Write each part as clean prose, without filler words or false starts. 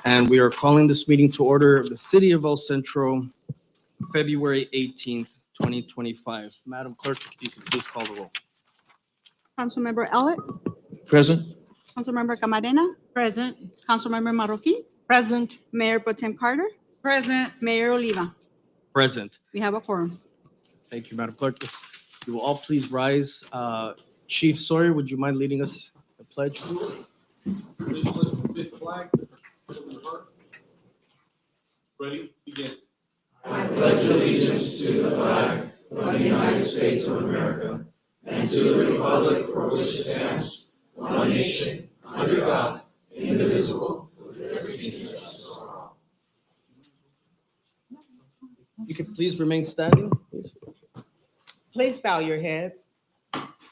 And we are calling this meeting to order of the City of El Centro, February 18th, 2025. Madam Clerk, if you could please call the roll. Councilmember Elliott, Present. Councilmember Camarena, Present. Councilmember Marroquin, Present. Mayor Pro Tem Carter, Present. Mayor Oliva. Present. We have a quorum. Thank you, Madam Clerk. If you will all please rise. Chief Sawyer, would you mind leading us the pledge? Ready? Begin. I pledge allegiance to the flag of the United States of America and to the republic for which it stands, one nation, under God, indivisible, with liberty and justice for all. You could please remain standing, please. Please bow your heads.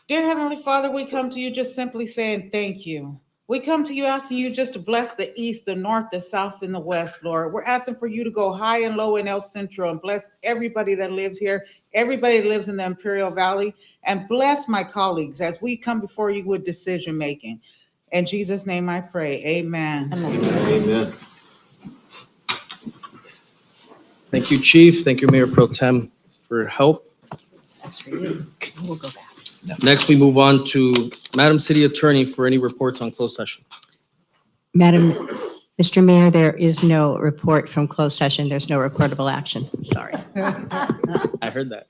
Dear Heavenly Father, we come to you just simply saying thank you. We come to you asking you just to bless the east, the north, the south, and the west, Lord. We're asking for you to go high and low in El Centro and bless everybody that lives here, everybody that lives in the Imperial Valley, and bless my colleagues as we come before you with decision making. In Jesus' name I pray, amen. Amen. Thank you, Chief. Thank you, Mayor Pro Tem, for your help. That's for you. We'll go back. Next, we move on to Madam City Attorney for any reports on closed session. Mr. Mayor, there is no report from closed session. There's no reportable action. Sorry. I heard that.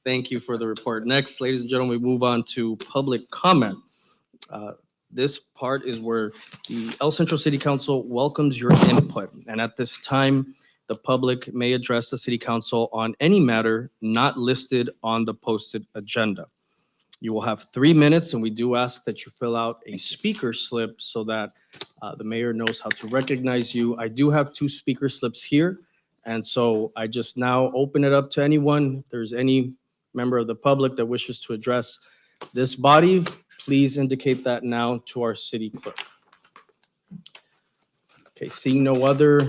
Thank you for the report. Next, ladies and gentlemen, we move on to public comment. This part is where the El Centro City Council welcomes your input. And at this time, the public may address the City Council on any matter not listed on the posted agenda. You will have 3 minutes, and we do ask that you fill out a speaker slip so that the mayor knows how to recognize you. I do have 2 speaker slips here, and so I just now open it up to anyone. If there's any member of the public that wishes to address this body, please indicate that now to our city clerk. Okay, seeing no other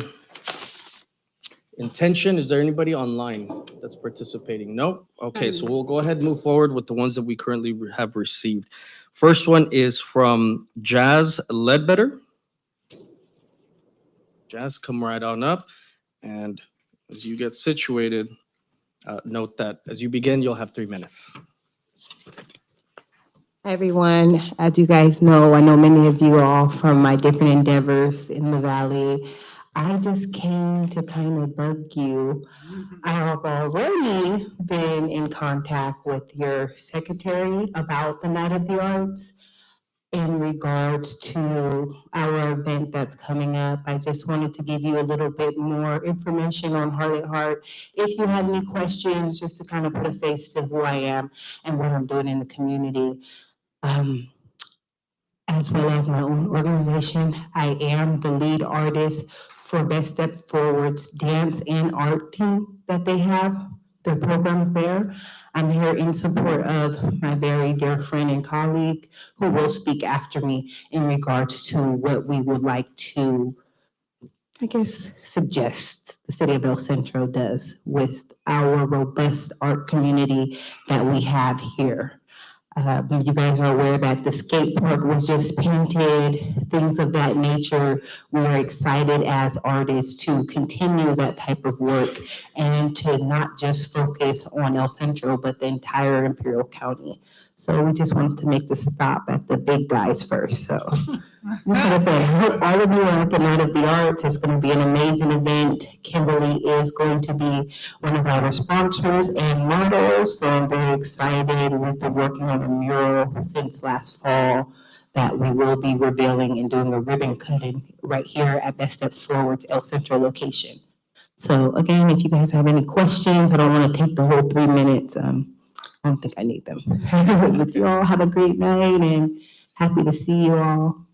intention, is there anybody online that's participating? No? Okay, so we'll go ahead and move forward with the ones that we currently have received. First one is from Jazz Ledbetter. Jazz, come right on up. And as you get situated, note that as you begin, you'll have 3 minutes. Hi, everyone. As you guys know, I know many of you all from my different endeavors in the Valley. I just came to kind of bug you. I have already been in contact with your secretary about the Night of the Arts in regards to our event that's coming up. I just wanted to give you a little bit more information on Heart at Heart. If you have any questions, just to kind of put a face to who I am and what I'm doing in the community. As well as my own organization. I am the lead artist for Best Step Forward's dance and art team that they have, their programs there. I'm here in support of my very dear friend and colleague who will speak after me in regards to what we would like to, I guess, suggest the City of El Centro does with our robust art community that we have here. You guys are aware that the skate park was just painted, things of that nature. We are excited as artists to continue that type of work and to not just focus on El Centro, but the entire Imperial County. So we just wanted to make the stop at the big guys first. So like I said, I hope all of you are at the Night of the Arts. It's going to be an amazing event. Kimberly is going to be one of our sponsors and models, so I'm very excited. We've been working on a mural since last fall that we will be revealing and doing a ribbon cutting right here at Best Steps Forward's El Centro location. So again, if you guys have any questions, I don't want to take the whole 3 minutes. I don't think I need them. But you all have a great night and happy to see you all.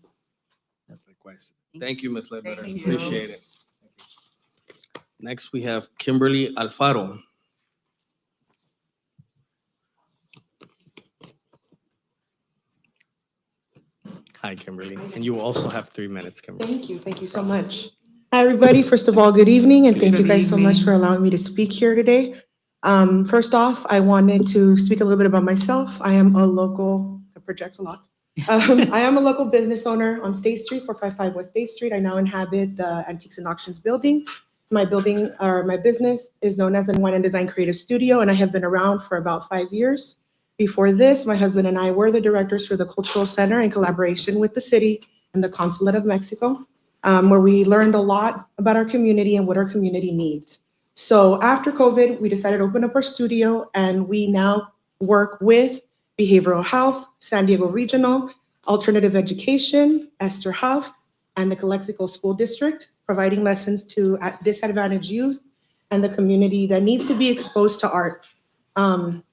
Likewise. Thank you, Ms. Ledbetter. Thank you. Appreciate it. Next, we have Kimberly Alfaro. Hi, Kimberly. And you also have 3 minutes, Kimberly. Thank you so much. Hi, everybody. First of all, good evening, and thank you Good guys so much evening. for allowing me to speak here today. First off, I wanted to speak a little bit about myself. I am a local, that projects a lot. I am a local business owner on State Street, 455 West State Street. I now inhabit the Antiques and Auctions building. My building, or my business, is known as the Wine and Design Creative Studio, and I have been around for about 5 years. Before this, my husband and I were the directors for the Cultural Center in collaboration with the city and the Consulate of Mexico, where we learned a lot about our community and what our community needs. So after COVID, we decided to open up our studio, and we now work with behavioral health, San Diego Regional, alternative education, Esther Huff, and the Calexico School District, providing lessons to disadvantaged youth and the community that needs to be exposed to art.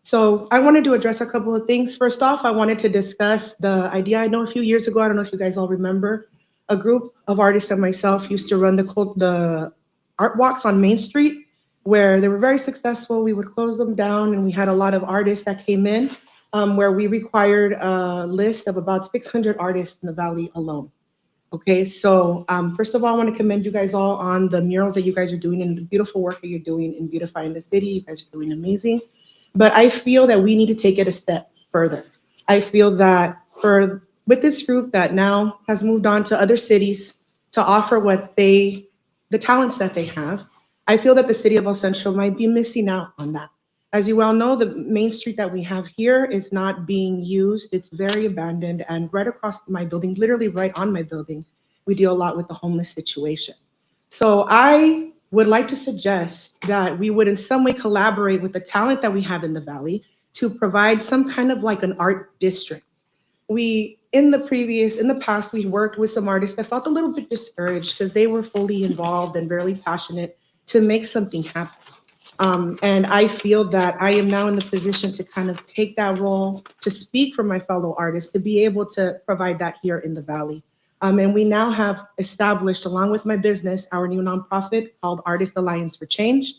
So I wanted to address a couple of things. First off, I wanted to discuss the idea. I know a few years ago, I don't know if you guys all remember, a group of artists and myself used to run the art walks on Main Street, where they were very successful. We would close them down, and we had a lot of artists that came in, where we required a list of about 600 artists in the Valley alone. Okay, so first of all, I want to commend you guys all on the murals that you guys are doing and the beautiful work that you're doing in beautifying the city. You guys are doing amazing. But I feel that we need to take it a step further. I feel that with this group that now has moved on to other cities to offer the talents that they have, I feel that the city of El Centro might be missing out on that. As you well know, the main street that we have here is not being used. It's very abandoned, and right across my building, literally right on my building, we deal a lot with the homeless situation. So I would like to suggest that we would in some way collaborate with the talent that we have in the Valley to provide some kind of like an art district. In the past, we worked with some artists that felt a little bit discouraged because they were fully involved and very passionate to make something happen. And I feel that I am now in the position to kind of take that role, to speak for my fellow artists, to be able to provide that here in the Valley. And we now have established, along with my business, our new nonprofit called Artist Alliance for Change,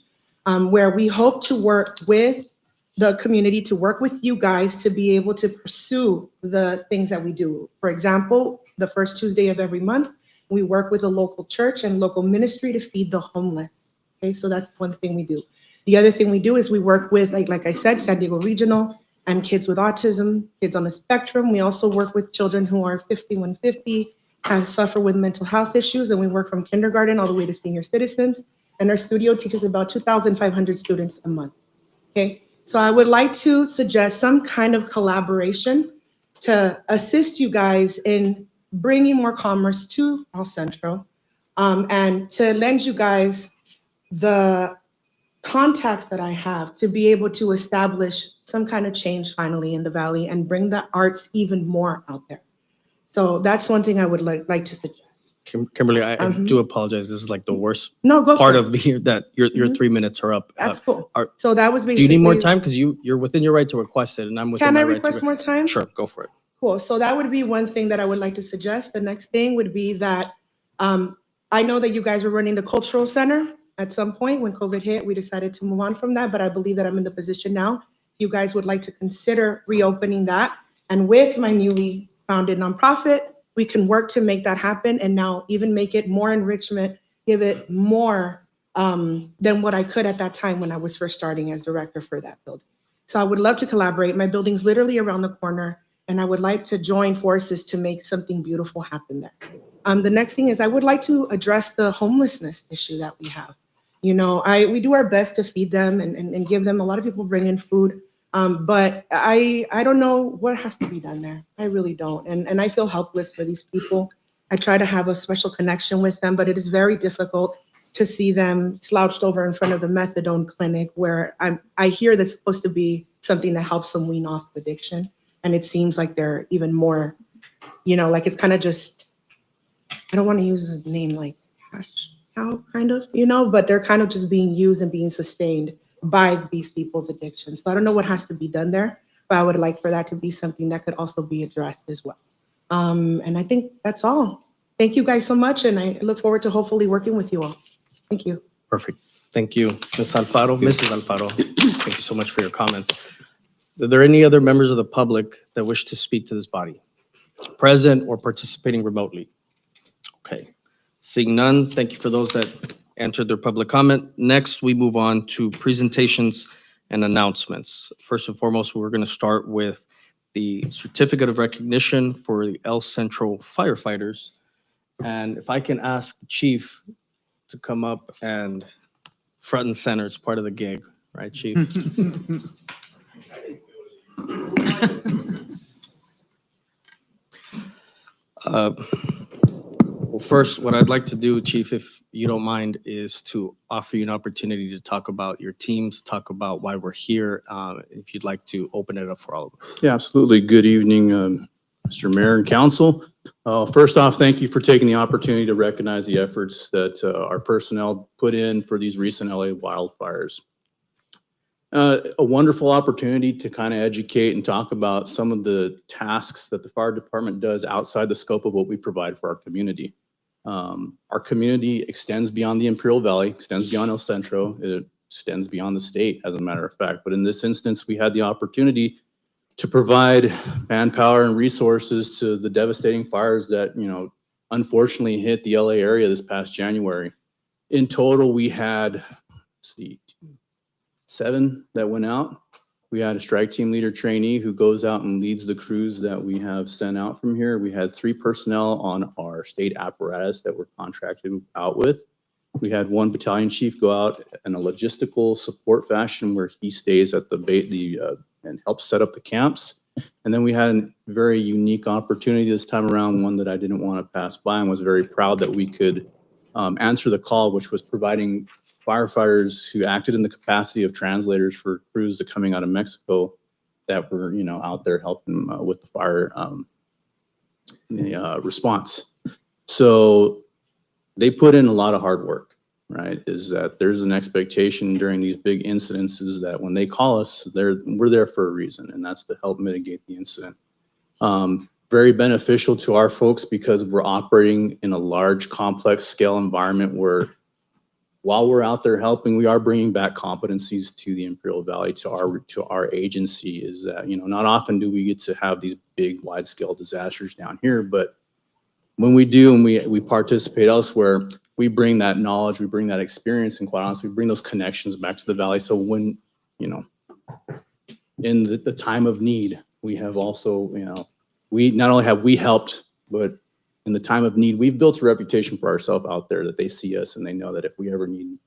where we hope to work with the community, to work with you guys to be able to pursue the things that we do. For example, the first Tuesday of every month, we work with a local church and local ministry to feed the homeless. Okay, so that's one thing we do. The other thing we do is we work with, like I said, San Diego Regional and kids with autism, kids on the spectrum. We also work with children who are 5150, have suffer with mental health issues, and we work from kindergarten all the way to senior citizens. And our studio teaches about 2,500 students a month. Okay, so I would like to suggest some kind of collaboration to assist you guys in bringing more commerce to El Centro, and to lend you guys the contacts that I have to be able to establish some kind of change finally in the Valley and bring the arts even more out there. So that's one thing I would like to suggest. Kimberly, I do apologize. This is like the worst No, go part for it. of me that your 3 minutes are up. That's cool. are- So that was Do you basically. need more time? Because you're within your right to request it, and I'm within Can my I right to. request more time? Sure, go for it. Cool. So that would be one thing that I would like to suggest. The next thing would be that I know that you guys were running the cultural center at some point. When COVID hit, we decided to move on from that, but I believe that I'm in the position now. You guys would like to consider reopening that. And with my newly founded nonprofit, we can work to make that happen and now even make it more enrichment, give it more than what I could at that time when I was first starting as director for that building. So I would love to collaborate. My building's literally around the corner, and I would like to join forces to make something beautiful happen there. The next thing is I would like to address the homelessness issue that we have. You know, we do our best to feed them and give them. A lot of people bring in food, but I don't know what has to be done there. I really don't, and I feel helpless for these people. I try to have a special connection with them, but it is very difficult to see them slouched over in front of the methadone clinic where I hear that's supposed to be something that helps them wean off addiction. And it seems like they're even more, like it's kind of just, I don't want to use his name like cash cow kind of, but they're kind of just being used and being sustained by these people's addictions. So I don't know what has to be done there, but I would like for that to be something that could also be addressed as well. And I think that's all. Thank you guys so much. And I look forward to hopefully working with you all. Thank you. Perfect. Thank you, Ms. Alfaro. Mrs. Alfaro, thank you so much for your comments. Are there any other members of the public that wish to speak to this body, present or participating remotely? Okay. Seeing none, thank you for those that entered their public comment. Next, we move on to presentations and announcements. First and foremost, we're going to start with the certificate of recognition for the El Centro firefighters. And if I can ask the chief to come up and front and center, it's part of the gig, right, chief? Well, first, what I'd like to do, Chief, if you don't mind, is to offer you an opportunity to talk about your teams, talk about why we're here, if you'd like to open it up for all of us. Yeah, absolutely. Good evening, Mr. Mayor and Council. First off, thank you for taking the opportunity to recognize the efforts that our personnel put in for these recent LA wildfires. A wonderful opportunity to kind of educate and talk about some of the tasks that the fire department does outside the scope of what we provide for our community. Our community extends beyond the Imperial Valley, extends beyond El Centro, it extends beyond the state, as a matter of fact. But in this instance, we had the opportunity to provide manpower and resources to the devastating fires that, unfortunately hit the LA area this past January. In total, we had, let's see, 7 that went out. We had a strike team leader trainee who goes out and leads the crews that we have sent out from here. We had 3 personnel on our state apparatus that we're contracted out with. We had 1 battalion chief go out in a logistical support fashion where he stays at and helps set up the camps. And then we had a very unique opportunity this time around, one that I didn't want to pass by, and was very proud that we could answer the call, which was providing firefighters who acted in the capacity of translators for crews that coming out of Mexico that were, out there helping with the fire response. So they put in a lot of hard work, right? Is that there's an expectation during these big incidences that when they call us, we're there for a reason, and that's to help mitigate the incident. Very beneficial to our folks because we're operating in a large, complex scale environment where while we're out there helping, we are bringing back competencies to the Imperial Valley, to our agency. Is that, not often do we get to have these big, wide scale disasters down here, but when we do and we participate elsewhere, we bring that knowledge, we bring that experience, and quite honestly, we bring those connections back to the Valley. So when, in the time of need, we have also, we not only have we helped, but in the time of need, we've built a reputation for ourselves out there that they see us and they know that if we ever need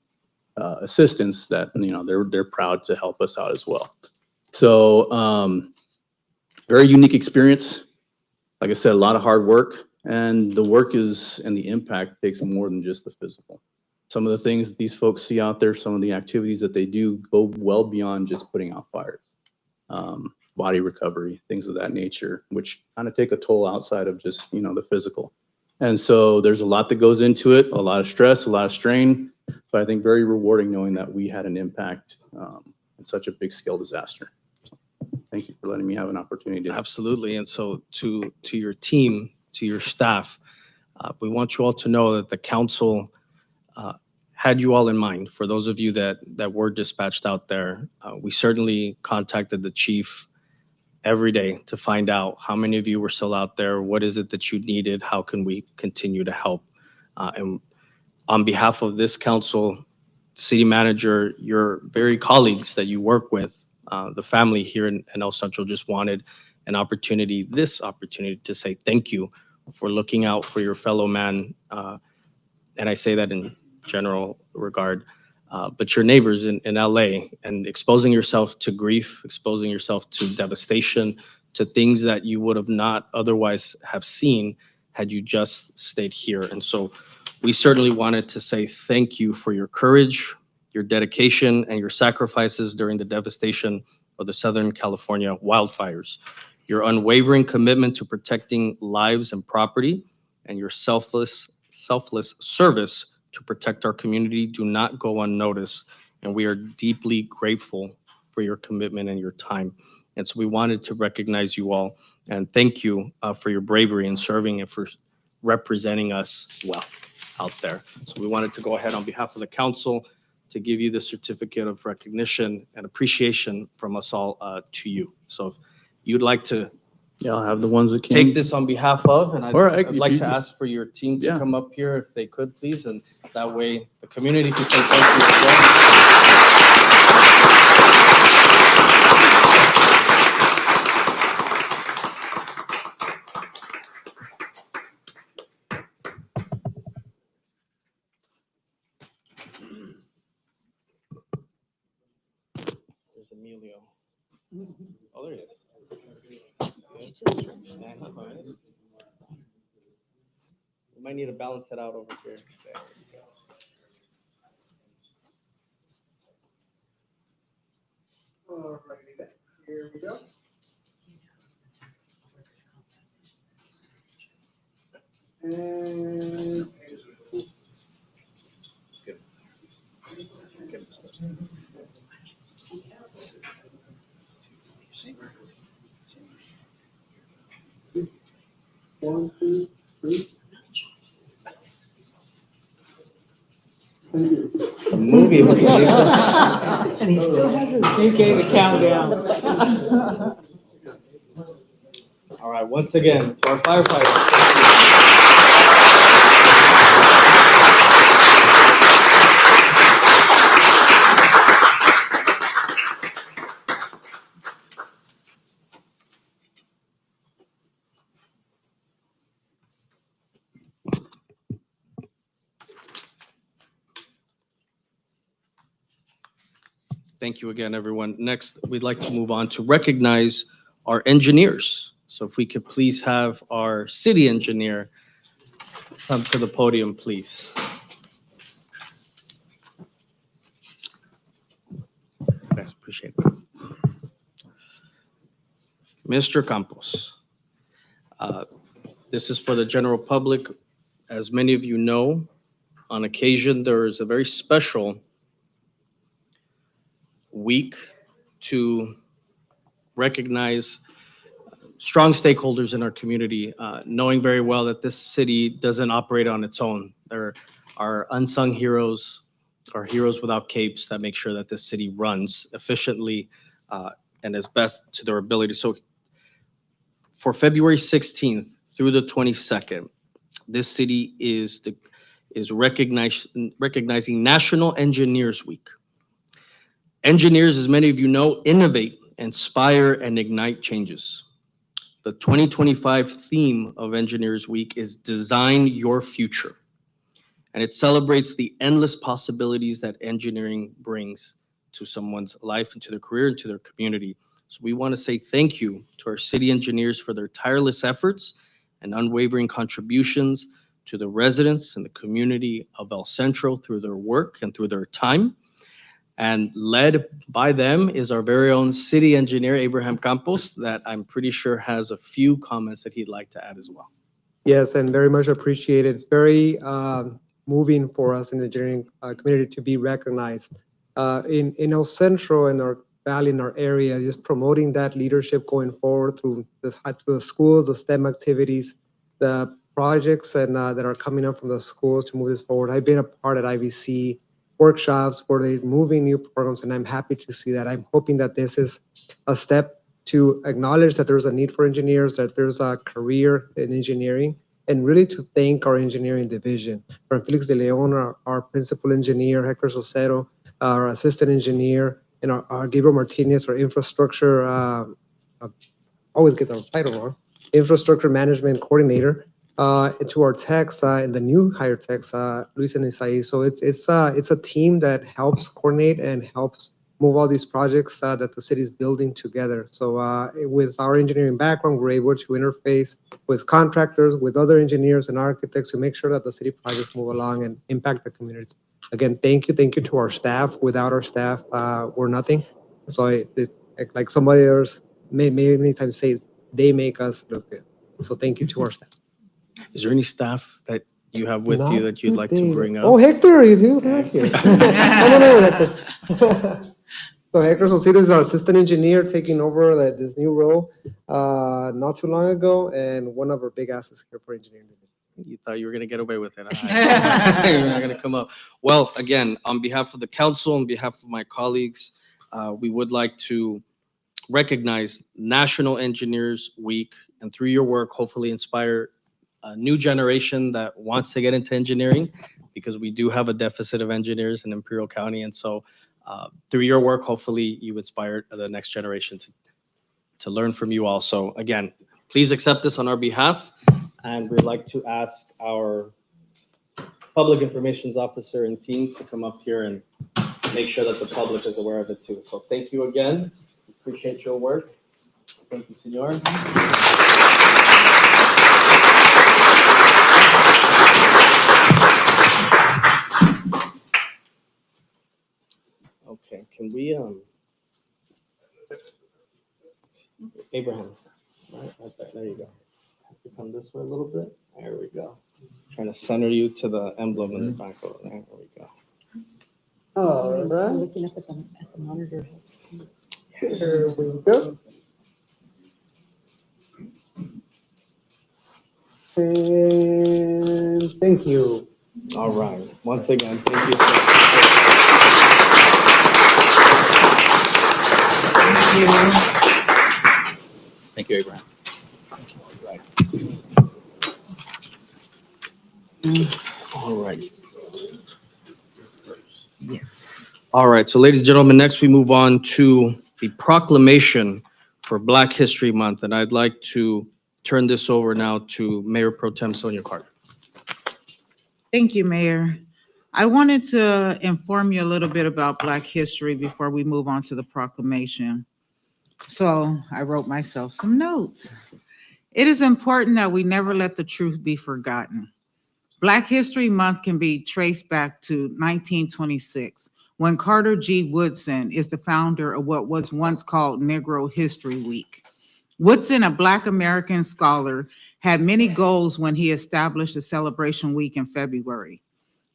assistance, that they're proud to help us out as well. So very unique experience. Like I said, a lot of hard work, and the work and the impact takes more than just the physical. Some of the things that these folks see out there, some of the activities that they do go well beyond just putting out fires. Body recovery, things of that nature, which kind of take a toll outside of just, the physical. And so there's a lot that goes into it, a lot of stress, a lot of strain, but I think very rewarding knowing that we had an impact in such a big scale disaster. So thank you for letting me have an opportunity. Absolutely. And so to your team, to your staff, we want you all to know that the council had you all in mind. For those of you that were dispatched out there, we certainly contacted the chief every day to find out how many of you were still out there, what is it that you needed, how can we continue to help. And on behalf of this council, city manager, your very colleagues that you work with, the family here in El Centro just wanted this opportunity to say thank you for looking out for your fellow man. And I say that in general regard, but your neighbors in LA, and exposing yourself to grief, exposing yourself to devastation, to things that you would have not otherwise have seen had you just stayed here. And so we certainly wanted to say thank you for your courage, your dedication, and your sacrifices during the devastation of the Southern California wildfires. Your unwavering commitment to protecting lives and property, and your selfless service to protect our community do not go unnoticed, and we are deeply grateful for your commitment and your time. And so we wanted to recognize you all and thank you for your bravery in serving and for representing us well out there. So we wanted to go ahead on behalf of the council to give you the certificate of recognition and appreciation from us all to you. So if you'd like to I'll have the ones that can take this on behalf of, and I'd if like you- to ask for your team to Yeah. come up here if they could, please, and that way the community can say thank you as well. There's Emilio. Oh, there he is. We might need to balance it out over here. There we go. Alrighty, here we go. And one, two, three. Thank you. Movie. And he still has his. He gave the countdown. All right, once again, to our firefighters. Thank you again, everyone. Next, we'd like to move on to recognize our engineers. So if we could please have our city engineer come to the podium, please. Thanks, appreciate it. Mr. Campos, this is for the general public. As many of you know, on occasion, there is a very special week to recognize strong stakeholders in our community, knowing very well that this city doesn't operate on its own. There are unsung heroes or heroes without capes that make sure that this city runs efficiently and as best to their ability. So for February 16th through the 22nd, this city is recognizing National Engineers Week. Engineers, as many of you know, innovate, inspire, and ignite changes. The 2025 theme of Engineers Week is Design Your Future, and it celebrates the endless possibilities that engineering brings to someone's life and to their career and to their community. So we want to say thank you to our city engineers for their tireless efforts and unwavering contributions to the residents and the community of El Centro through their work and through their time. And led by them is our very own city engineer, Abraham Campos, that I'm pretty sure has a few comments that he'd like to add as well. Yes, and very much appreciated. It's very moving for us in the engineering community to be recognized. In El Centro, in our valley, in our area, just promoting that leadership going forward through the schools, the STEM activities, the projects and that are coming up from the schools to move this forward. I've been a part at IVC workshops where they're moving new programs, and I'm happy to see that. I'm hoping that this is a step to acknowledge that there's a need for engineers, that there's a career in engineering, and really to thank our engineering division. From Felix de Leon, our principal engineer, Hector Socero, our assistant engineer, and our Gabriel Martinez, our infrastructure, always get the title wrong, infrastructure management coordinator, and to our techs and the new hire techs, Luis and Isai. So it's a team that helps coordinate and helps move all these projects that the city is building together. So with our engineering background, we're able to interface with contractors, with other engineers and architects to make sure that the city projects move along and impact the communities. Again, thank you to our staff. Without our staff, we're nothing. So like somebody else many times say, they make us look good. So thank you to our staff. Is there any staff that you have with you Not that you'd like to today. bring up? Oh, Hector, you do have here. Come on over, Hector. So Hector Socero is our assistant engineer taking over this new role not too long ago, and one of our big assets here for engineering. You thought you were going to get away with it. Huh? You're not going to come up. Well, again, on behalf of the council, on behalf of my colleagues, we would like to recognize National Engineers Week, and through your work, hopefully inspire a new generation that wants to get into engineering, because we do have a deficit of engineers in Imperial County. And so through your work, hopefully you inspire the next generation to learn from you also. Again, please accept this on our behalf. And we'd like to ask our Public Information Officer and team to come up here and make sure that the public is aware of it too. So thank you again. Appreciate your work. Thank you, Senor. Okay, can we, Abraham, right there, there you go. Have to come this way a little bit. There we go. Trying to center you to the emblem in the back over there. There we go. All right, Looking up at the monitor. here we go. And thank you. All right. Once again, thank you. Sir. Thank you, Abraham. All right. Yes. All right. So, ladies and gentlemen, next we move on to the proclamation for Black History Month. And I'd like to turn this over now to Mayor Pro Tem Sonia Carter. Thank you, Mayor. I wanted to inform you a little bit about Black history before we move on to the proclamation. So I wrote myself some notes. It is important that we never let the truth be forgotten. Black History Month can be traced back to 1926, when Carter G. Woodson is the founder of what was once called Negro History Week. Woodson, a Black American scholar, had many goals when he established the celebration week in February.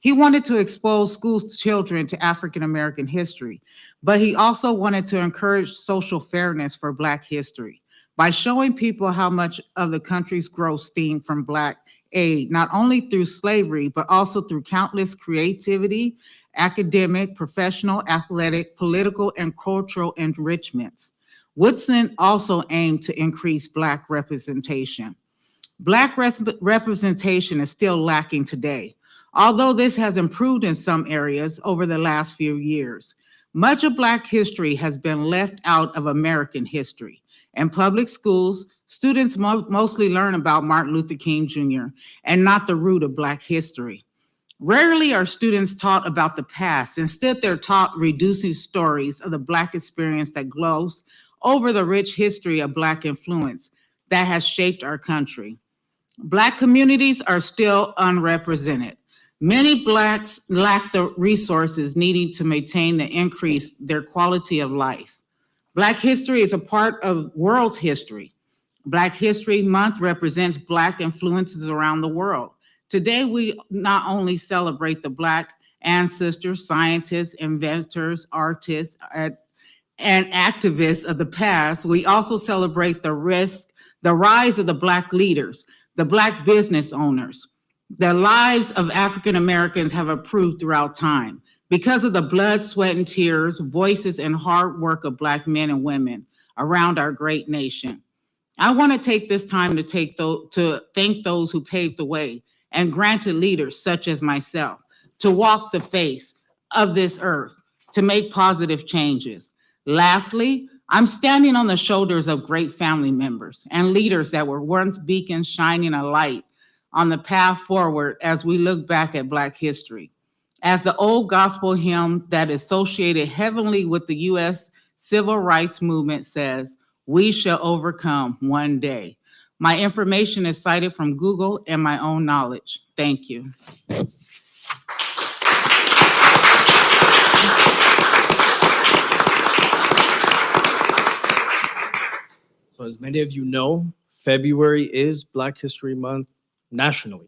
He wanted to expose school children to African American history, but he also wanted to encourage social fairness for Black history by showing people how much of the country's growth stemmed from Black aid, not only through slavery, but also through countless creativity, academic, professional, athletic, political, and cultural enrichments. Woodson also aimed to increase Black representation. Black representation is still lacking today, although this has improved in some areas over the last few years. Much of Black history has been left out of American history. In public schools, students mostly learn about Martin Luther King Jr. and not the root of Black history. Rarely are students taught about the past. Instead, they're taught reducing stories of the Black experience that glows over the rich history of Black influence that has shaped our country. Black communities are still unrepresented. Many Blacks lack the resources needed to maintain and increase their quality of life. Black history is a part of world's history. Black History Month represents Black influences around the world. Today, we not only celebrate the Black ancestors, scientists, inventors, artists, and activists of the past, we also celebrate the rise of the Black leaders, the Black business owners. The lives of African Americans have improved throughout time because of the blood, sweat, and tears, voices, and hard work of Black men and women around our great nation. I want to take this time to thank those who paved the way and granted leaders such as myself to walk the face of this earth to make positive changes. Lastly, I'm standing on the shoulders of great family members and leaders that were once beacons shining a light on the path forward as we look back at Black history. As the old gospel hymn that is associated heavily with the U.S. Civil Rights Movement says, "We shall overcome one day." My information is cited from Google and my own knowledge. Thank you. So, as many of you know, February is Black History Month nationally.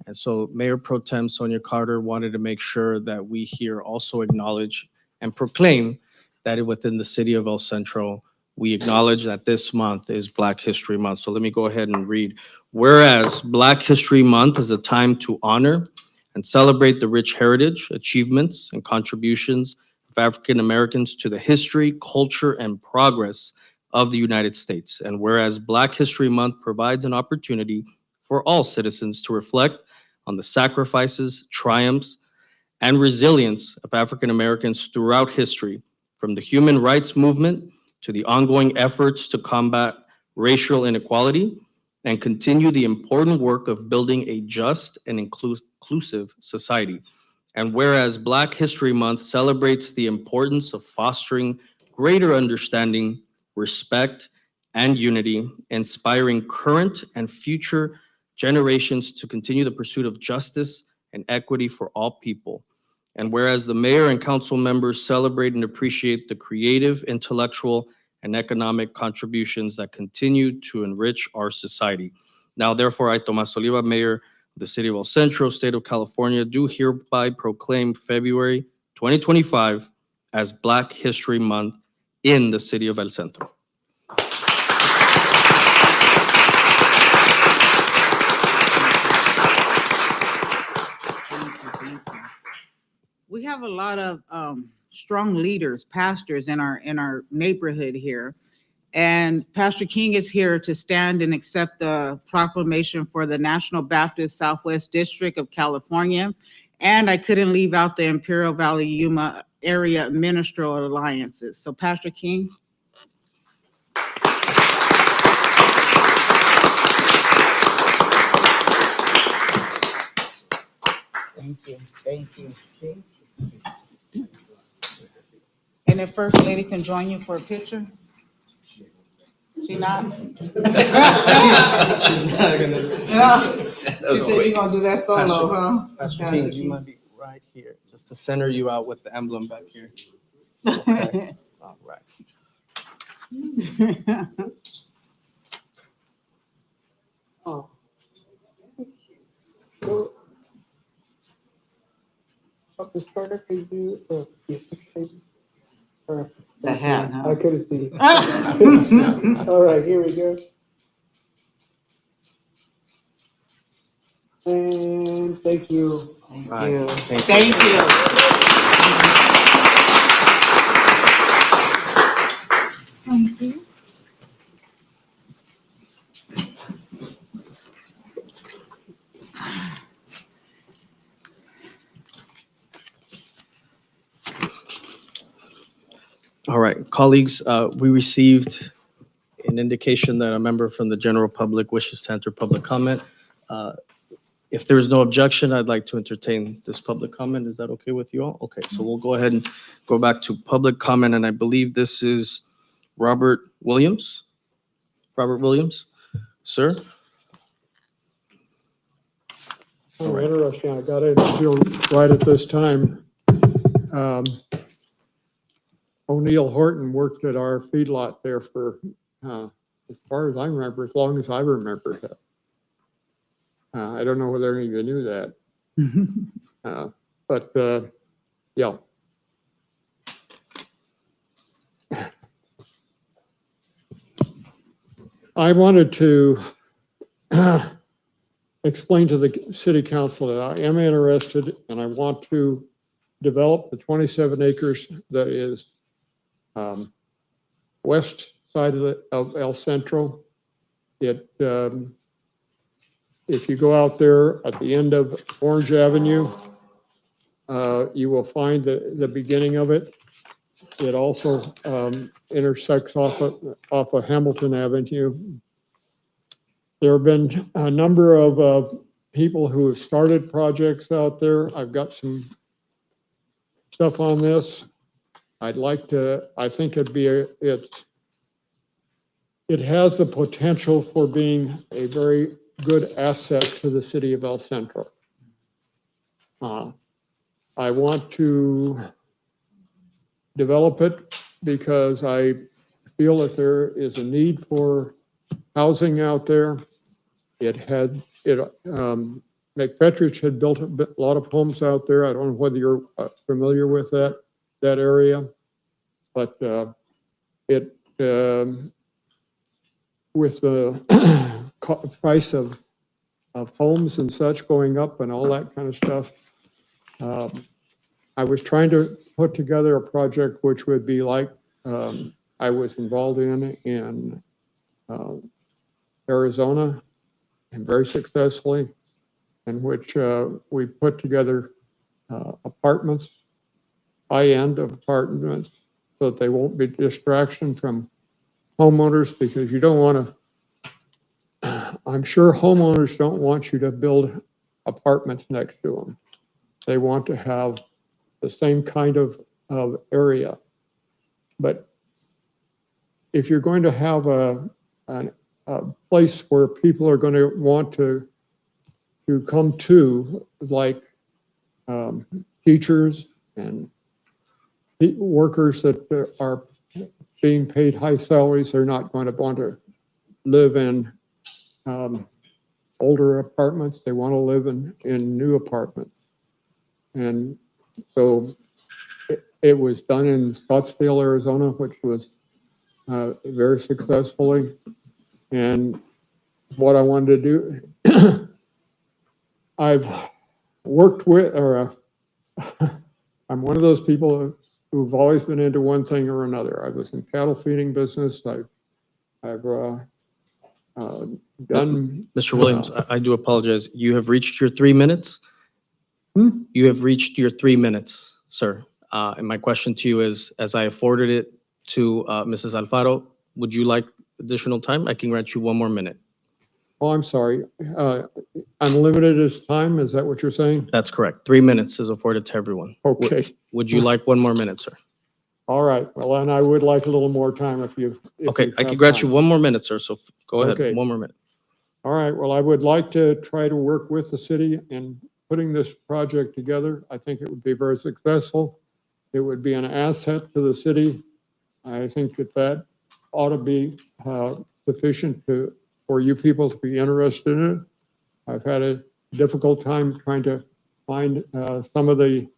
And so Mayor Pro Tem Sonia Carter wanted to make sure that we here also acknowledge and proclaim that within the city of El Centro, we acknowledge that this month is Black History Month. So let me go ahead and read. Whereas Black History Month is a time to honor and celebrate the rich heritage, achievements, and contributions of African Americans to the history, culture, and progress of the United States. And whereas Black History Month provides an opportunity for all citizens to reflect on the sacrifices, triumphs, and resilience of African Americans throughout history, from the human rights movement to the ongoing efforts to combat racial inequality. and continue the important work of building a just and inclusive society. And whereas Black History Month celebrates the importance of fostering greater understanding, respect, and unity, inspiring current and future generations to continue the pursuit of justice and equity for all people. And whereas the mayor and council members celebrate and appreciate the creative, intellectual, and economic contributions that continue to enrich our society. Now, therefore, I, Tomas Oliva, Mayor of the City of El Centro, State of California, do hereby proclaim February 2025 as Black History Month in the City of El Centro. We have a lot of strong leaders, pastors in our neighborhood here. And Pastor King is here to stand and accept the proclamation for the National Baptist Southwest District of California. And I couldn't leave out the Imperial Valley Yuma Area Ministerial Alliances. So Pastor King. Thank you, thank you. And if First Lady can join you for a picture? She not? She's not gonna. She said you're gonna do that solo, huh? Pastor King, do you mind be right here, just to center you out with the emblem back here? Okay. All right. Oh. So, Ms. Carter, could you do The hat, huh? I couldn't see. All right, here we go. And thank you. Thank Right. you. Thank you. Thank you. Thank you. All right, colleagues, we received an indication that a member from the general public wishes to enter public comment. If there's no objection, I'd like to entertain this public comment. Is that okay with you all? Okay, so we'll go ahead and go back to public comment, and I believe this is Robert Williams. Robert Williams, sir? Oh, interesting. I got it here right at this time. O'Neill Horton worked at our feedlot there for, as far as I remember, as long as I remember that. I don't know whether any of you knew that. But yeah. I wanted to explain to the city council that I am interested and I want to develop the 27 acres that is west side of El Centro. It, if you go out there at the end of Orange Avenue, you will find the beginning of it. It also intersects off of Hamilton Avenue. There have been a number of people who have started projects out there. I've got some stuff on this. I'd like to, I think it has the potential for being a very good asset to the city of El Centro. I want to develop it because I feel that there is a need for housing out there. McFetrich had built a lot of homes out there. I don't know whether you're familiar with that area, but with the price of homes and such going up and all that kind of stuff, I was trying to put together a project which would be like I was involved in Arizona, and very successfully, in which we put together apartments, high-end apartments, so that they won't be a distraction from homeowners, because you don't want to I'm sure homeowners don't want you to build apartments next to them. They want to have the same kind of area. But if you're going to have a place where people are going to want to come to, like teachers and workers that are being paid high salaries, they're not going to want to live in older apartments. They want to live in new apartments. And so it was done in Scottsdale, Arizona, which was very successfully. And what I wanted to do, I've worked with, or I'm one of those people who've always been into one thing or another. I was in cattle feeding business. I've done. Mr. Williams, I do apologize. You have reached your 3 minutes. You have reached your 3 minutes, sir. And my question to you is, as I afforded it to Mrs. Alfaro, would you like additional time? I can grant you 1 more minute. Oh, I'm sorry. Unlimited is time, is that what you're saying? That's correct. 3 minutes is afforded to everyone. Okay, Would you like 1 more minute, sir? all right. Well, and I would like a little more time if you. Okay, I can grant you 1 more minute, sir, so go ahead, Okay. 1 more minute. All right, well, I would like to try to work with the city in putting this project together. I think it would be very successful. It would be an asset to the city. I think that ought to be sufficient for you people to be interested in it. I've had a difficult time trying to find some of the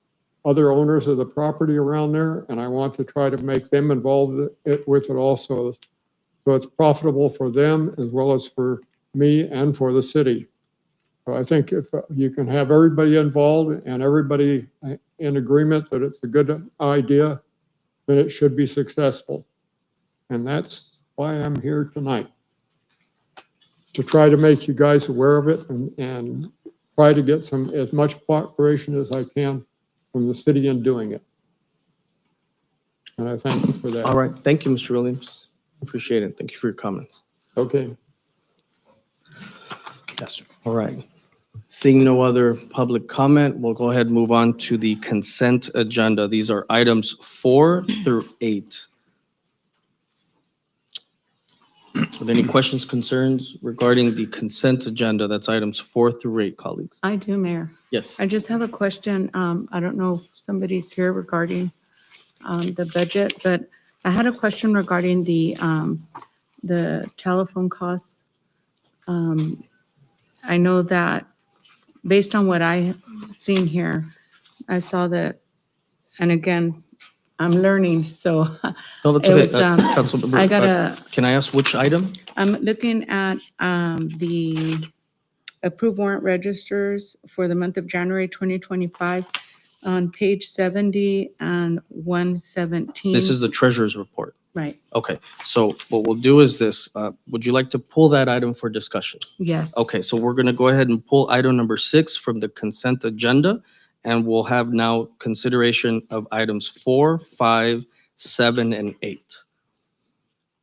other owners of the property around there, and I want to try to make them involved with it also. So it's profitable for them as well as for me and for the city. So I think if you can have everybody involved and everybody in agreement that it's a good idea, then it should be successful. And that's why I'm here tonight, to try to make you guys aware of it and try to get as much cooperation as I can from the city in doing it. And I thank you for that. All right, thank you, Mr. Williams. Appreciate it. Thank you for your comments. Okay. Yes, sir. All right. Seeing no other public comment, we'll go ahead and move on to the consent agenda. These are items 4 through 8. Are there any questions, concerns regarding the consent agenda? That's items 4 through 8, colleagues. I do, Mayor. Yes. I just have a question. I don't know if somebody's here regarding the budget, but I had a question regarding the telephone costs. I know that based on what I have seen here, I saw that, and again, I'm learning, so No, that's it okay. was, Councilmember, I gotta, can I ask which item? I'm looking at the approved warrant registers for the month of January 2025 on page 70 and 117. This is the treasurer's report. Right, Okay, so what we'll do is this. Would you like to pull that item for discussion? yes. Okay, so we're going to go ahead and pull item number 6 from the consent agenda, and we'll have now consideration of items 4, 5, 7, and 8.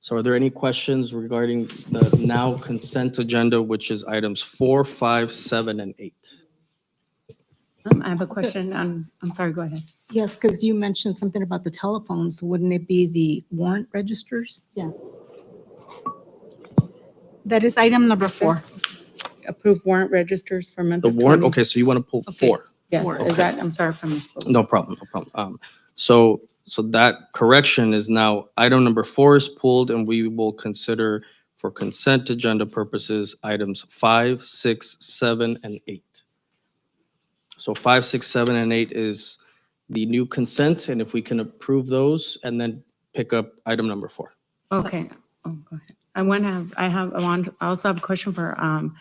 So are there any questions regarding the now consent agenda, which is items 4, 5, 7, and 8? I have a question. I'm sorry, go ahead. Yes, because you mentioned something about the telephones. Wouldn't it be the warrant registers? Yeah. That is item number 4. Approved warrant registers for month The of warrant, 20. okay, so you want to pull Okay. 4? Yes, Four. is that, I'm sorry if I misspoke. No problem, no problem. So that correction is now, item number 4 is pulled, and we will consider for consent agenda purposes, items 5, 6, 7, and 8. So 5, 6, 7, and 8 is the new consent, and if we can approve those and then pick up item number 4. Okay, oh, go ahead. I also have a question for, on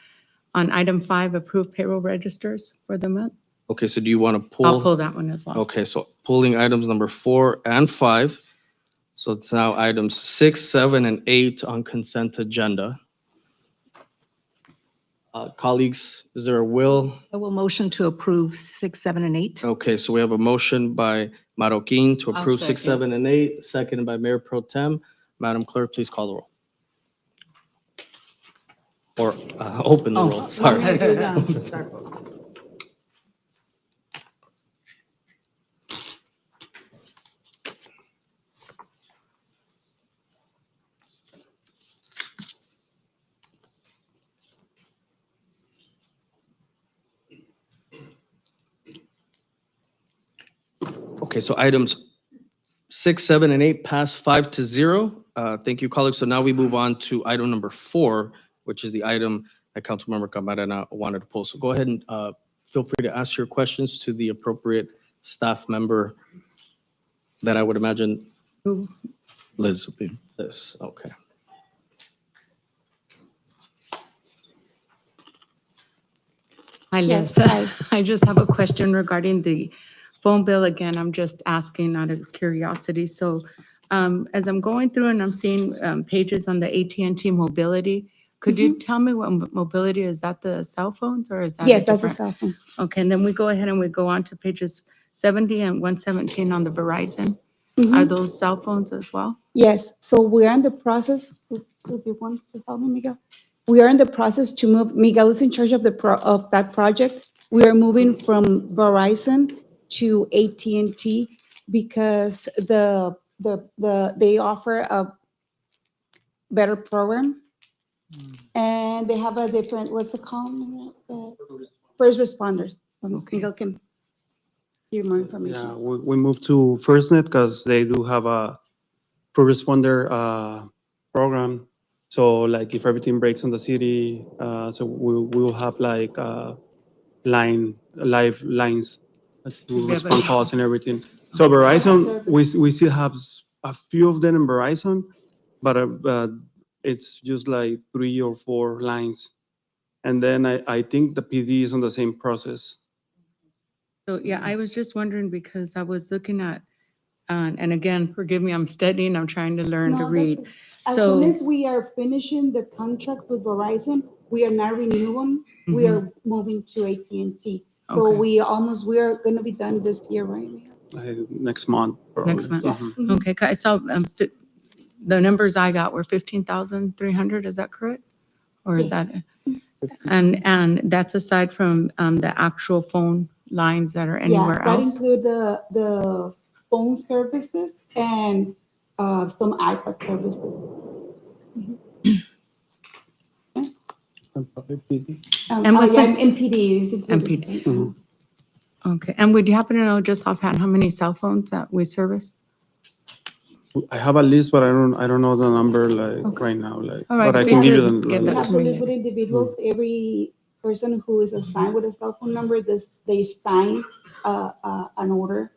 item 5, approved payroll registers for the month. Okay, so do you want to I'll pull? pull that one as well. Okay, so pulling items number 4 and 5. So it's now items 6, 7, and 8 on consent agenda. Colleagues, is there a will? I will motion to approve 6, 7, and 8. Okay, so we have a motion by Marroquin to I'll approve 6, second. 7, and 8, seconded by Mayor Pro Tem. Madam Clerk, please call the roll. or open the Oh, roll, let sorry. me do the start. Okay, so items 6, 7, and 8 pass 5-0. Thank you, colleagues. So now we move on to item number 4, which is the item that Councilmember Camarena wanted to pose. So go ahead and feel free to ask your questions to the appropriate staff member that I would imagine Who? Liz would be. Liz, okay. Hi, Yes, Liz. hi. I just have a question regarding the phone bill. Again, I'm just asking out of curiosity. So as I'm going through and I'm seeing pages on the AT&T mobility, could you tell me what mobility is? That the cell phones or is that? a Yes, that's the different- cell phones. Okay, and then we go ahead and we go on to pages 70 and 117 on the Verizon. Mhm. Are those cell phones as well? Yes, so we are in the process, if you want to help me, Miguel. We are in the process to move, Miguel is in charge of of that project. We are moving from Verizon to AT&T because they offer a better program. And they have a different, what's it called? Miguel? First responders. Okay. Miguel can give more Yeah, information. we moved to FirstNet because they do have a first responder program. So like if everything breaks in the city, so we will have like live lines to Yeah, respond but- calls and everything. So Verizon, we still have a few of them in Verizon, but it's just like 3 or 4 lines. And then I think the PD is on the same process. So, yeah, I was just wondering because I was looking at, and again, forgive me, I'm studying, I'm trying to learn to No, that's read. good. As So- soon as we are finishing the contracts with Verizon, we are not renewing, we Mhm. are moving to AT&T. So Okay. we are gonna be done this year, right? Miguel? Next month. Next probably. month. Mhm. Mhm. Okay, 'cause I saw the numbers I got were 15,300, is that correct? Or is Yes. that, and that's aside from the actual phone lines that are anywhere Yeah, that else? include the phone services and some iPad services. And probably PD. And what's Yeah, the- MPD is included. MPD. Mhm. Okay, and would you happen to know just offhand how many cell phones that we service? I have a list, but I don't know the number like Okay. right now, like, All right, but I if can you give you could the. get We that have to the me. list with individuals, every person who is assigned with a cell phone number, they sign an order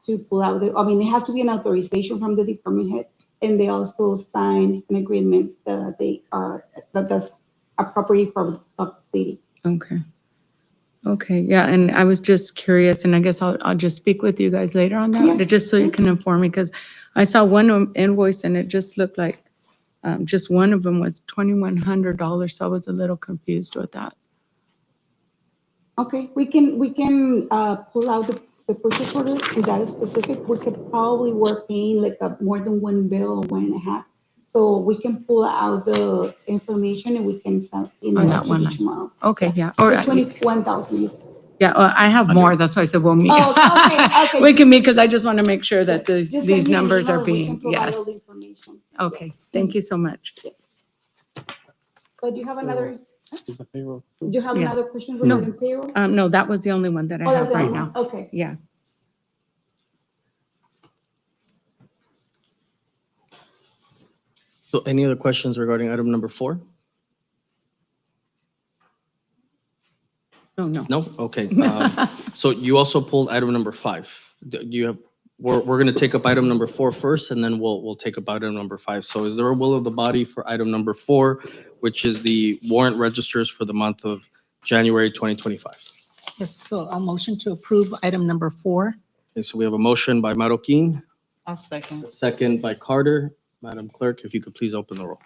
to pull out the, I mean, it has to be an authorization from the department head, and they also sign an agreement that that's a property of the city. Okay. Okay, yeah, and I was just curious, and I guess I'll just speak with you guys later on that, Yes, just so you sure. can inform me, because I saw one invoice and it just looked like, just one of them was $2,100, so I was a little confused with that. Okay, we can pull out the purchase order, if that is specific, we could probably work paying like more than one bill or 1.5. So we can pull out the information and we can send, On that to one you line. tomorrow. Okay, yeah. So Or, 21,000, you said. yeah, I have more, that's why I said we'll meet. Oh, okay, okay. We can meet, because I just want to make sure that Just send these me an numbers email are and we can being, provide all yes. the information. Okay, thank you so much. But do you have another, It's a payroll. do you have Yeah. another question No. regarding payroll? No, that was the only one that I Oh, that's have the right only now. one, okay. Yeah. So any other questions regarding item number 4? No. No? Okay. So you also pulled item number 5. Do you have, we're going to take up item number 4 first, and then we'll take up item number 5. So is there a will of the body for item number 4, which is the warrant registers for the month of January 2025? Yes, so a motion to approve item number 4. Okay, so we have a motion by Marroquin, I'll second. a second by Carter. Madam Clerk, if you could please open the roll.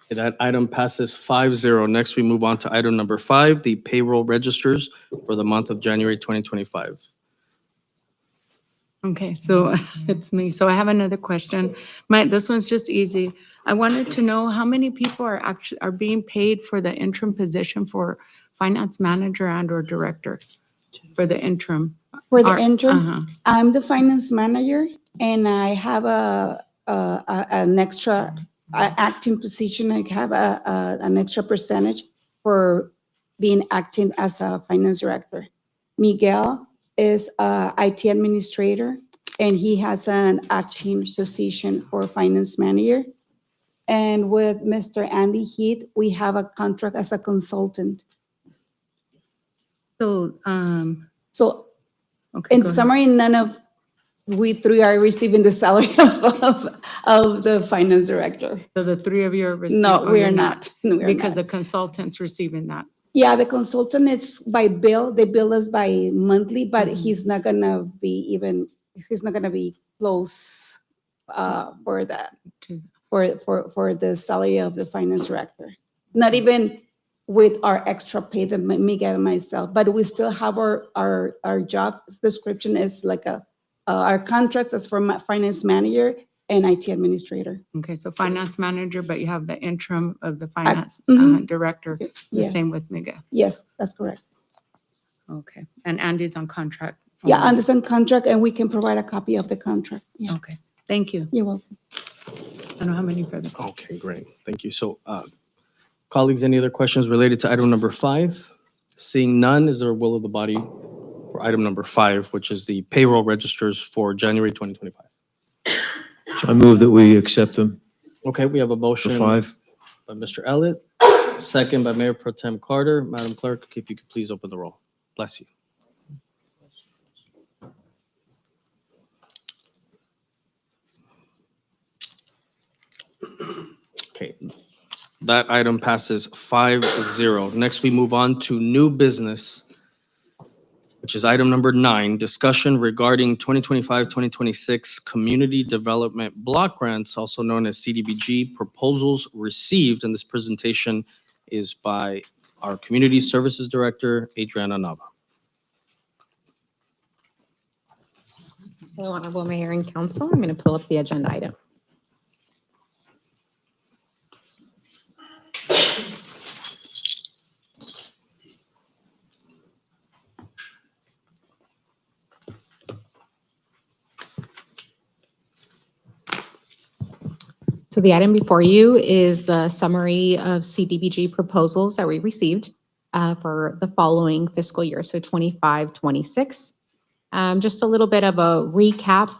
Okay, that item passes 5-0. Next, we move on to item number 5, the payroll registers for the month of January 2025. Okay, so it's me. So I have another question. This one's just easy. I wanted to know how many people are being paid for the interim position for finance manager and or director for the interim? For the Are- interim, uh-huh. I'm the finance manager and I have an extra acting position. I have an extra percentage for being acting as a finance director. Miguel is a IT administrator and he has an acting position for finance manager. And with Mr. Andy Heath, we have a contract as a consultant. So, So okay, in go ahead. summary, none of we three are receiving the salary of the finance director. So the three of you are receiving? No, we are not. No, we are Because not. the consultant's receiving that. Yeah, the consultant, it's by bill. They bill us by monthly, but he's not gonna be close for that, To- for the salary of the finance director. Not even with our extra pay that Miguel and myself, but we still have our job description is like our contracts as for finance manager and IT administrator. Okay, so finance manager, but you have the interim of the finance director, the Yes. same with Miguel. Yes, that's correct. Okay, and Andy's on contract? Yeah, only. under some contract, and we can provide a copy of the contract. Yeah, Okay, thank you. you're welcome. I don't have any further. Okay, great. Thank you. So, colleagues, any other questions related to item number 5? Seeing none, is there a will of the body for item number 5, which is the payroll registers for January 2025? I move that we accept them Okay, we have a for motion 5. by Mr. Elliott, second by Mayor Pro Tem Carter. Madam Clerk, if you could please open the roll. Bless you. Okay, that item passes 5-0. Next, we move on to new business, which is item number 9, discussion regarding 2025-2026 Community Development Block Grants, also known as CDBG, proposals received. And this presentation is by our Community Services Director, Adriana Nava. Hello, Honorable Mayor and Council. I'm going to pull up the agenda item. So the item before you is the summary of CDBG proposals that we received for the following fiscal year, so 25-26. Just a little bit of a recap.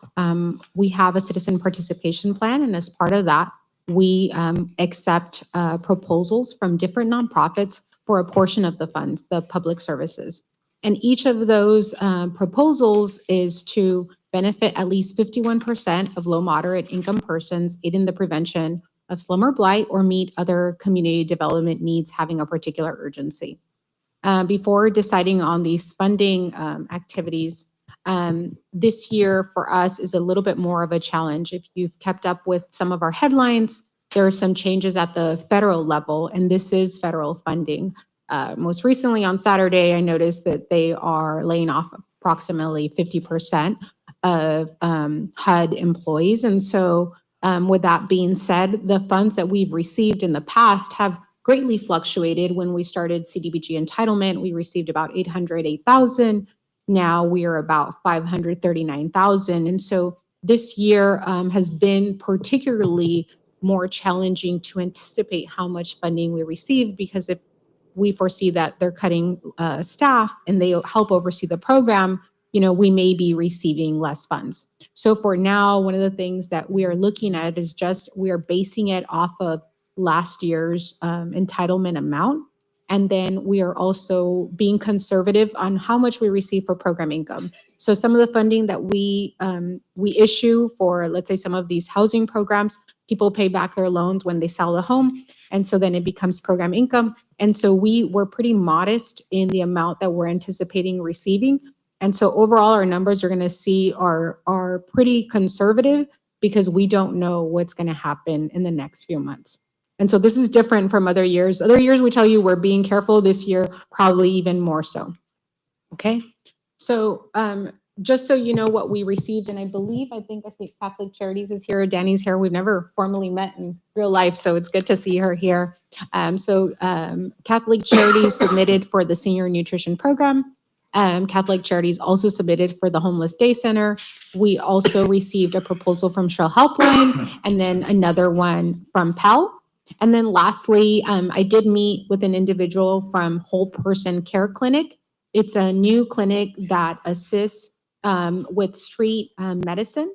We have a citizen participation plan, and as part of that, we accept proposals from different nonprofits for a portion of the funds, the public services. And each of those proposals is to benefit at least 51% of low moderate income persons, aid in the prevention of slum or blight, or meet other community development needs having a particular urgency. Before deciding on these funding activities, this year for us is a little bit more of a challenge. If you've kept up with some of our headlines, there are some changes at the federal level, and this is federal funding. Most recently on Saturday, I noticed that they are laying off approximately 50% of HUD employees. And so with that being said, the funds that we've received in the past have greatly fluctuated. When we started CDBG entitlement, we received about 808,000. Now we are about 539,000. And so this year has been particularly more challenging to anticipate how much funding we receive, because if we foresee that they're cutting staff and they help oversee the program, we may be receiving less funds. So for now, one of the things that we are looking at is just we are basing it off of last year's entitlement amount. And then we are also being conservative on how much we receive for program income. So some of the funding that we issue for, let's say, some of these housing programs, people pay back their loans when they sell the home. And so then it becomes program income. And so we were pretty modest in the amount that we're anticipating receiving. And so overall, our numbers you're going to see are pretty conservative, because we don't know what's going to happen in the next few months. And so this is different from other years. Other years we tell you we're being careful. This year, probably even more so. Okay. So just so you know what we received, and I think I see Catholic Charities is here, Danny's here. We've never formally met in real life, so it's good to see her here. Catholic Charities submitted for the Senior Nutrition Program. Catholic Charities also submitted for the Homeless Day Center. We also received a proposal from Shell Helpline, and then another one from PAL. And then lastly, I did meet with an individual from Whole Person Care Clinic. It's a new clinic that assists with street medicine,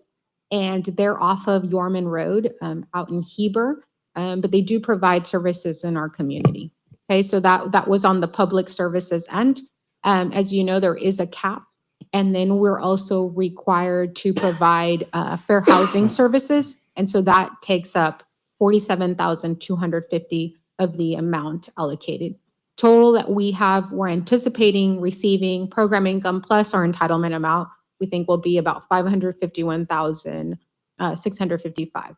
and they're off of Yorman Road out in Heber, but they do provide services in our community. Okay, so that was on the public services end. As you know, there is a cap, and then we're also required to provide fair housing services, and so that takes up 47,250 of the amount allocated. Total that we're anticipating receiving program income plus our entitlement amount, we think will be about 551,655.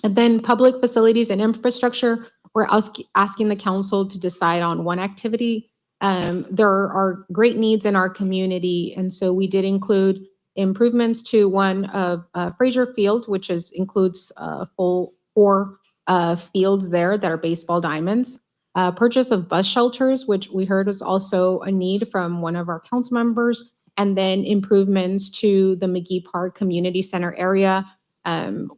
And then public facilities and infrastructure, we're asking the council to decide on one activity. There are great needs in our community, and so we did include improvements to one of Fraser Field, which includes full 4 fields there that are baseball diamonds. Purchase of bus shelters, which we heard was also a need from one of our council members, and then improvements to the McGee Park Community Center area.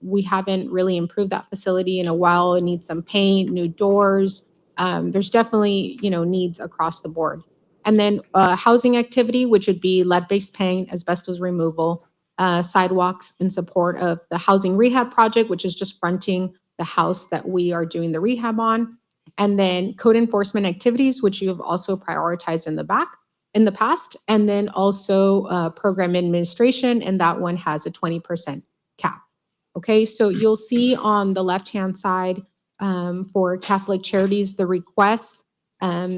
We haven't really improved that facility in a while. It needs some paint, new doors. There's definitely, needs across the board. And then housing activity, which would be lead-based paint, asbestos removal, sidewalks in support of the housing rehab project, which is just fronting the house that we are doing the rehab on. And then code enforcement activities, which you have also prioritized in the past, and then also program administration, and that one has a 20% cap. Okay, so you'll see on the left-hand side for Catholic Charities, the requests.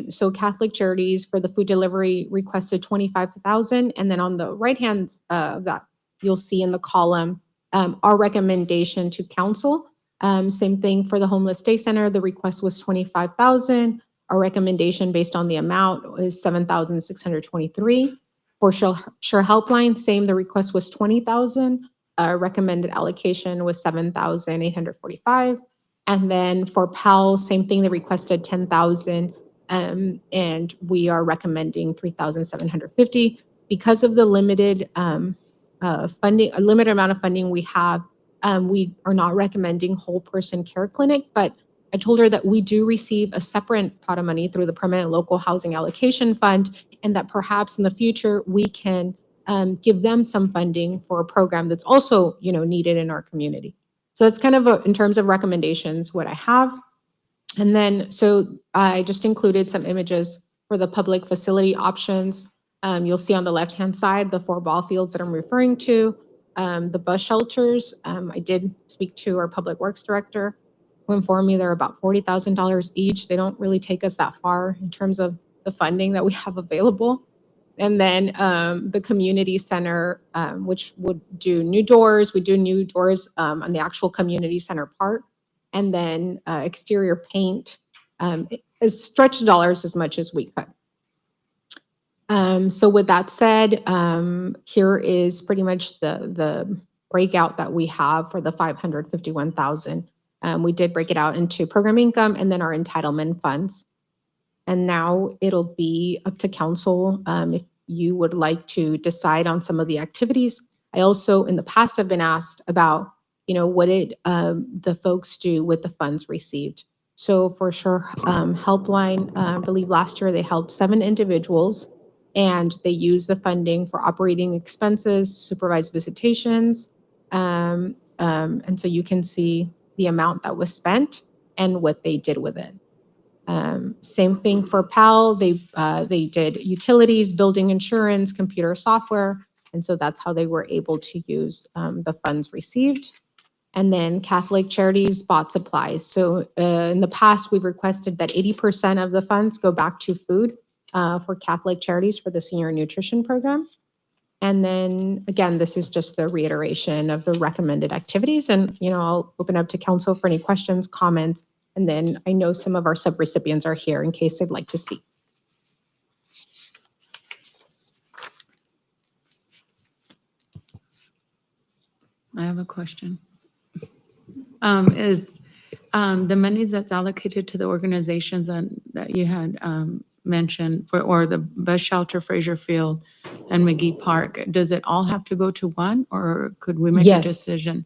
So Catholic Charities for the food delivery requested 25,000, and then on the right-hand that you'll see in the column our recommendation to council. Same thing for the Homeless Day Center. The request was 25,000. Our recommendation based on the amount is 7,623. For Share Helpline, same. The request was 20,000. Recommended allocation was 7,845. And then for PAL, same thing. They requested 10,000, and we are recommending 3,750 because of the limited funding, a limited amount of funding we have. We are not recommending Whole Person Care Clinic, but I told her that we do receive a separate pot of money through the Permanent Local Housing Allocation Fund, and that perhaps in the future we can give them some funding for a program that's also, needed in our community. So that's kind of in terms of recommendations, what I have. And then, so I just included some images for the public facility options. You'll see on the left-hand side, the 4 ball fields that I'm referring to. The bus shelters, I did speak to our public works director, who informed me they're about $40,000 each. They don't really take us that far in terms of the funding that we have available. And then the community center, which would do new doors. We do new doors on the actual community center part. And then exterior paint is stretch dollars as much as we could. So with that said, here is pretty much the breakout that we have for the 551,000. We did break it out into program income and then our entitlement funds. And now it'll be up to council if you would like to decide on some of the activities. I also, in the past, have been asked about, what did the folks do with the funds received? So for Share Helpline, I believe last year they helped 7 individuals, and they used the funding for operating expenses, supervised visitations, and so you can see the amount that was spent and what they did with it. Same thing for PAL. They did utilities, building insurance, computer software, and so that's how they were able to use the funds received. And then Catholic Charities bought supplies. So in the past, we've requested that 80% of the funds go back to food for Catholic Charities for the Senior Nutrition Program. And then again, this is just the reiteration of the recommended activities. And I'll open up to council for any questions, comments. And then I know some of our subrecipients are here in case they'd like to speak. I have a question. Is the money that's allocated to the organizations that you had mentioned for, or the bus shelter, Fraser Field and McGee Park, does it all have to go to one, or could we make a Yes. decision?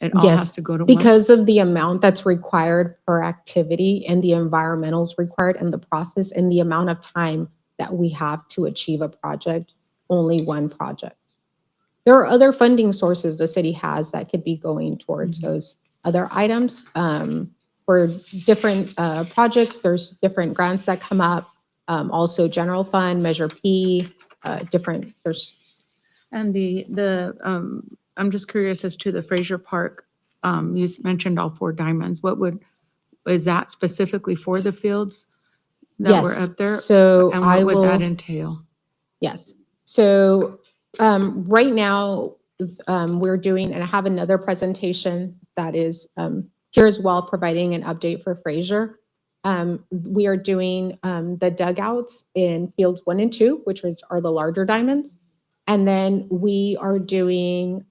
It all has Yes, to go to one? because of the amount that's required per activity and the environmentals required and the process and the amount of time that we have to achieve a project, only one project. There are other funding sources the city has that could be going towards those other items. For different projects, there's different grants that come up. Also general fund, Measure P, there's And I'm just curious as to the Fraser Park, you mentioned all four diamonds. Is that specifically for the fields that were yes. up there? So And I what would that will, entail? yes. So right now, we're doing, and I have another presentation that is here as well, providing an update for Fraser. We are doing the dugouts in fields 1 and 2, which are the larger diamonds. And then we are doing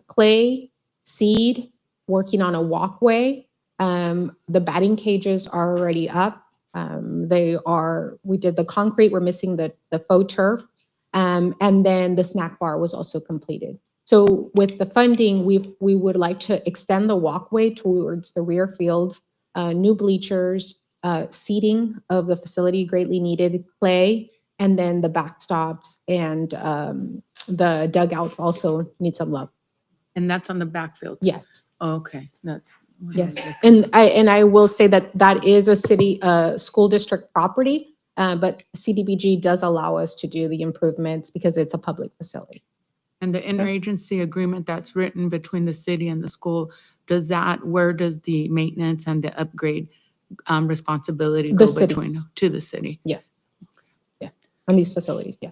clay, seed, working on a walkway. The batting cages are already up. We did the concrete, we're missing the faux turf. And then the snack bar was also completed. So with the funding, we would like to extend the walkway towards the rear fields, new bleachers, seating of the facility greatly needed, clay, and then the backstops and the dugouts also need some love. And that's on the backfield? Yes. Oh, okay, that's. Yes, and I will say that is a city, school district property, but CDBG does allow us to do the improvements because it's a public facility. And the interagency agreement that's written between the city and the school, where does the maintenance and the upgrade responsibility The go city. to the city? Yes. Yes, on these facilities, yeah.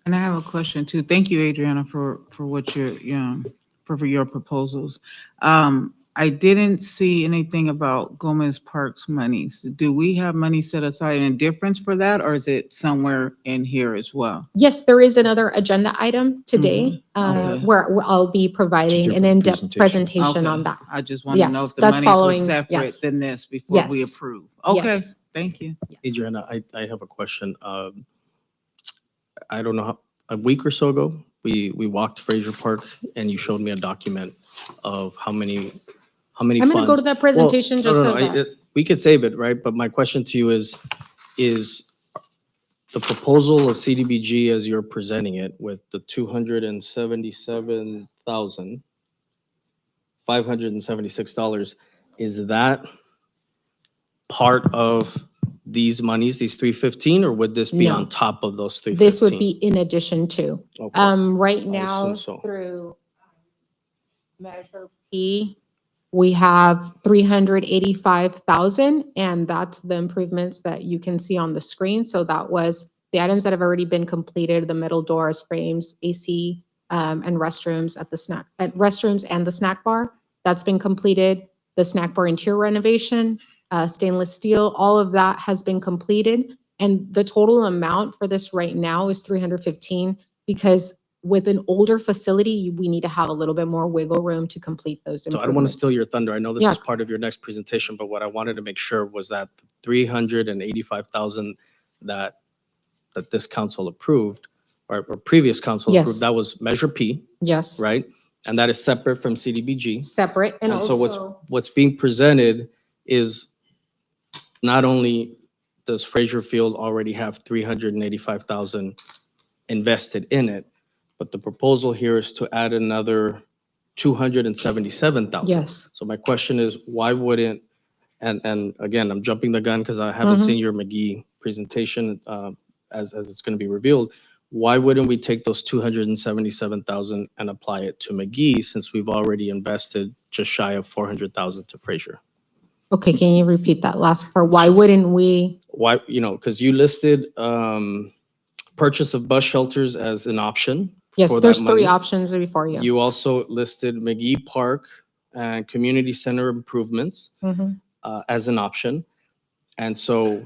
And I have a question too. Thank you, Adriana, for what for your proposals. I didn't see anything about Gomez Park's monies. Do we have money set aside in difference for that, or is it somewhere in here as well? Yes, there is another agenda item today Okay. where I'll be providing an different in-depth presentation. presentation on Okay. that. I just want to know Yes, if the that's monies were following- separate yes. than this before we Yes. approve. Okay, Yes. thank you. Adriana, I have a question. I don't know, a week or so ago, we walked Fraser Park and you showed me a document of how many I'm going to go to funds. that presentation just so that. We could save it, right? But my question to you is the proposal of CDBG as you're presenting it with the $277,576, is that part of these monies, these 315, or would this be No. on top of those 315? This would be in addition to. Okay. Right assume now, so. through Measure P, we have 385,000, and that's the improvements that you can see on the screen. So that was the items that have already been completed, the metal doors, frames, AC, and restrooms restrooms and the snack bar. That's been completed. The snack bar interior renovation, stainless steel, all of that has been completed. And the total amount for this right now is 315, because with an older facility, we need to have a little bit more wiggle room to complete those So improvements. I don't want to steal your thunder. I know this Yeah. is part of your next presentation, but what I wanted to make sure was that 385,000 that this council approved, or previous council Yes. approved, that was Measure P, Yes, right? And that is separate from CDBG. separate, and And so also, what's being presented is not only does Fraser Field already have 385,000 invested in it, but the proposal here is to add another 277,000. yes. So my question is, why wouldn't, and again, I'm jumping the gun because I haven't Mhm. seen your McGee presentation as it's going to be revealed. Why wouldn't we take those 277,000 and apply it to McGee, since we've already invested just shy of 400,000 to Fraser? Okay, can you repeat that last part? Why wouldn't we? Why, because you listed purchase of bus shelters as an option. Yes, for there's that three money. options before you. You also listed McGee Park and community center improvements Mhm. as an option. And so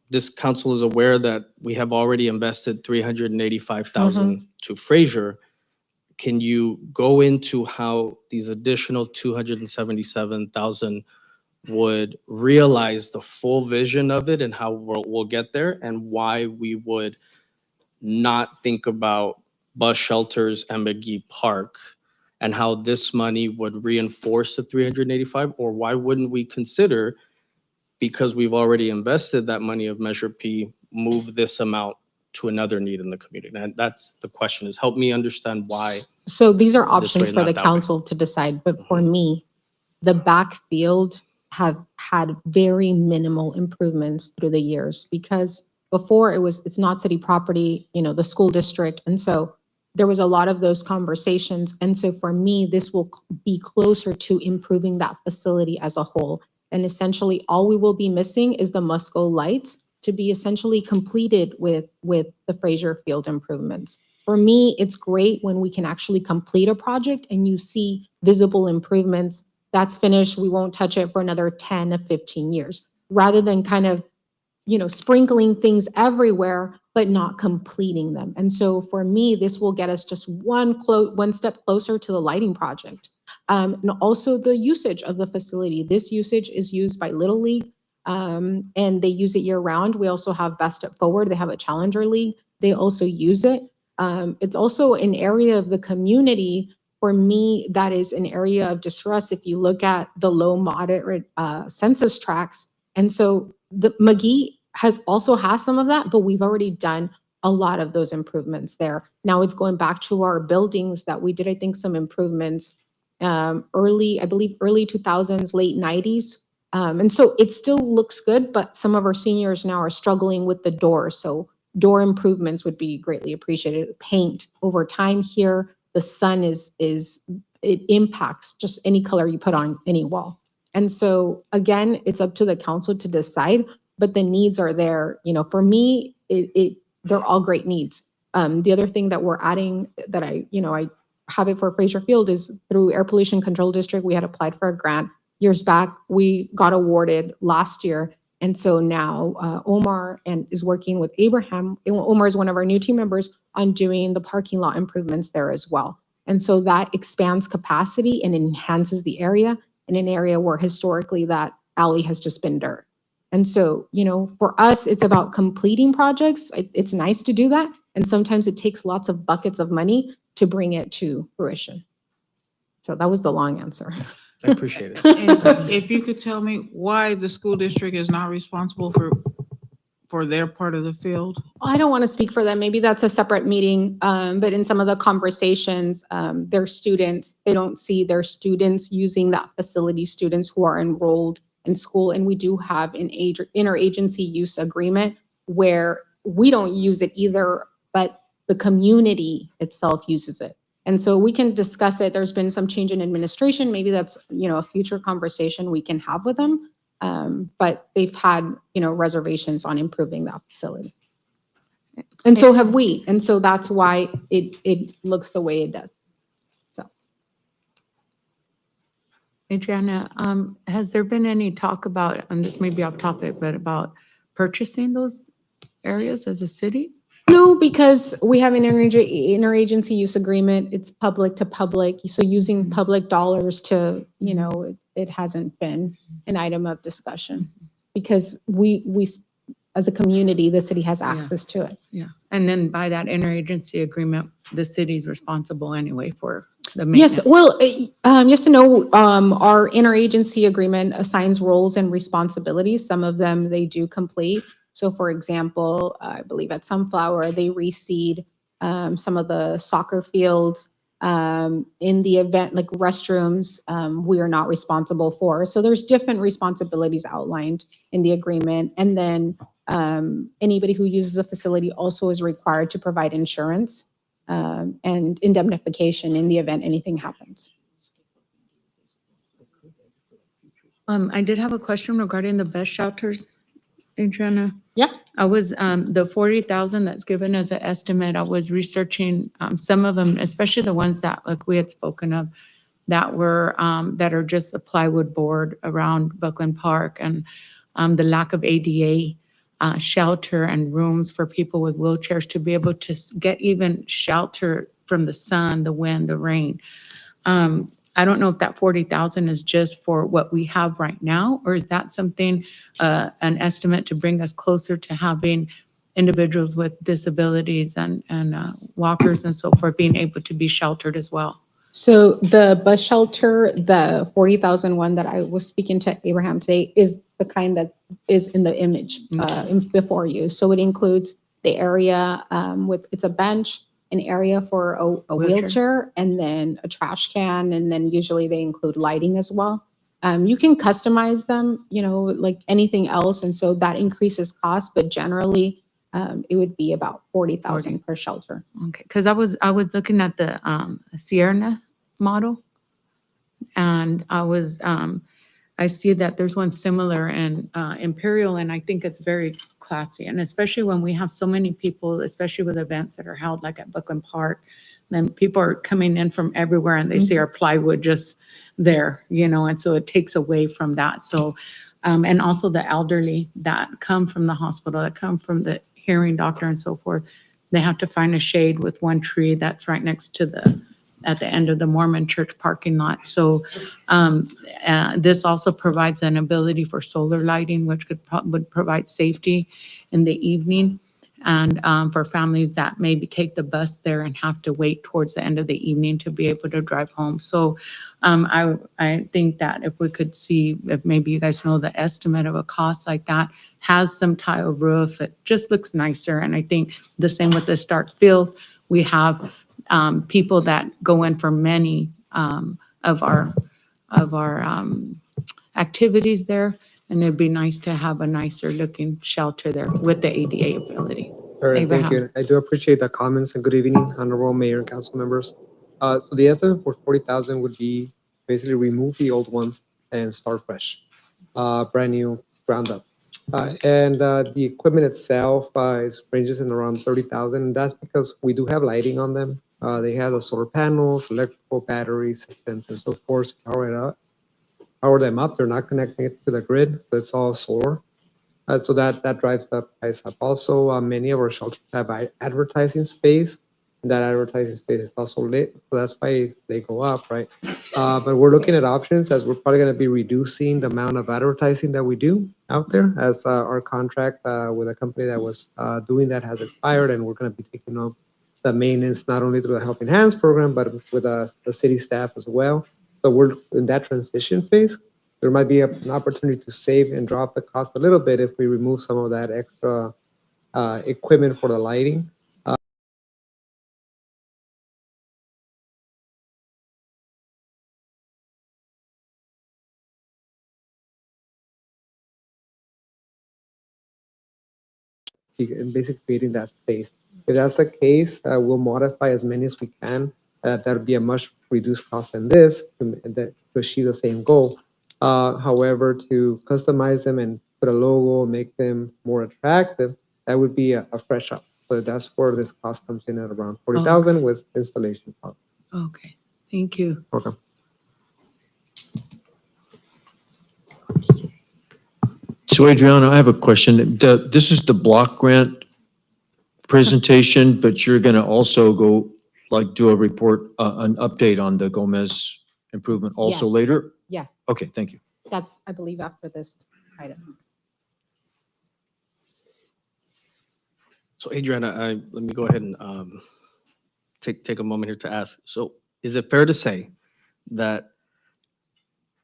this council is aware that we have already invested 385,000 to Fraser. can you go into how these additional 277,000 would realize the full vision of it and how we'll get there, and why we would not think about bus shelters and McGee Park, and how this money would reinforce the 385, or why wouldn't we consider, because we've already invested that money of Measure P, move this amount to another need in the community? And that's the question, is help me understand why. So these are way, options for not the that way. council to decide, but for me, the backfield have had very minimal improvements through the years, because before it's not city property, the school district. And so there was a lot of those conversations. And so for me, this will be closer to improving that facility as a whole. And essentially all we will be missing is the Musco lights to be essentially completed with the Fraser Field improvements. For me, it's great when we can actually complete a project and you see visible improvements. That's finished, we won't touch it for another 10 to 15 years, rather than kind of, sprinkling things everywhere, but not completing them. And so for me, this will get us just one step closer to the lighting project. And also the usage of the facility. This usage is used by Little League, and they use it year round. We also have Best Step Forward. They have a Challenger League. They also use it. It's also an area of the community, for me, that is an area of distress if you look at the low moderate census tracts. And so the McGee has some of that, but we've already done a lot of those improvements there. Now it's going back to our buildings that we did, I think, some improvements early 2000s, late 90s. And so it still looks good, but some of our seniors now are struggling with the doors. So door improvements would be greatly appreciated. Paint over time here, the sun it impacts just any color you put on any wall. And so again, it's up to the council to decide, but the needs are there. For me, they're all great needs. The other thing that we're adding that I have it for Fraser Field is through Air Pollution Control District. We had applied for a grant years back. We got awarded last year. And so now Omar is working with Abraham. Omar is one of our new team members on doing the parking lot improvements there as well. And so that expands capacity and enhances the area, in an area where historically that alley has just been dirt. And so, for us, it's about completing projects. It's nice to do that. And sometimes it takes lots of buckets of money to bring it to fruition. So that was the long answer. I appreciate it. And if you could tell me why the school district is not responsible for their part of the field? I don't want to speak for them. Maybe that's a separate meeting. But in some of the conversations, their students, they don't see their students using that facility, students who are enrolled in school. And we do have an interagency use agreement where we don't use it either, but the community itself uses it. And so we can discuss it. There's been some change in administration. Maybe that's, a future conversation we can have with them. But they've had, reservations on improving that facility. And so have we. And so that's why it looks the way it does. So. Adriana, has there been any talk about, and this may be off topic, but about purchasing those areas as a city? No, because we have an interagency use agreement. It's public to public. So using public dollars to, it hasn't been an item of discussion, because we as a community, the city has access to it. Yeah. And then by that interagency agreement, the city's responsible anyway for the maintenance. Yes, well, yes and no. Our interagency agreement assigns roles and responsibilities. Some of them they do complete. So for example, I believe at Sunflower, they reseed some of the soccer fields. In the event, like restrooms, we are not responsible for. So there's different responsibilities outlined in the agreement. And then anybody who uses the facility also is required to provide insurance and indemnification in the event anything happens. I did have a question regarding the bus shelters, Adriana. Yeah. I was, the 40,000 that's given as an estimate, I was researching some of them, especially the ones that like we had spoken of, that were, that are just a plywood board around Buckland Park, and the lack of ADA shelter and rooms for people with wheelchairs to be able to get even shelter from the sun, the wind, the rain. I don't know if that 40,000 is just for what we have right now, or is that something, an estimate to bring us closer to having individuals with disabilities and walkers and so forth being able to be sheltered as well? So the bus shelter, the 40,000 one that I was speaking to Abraham today is the kind that is in the image before you. So it includes the area with, it's a bench, an area for a wheelchair, and then a trash can, and then usually they include lighting as well. You can customize them, you know, like anything else, and so that increases cost, but generally it would be about 40,000 per shelter. Okay, because I was looking at the Sierra model, and I see that there's one similar in Imperial, and I think it's very classy, and especially when we have so many people, especially with events that are held like at Buckland Park, then people are coming in from everywhere and they see our plywood just there, you know, and so it takes away from that. So, and also the elderly that come from the hospital, that come from the hearing doctor and so forth, they have to find a shade with one tree that's right next to at the end of the Mormon church parking lot. So this also provides an ability for solar lighting, which would provide safety in the evening, and for families that maybe take the bus there and have to wait towards the end of the evening to be able to drive home. So I think that if we could see, if maybe you guys know the estimate of a cost like that, has some tile roof, it just looks nicer. And I think the same with the start field, we have people that go in for many of our activities there, and it'd be nice to have a nicer looking shelter there with the ADA ability. All right, thank Abraham. you. I do appreciate the comments, and good evening, honorable mayor and council members. So the estimate for 40,000 would be basically remove the old ones and start fresh, brand new, ground up. And the equipment itself ranges in around 30,000, and that's because we do have lighting on them. They have the solar panels, electrical battery systems, and so forth to power them up. They're not connecting it to the grid, so it's all solar. So that drives the price up. Also, many of our shelters have advertising space, and that advertising space is also lit, so that's why they go up, right? But we're looking at options, as we're probably going to be reducing the amount of advertising that we do out there, as our contract with a company that was doing that has expired, and we're going to be taking up the maintenance not only through the Helping Hands program, but with the city staff as well. So we're in that transition phase. There might be an opportunity to save and drop the cost a little bit if we remove some of that extra equipment for the lighting. And basically creating that space. If that's the case, we'll modify as many as we can. That'll be a much reduced cost than this to achieve the same goal. However, to customize them and put a logo, make them more attractive, that would be a fresh up. So that's where this cost comes in at around 40,000 with installation cost. Okay, thank you. Welcome. So Adriana, I have a question. This is the block grant presentation, but you're going to also go like do a report, an update on the Gomez improvement also Yes. later? Yes, Okay, thank you. that's, I believe, after this item. So Adriana, let me go ahead and take a moment here to ask. So is it fair to say that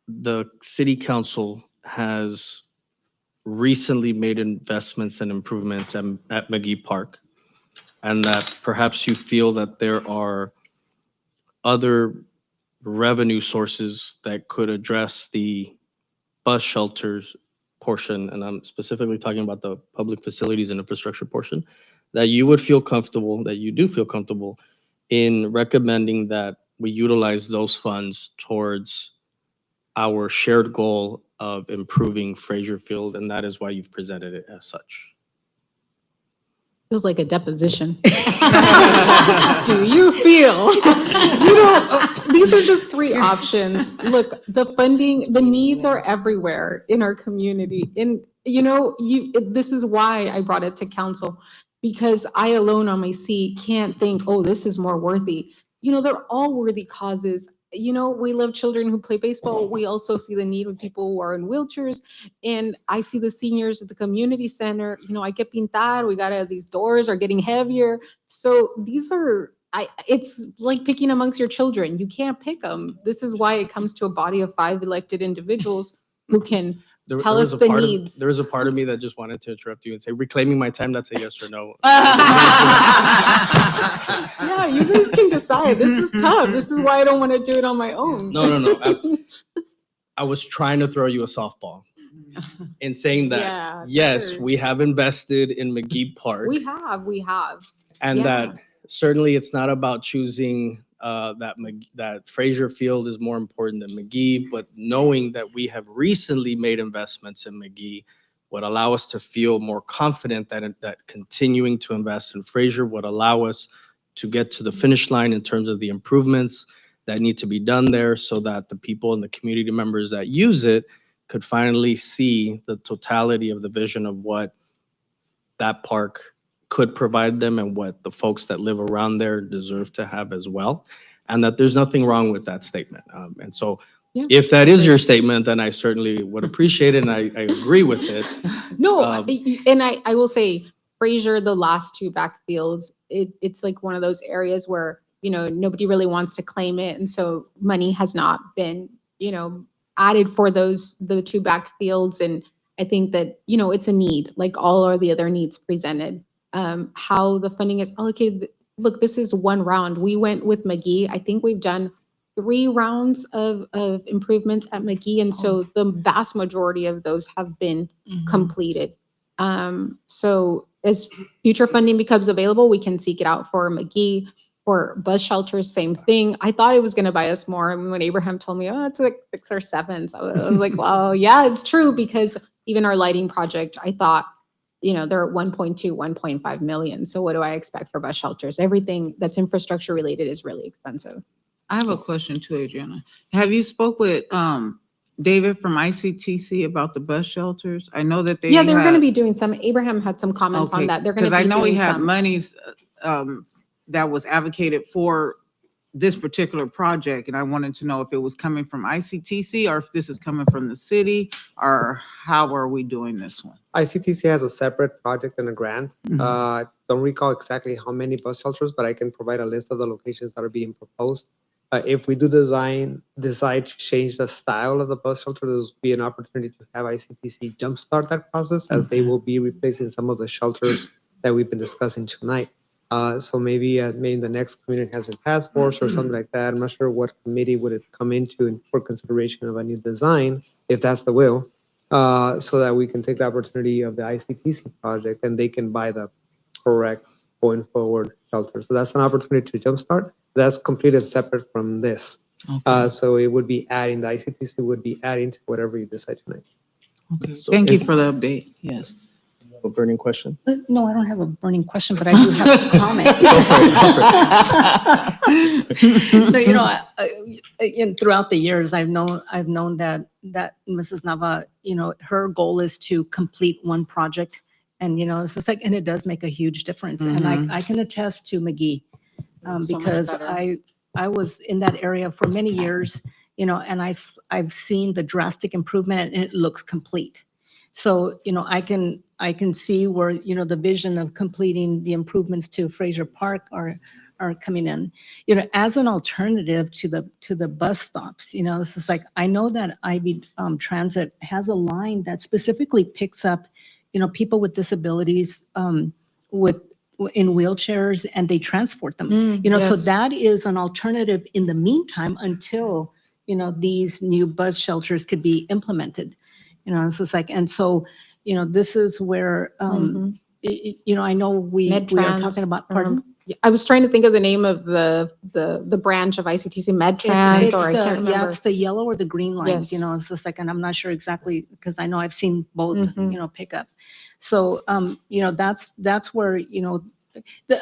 the city council has recently made investments and improvements at McGee Park, and that perhaps you feel that there are other revenue sources that could address the bus shelters portion, and I'm specifically talking about the public facilities and infrastructure portion, that you would feel comfortable, that you do feel comfortable in recommending that we utilize those funds towards our shared goal of improving Fraser Field, and that is why you've presented it as such. Feels like a deposition. Do you feel? These are just three options. Look, the funding, the needs are everywhere in our community. And this is why I brought it to council. because I alone on my seat can't think, oh, this is more worthy. They're all worthy causes. We love children who play baseball. We also see the need of people who are in wheelchairs. And I see the seniors at the community center. I get pintar. We got these doors are getting heavier. So these are, it's like picking amongst your children. You can't pick them. This is why it comes to a body of 5 elected individuals who can tell us the needs. There was a part of me that just wanted to interrupt you and say, reclaiming my time, that's a yes or no. Yeah, you guys can decide. This is tough. This is why I don't want to do it on my own. No. I was trying to throw you a softball in saying that, Yeah, yes, sure. we have invested in McGee Park. We have. And Yeah. that certainly it's not about choosing that Fraser Field is more important than McGee, but knowing that we have recently made investments in McGee would allow us to feel more confident that continuing to invest in Fraser would allow us to get to the finish line in terms of the improvements that need to be done there, so that the people and the community members that use it could finally see the totality of the vision of what that park could provide them and what the folks that live around there deserve to have as well. And that there's nothing wrong with that statement. And so if that is your statement, then I certainly would appreciate it, and I agree with it. No, and I will say, Fraser, the last 2 backfields, it's like one of those areas where, nobody really wants to claim it. And so money has not been, added for the 2 backfields. And I think that, it's a need, like all of the other needs presented. How the funding is allocated. Look, this is 1 round. We went with McGee. I think we've done 3 rounds of improvements at McGee. And so the vast majority of those have been completed. So as future funding becomes available, we can seek it out for McGee. For bus shelters, same thing. I thought it was going to buy us more. I mean, when Abraham told me, oh, it's like 6 or 7. So I was like, well, yeah, it's true, because even our lighting project, I thought, they're at 1.2, 1.5 million. So what do I expect for bus shelters? Everything that's infrastructure related is really expensive. I have a question too, Adriana. Have you spoke with David from ICTC about the bus shelters? I know that they they're going to be doing some. Abraham had some comments on that. They're going to be because I know doing we had some. monies that was advocated for this particular project, and I wanted to know if it was coming from ICTC or if this is coming from the city, or how are we doing this one? ICTC has a separate project and a grant. Don't recall exactly how many bus shelters, but I can provide a list of the locations that are being proposed. If we do decide to change the style of the bus shelter, there will be an opportunity to have ICTC jumpstart that process, as they will be replacing some of the shelters that we've been discussing tonight. So maybe the next community enhancement task force or something like that. I'm not sure what committee would it come into for consideration of a new design, if that's the will, so that we can take the opportunity of the ICTC project and they can buy the correct going forward shelter. So that's an opportunity to jumpstart. That's completely separate from this. Okay. So it would be adding, the ICTC would be adding to whatever you decide tonight. Okay. So Thank you for the update. Yes. A burning question? No, I don't have a burning question, but I do have a comment. No, throughout the years, I've known that Mrs. Nava, her goal is to complete one project, and it's just like, and it does make a huge difference. And I can attest to McGee, because I was in that area for many years, and I've seen the drastic improvement, and it looks complete. So, I can see where, the vision of completing the improvements to Fraser Park are coming in, as an alternative to the bus stops. This is like, I know that Ivy Transit has a line that specifically picks up, people with disabilities, in wheelchairs, and they transport them, so Yes. that is an alternative in the meantime until, these new bus shelters could be implemented. So it's like, and so, this is where, I know we are talking about, pardon? I was trying to think of the name of the branch of ICTC, MedTrans, or I can't remember. Yeah, it's the yellow or the green lines, Yes. it's just like, and I'm not sure exactly, because I know I've seen both, pick up. So, that's where,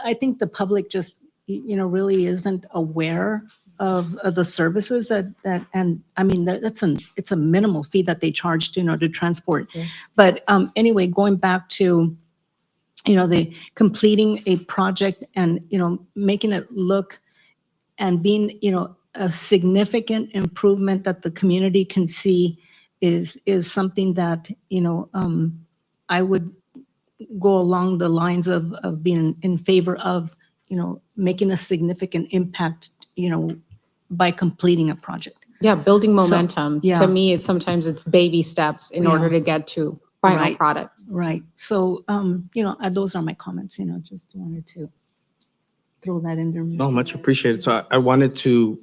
I think the public just, really isn't aware of the services that, and I mean, it's a minimal fee that they charge to, to transport. Yeah. But anyway, going back to the completing a project and, making it look and being, a significant improvement that the community can see is something that, I would go along the lines of being in favor of, making a significant impact, by completing a project. Yeah, building So, momentum. yeah. To me, it's baby steps in order Yeah. to get to final Right. product. Right. So, those are my comments, just wanted to throw that in there. No, Mr. much Mayor. appreciated. So I wanted to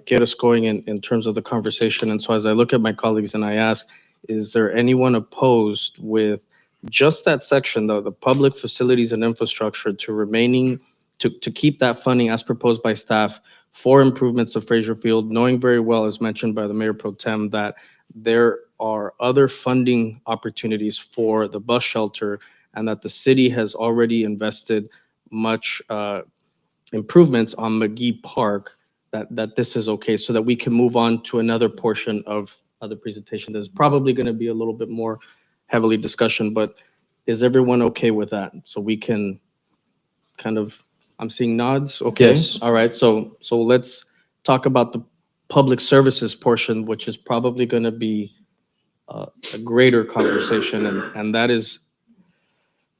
get us going in terms of the conversation. And so as I look at my colleagues and I ask, is there anyone opposed with just that section, the public facilities and infrastructure to keep that funding as proposed by staff for improvements of Fraser Field, knowing very well, as mentioned by the Mayor Pro Tem, that there are other funding opportunities for the bus shelter and that the city has already invested much improvements on McGee Park, that this is okay, so that we can move on to another portion of the presentation. There's probably going to be a little bit more heavily discussion, but is everyone okay with that? So we can kind of, I'm seeing nods. Okay. Yes. All right. So let's talk about the public services portion, which is probably going to be a greater conversation, and that is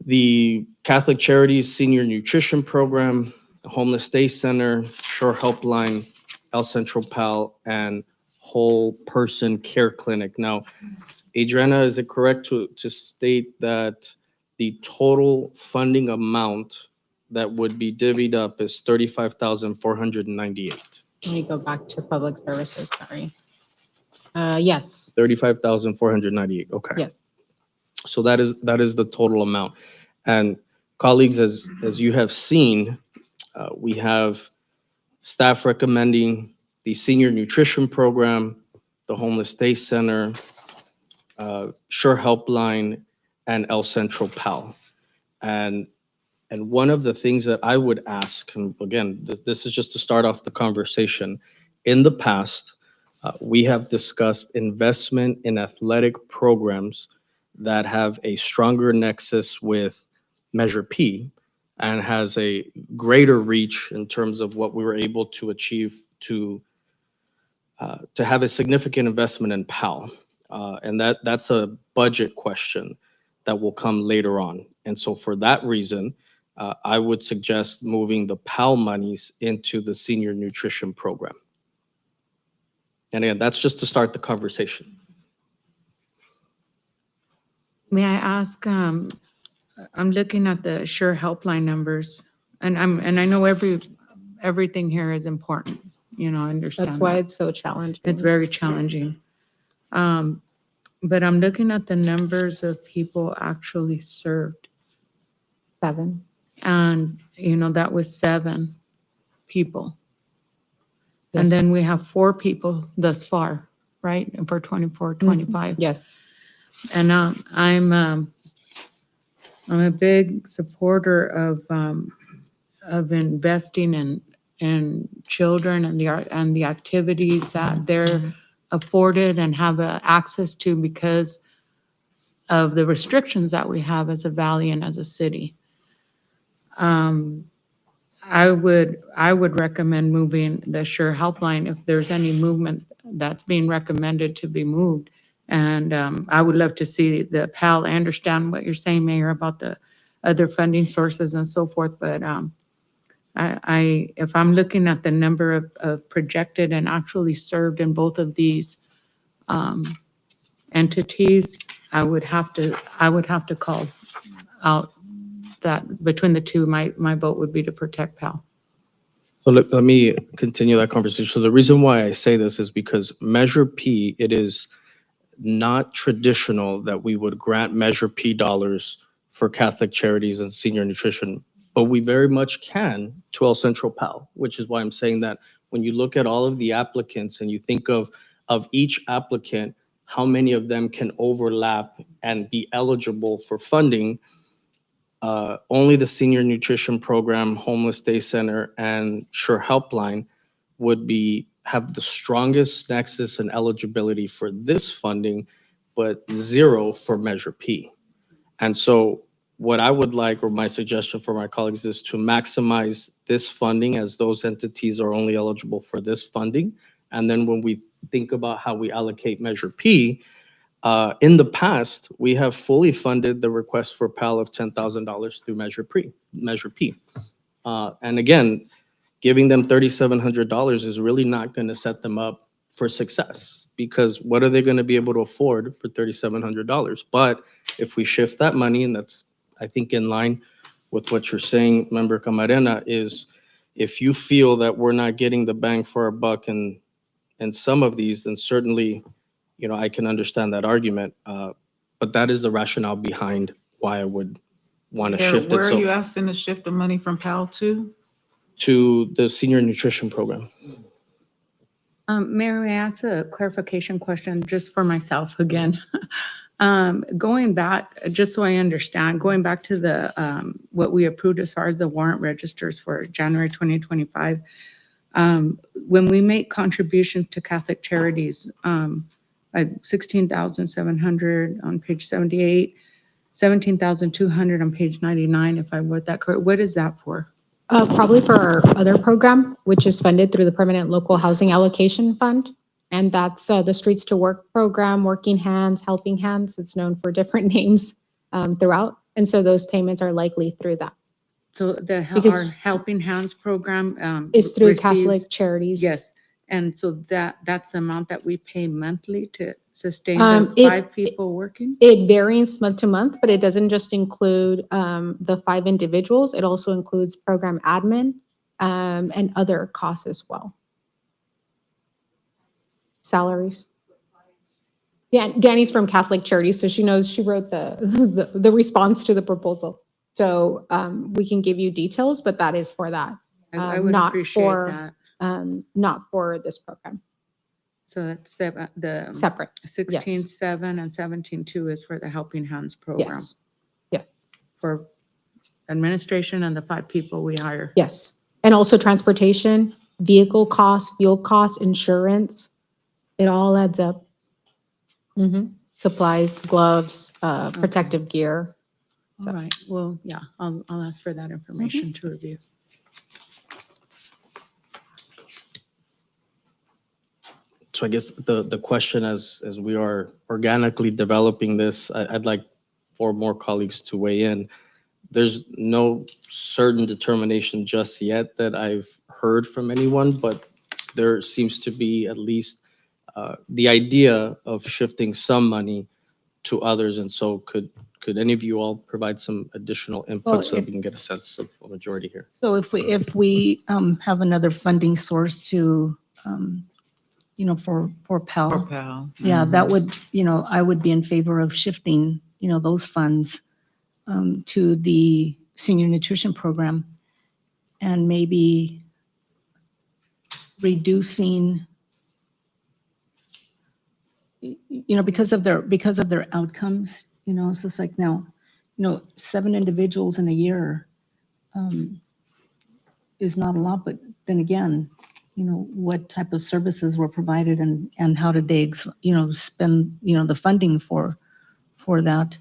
the Catholic Charities Senior Nutrition Program, the Homeless Day Center, Shore Helpline, El Centro Pal, and Whole Person Care Clinic. Now, Adriana, is it correct to state that the total funding amount that would be divvied up is 35,498? Let me go back to public services, sorry. Yes, 35,498, okay. yes. So that is the total amount. And colleagues, as you have seen, we have staff recommending the senior nutrition program, the homeless day center, Sure Helpline, and El Centro Pal. And one of the things that I would ask, and again, this is just to start off the conversation. In the past, we have discussed investment in athletic programs that have a stronger nexus with Measure P and has a greater reach in terms of what we were able to achieve to have a significant investment in PAL. And that's a budget question that will come later on. And so for that reason, I would suggest moving the PAL monies into the senior nutrition program. And again, that's just to start the conversation. May I ask, I'm looking at the Sure Helpline numbers, and I know everything here is important, I understand That's why that. it's so challenging. It's very challenging. But I'm looking at the numbers of people actually served, 7. and, that was 7 people. And Yes. then we have 4 people thus far, right? And for 24, 25. Yes. And I'm a big supporter of investing in children and the activities that they're afforded and have access to because of the restrictions that we have as a valley and as a city. I would recommend moving the Sure Helpline if there's any movement that's being recommended to be moved. And I would love to see the PAL. I understand what you're saying, Mayor, about the other funding sources and so forth, but if I'm looking at the number of projected and actually served in both of these entities, I would have to call out that between the two, my vote would be to protect PAL. So let me continue that conversation. So the reason why I say this is because Measure P, it is not traditional that we would grant Measure P dollars for Catholic Charities and senior nutrition, but we very much can to El Centro Pal, which is why I'm saying that when you look at all of the applicants and you think of each applicant, how many of them can overlap and be eligible for funding, only the senior nutrition program, homeless day center, and Sure Helpline would have the strongest nexus and eligibility for this funding, but 0 for Measure P. And so what I would like, or my suggestion for my colleagues, is to maximize this funding, as those entities are only eligible for this funding. And then when we think about how we allocate Measure P, in the past, we have fully funded the request for PAL of $10,000 through Measure P. And again, giving them $3,700 is really not going to set them up for success, because what are they going to be able to afford for $3,700? But if we shift that money, and that's, I think, in line with what you're saying, Member Camarena, is if you feel that we're not getting the bang for our buck in some of these, then certainly, I can understand that argument. But that is the rationale behind why I would want to Mayor, shift where it are you asking to shift the money from PAL to? to the senior nutrition program. Mayor, may I ask a clarification question just for myself again? Going back, just so I understand, going back to the, what we approved as far as the warrant registers for January 2025, when we make contributions to Catholic Charities, like 16,700 on page 78, 17,200 on page 99, if I wrote that correct, what is that for? Probably for our other program, which is funded through the Permanent Local Housing Allocation Fund. And that's the Streets to Work program, Working Hands, Helping Hands. It's known for different names throughout. And so those payments are likely through that. So Because- our Helping Hands program Is through receives- Catholic Charities. Yes, and so that's the amount that we pay monthly to sustain Um, the it- 5 people working? It varies month to month, but it doesn't just include the 5 individuals. It also includes program admin and other costs as well. Salaries. Yeah, Danny's from Catholic Charities, so she knows, she wrote the response to the proposal. So we can give you details, but that is for that. I would not appreciate for- that. Not for this program, So that's the separate. 16.7 and 17.2 is for the Helping Hands program. Yes, yes, For administration and the 5 people we hire. yes. And also transportation, vehicle costs, fuel costs, insurance, it all adds up. Mhm. Supplies, gloves, protective gear. All right, well, yeah, I'll ask for that information to review. So I guess the question, as we are organically developing this, I'd like 4 more colleagues to weigh in. There's no certain determination just yet that I've heard from anyone, but there seems to be at least the idea of shifting some money to others. And so could any of you all provide some additional input Well, so that we can get a sense of a majority here? So if we have another funding source to, for PAL. For PAL. Yeah, Mhm. that would, I would be in favor of shifting, those funds to the senior nutrition program, and maybe reducing, because of their outcomes, it's just like now, 7 individuals in a year is not a lot, but then again, what type of services were provided, and how did they, spend, the funding for that.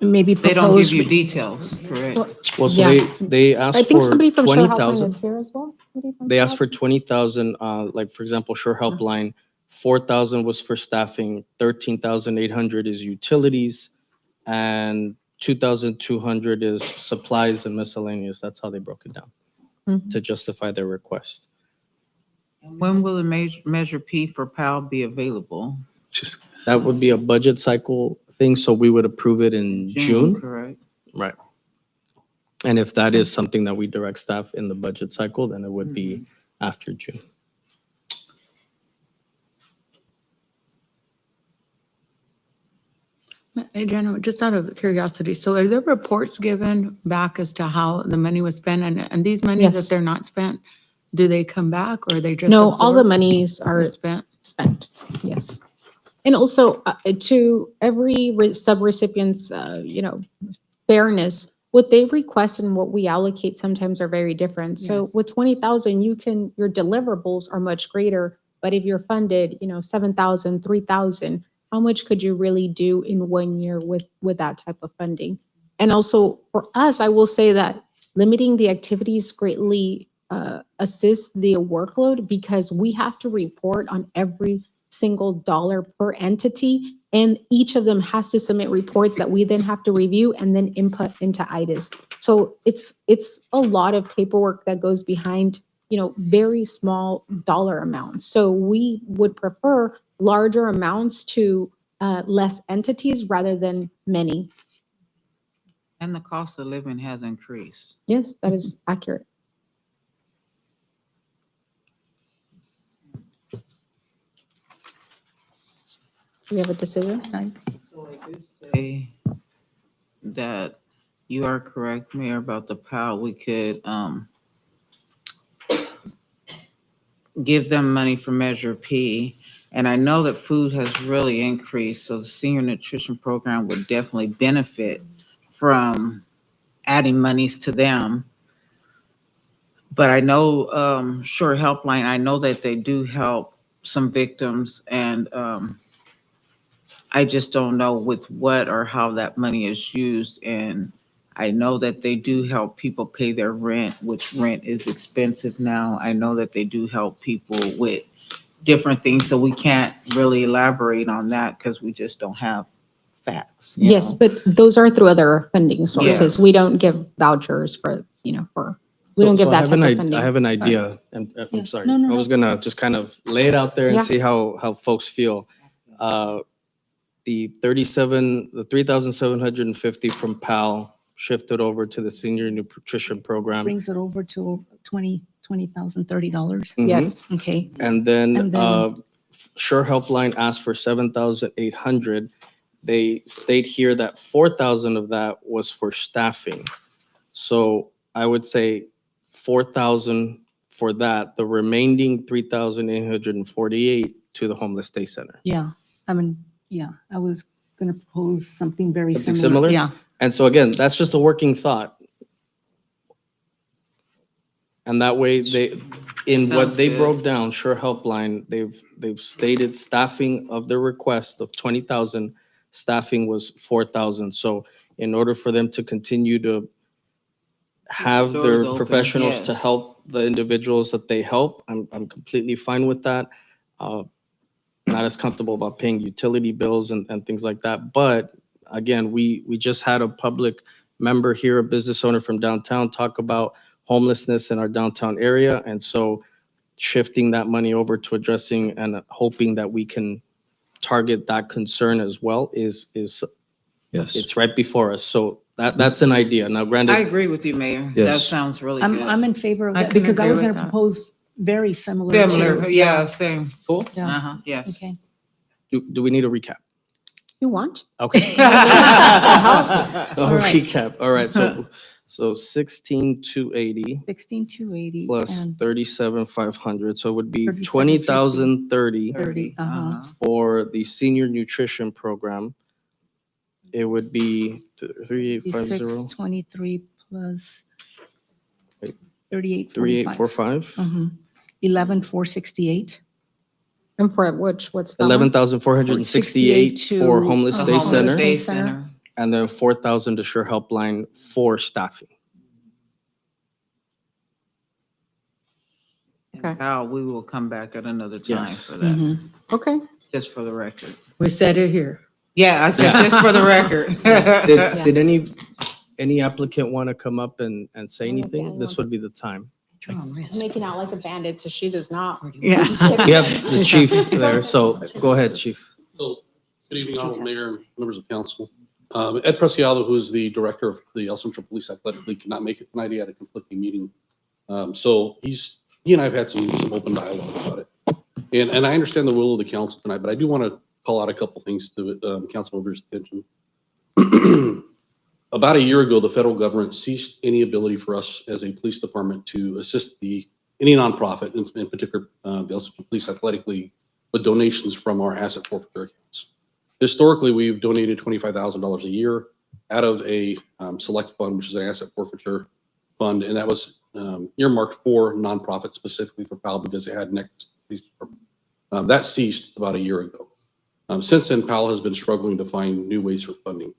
Maybe They don't give propose. you details, correct? Well, so Yeah. they I asked think for somebody from Sure Helpline 20,000. is here as well. Somebody from They Sure asked for Helpline? 20,000, like, for example, Sure Helpline, 4,000 was for staffing, 13,800 is utilities, and 2,200 is supplies and miscellaneous. That's how they broke it down Mhm. to justify their request. When will the Measure P for PAL be available? That would be a budget cycle thing, so we would approve it in June. Correct. Right. And if that is something that we direct staff in the budget cycle, then it would be after June. Adriana, just out of curiosity, so are there reports given back as to how the money was spent, and these monies Yes. that they're not spent, do they come back, or are they just No, all the absorbed monies or are spent? spent, yes. And also to every subrecipient's, fairness, what they request and what we allocate sometimes are very different. So Yes. with 20,000, your deliverables are much greater, but if you're funded, 7,000, 3,000, how much could you really do in 1 year with that type of funding? And also for us, I will say that limiting the activities greatly assists the workload because we have to report on every single dollar per entity, and each of them has to submit reports that we then have to review and then input into IDIS. So it's a lot of paperwork that goes behind, very small dollar amounts. So we would prefer larger amounts to less entities rather than many. And the cost of living has increased. Yes, that is accurate. We have a decision? So I do say that you are correct, Mayor, about the POW. We could give them money for Measure P. And I know that food has really increased, so the senior nutrition program would definitely benefit from adding monies to them. But I know, Sure Helpline, I know that they do help some victims, and I just don't know with what or how that money is used. And I know that they do help people pay their rent, which rent is expensive now. I know that they do help people with different things, so we can't really elaborate on that because we just don't have facts. Yes, know? but those are through other funding sources. Yes. We don't give vouchers for, we don't give So that type of funding. I have an idea, and Yeah. I'm sorry. No, no, I was gonna just kind of lay it out there and Yeah. see how folks feel. The 3,750 from PAL shifted over to the senior nutrition program. Brings it over to $20,000, $30. Mhm. Yes. Okay. And then And then- Sure Helpline asked for 7,800. They state here that 4,000 of that was for staffing. So I would say 4,000 for that, the remaining 3,848 to the homeless day center. Yeah, I was gonna propose something very Something similar. similar? Yeah, And so again, that's just a working thought. And that way in what Sounds they good. broke down, Sure Helpline, they've stated staffing of their request of 20,000, staffing was 4,000. So in order for them to continue to have Doors their open, professionals to yes. help the individuals that they help, I'm completely fine with that. Not as comfortable about paying utility bills and things like that. But again, we just had a public member here, a business owner from downtown, talk about homelessness in our downtown area. And so shifting that money over to addressing and hoping that we can target that concern as well is Yes. it's right before us. So that's an idea. Now I granted, agree with you, Mayor. That Yes. sounds really good. I'm in favor of I that can because I agree was with gonna that. propose very similar to. Similar, yeah, same. cool. Yeah. Uh-huh, yes. Okay. Do we need a recap? You want? Okay. All A right. recap. All right. So 16,280 16,280 plus and 37,500. So it would be 37,550. 20,030 30, uh-huh. for the senior nutrition program. It would be 3850, 623 plus Wait. 3845. 3845, 11,468. And for what's that one? 11,468 for to, homeless day Homeless center, Day Day Center. Center. and then 4,000 to Sure Helpline for staffing. Okay. Al, we will come back at another time Yes. for that, Mhm. Okay. just for the record. We said it here. Yeah, I said Yeah. just for the record. Did any applicant want to come up and say Any anything? applicant This wants would be the time. Making out like a bandit, so she does not. Yeah. We have the chief there, so go ahead, chief. So, good evening, Honorable Mayor and members of council. Ed Preciado, who is the director of the El Centro Police Athletic League, could not make it tonight. He had a conflicting meeting. So he and I have had some open dialogue about it. And I understand the will of the council tonight, but I do want to call out a couple things to council members' attention. About a year ago, the federal government ceased any ability for us as a police department to assist any nonprofit, in particular the El Centro Police Athletic League, with donations from our asset forfeiture accounts. Historically, we've donated $25,000 a year out of a select fund, which is an asset forfeiture fund, and that was earmarked for nonprofits, specifically for PAL, because they had next police department. That ceased about a year ago. Since then, Powell has been struggling to find new ways for funding.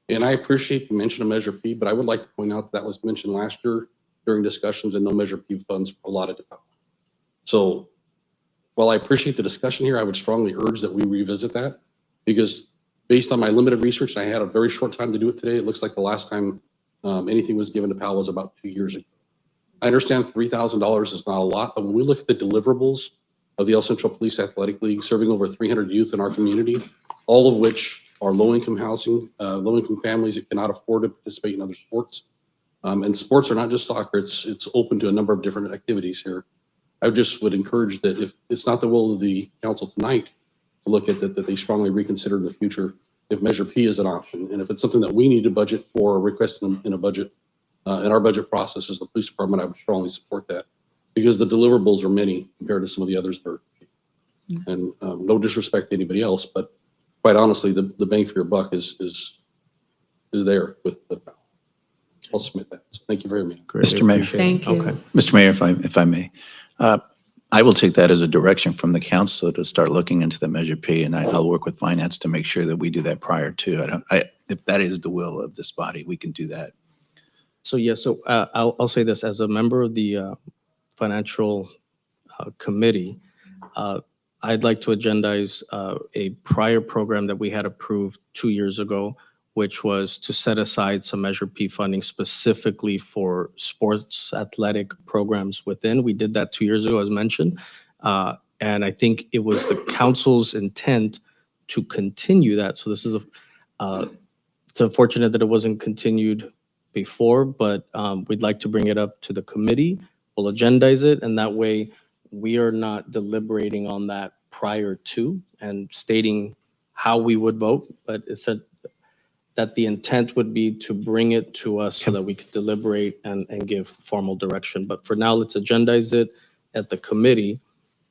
And I appreciate the mention of Measure P, but I would like to point out that was mentioned last year during discussions and no Measure P funds allotted to Powell. So while I appreciate the discussion here, I would strongly urge that we revisit that, because based on my limited research, and I had a very short time to do it today, it looks like the last time anything was given to Powell was about 2 years ago. I understand $3,000 is not a lot, but when we look at the deliverables of the El Centro Police Athletic League, serving over 300 youth in our community, all of which are low-income housing, low-income families that cannot afford to participate in other sports. And sports are not just soccer, it's open to a number of different activities here. I just would encourage that if it's not the will of the council tonight to look at that, that they strongly reconsider in the future if Measure P is an option. And if it's something that we need to budget for or request in a budget, in our budget process as the police department, I would strongly support that, because the deliverables are many compared to some of the others that are. And no disrespect to anybody else, but quite honestly, the bang for your buck is there with Powell. I'll submit that. So thank you very much. Mr. Mayor. Thank you. Okay. Mr. Mayor, if I may, I will take that as a direction from the council to start looking into the Measure P, and I'll work with finance to make sure that we do that prior to. If that is the will of this body, we can do that. So yes, so I'll say this as a member of the financial committee. I'd like to agendize a prior program that we had approved 2 years ago, which was to set aside some Measure P funding specifically for sports athletic programs within. We did that 2 years ago, as mentioned. And I think it was the council's intent to continue that. So this is it's unfortunate that it wasn't continued before, but we'd like to bring it up to the committee. We'll agendize it, and that way we are not deliberating on that prior to and stating how we would vote, but it said that the intent would be to bring it to us so that we could deliberate and give formal direction. But for now, let's agendize it at the committee,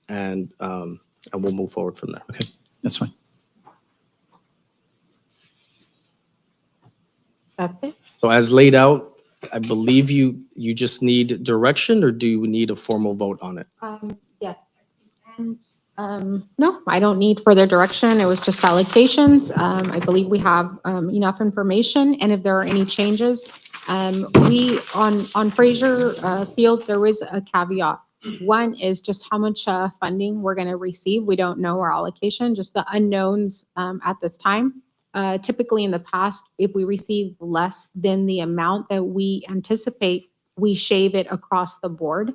and we'll move forward from there. Okay, that's fine. That's it. So as laid out, I believe you just need direction, or do you need a formal vote on it? Yes. And no, I don't need further direction. It was just allocations. I believe we have enough information, and if there are any changes, we on Fraser Field, there is a caveat. One is just how much funding we're going to receive. We don't know our allocation, just the unknowns at this time. Typically in the past, if we receive less than the amount that we anticipate, we shave it across the board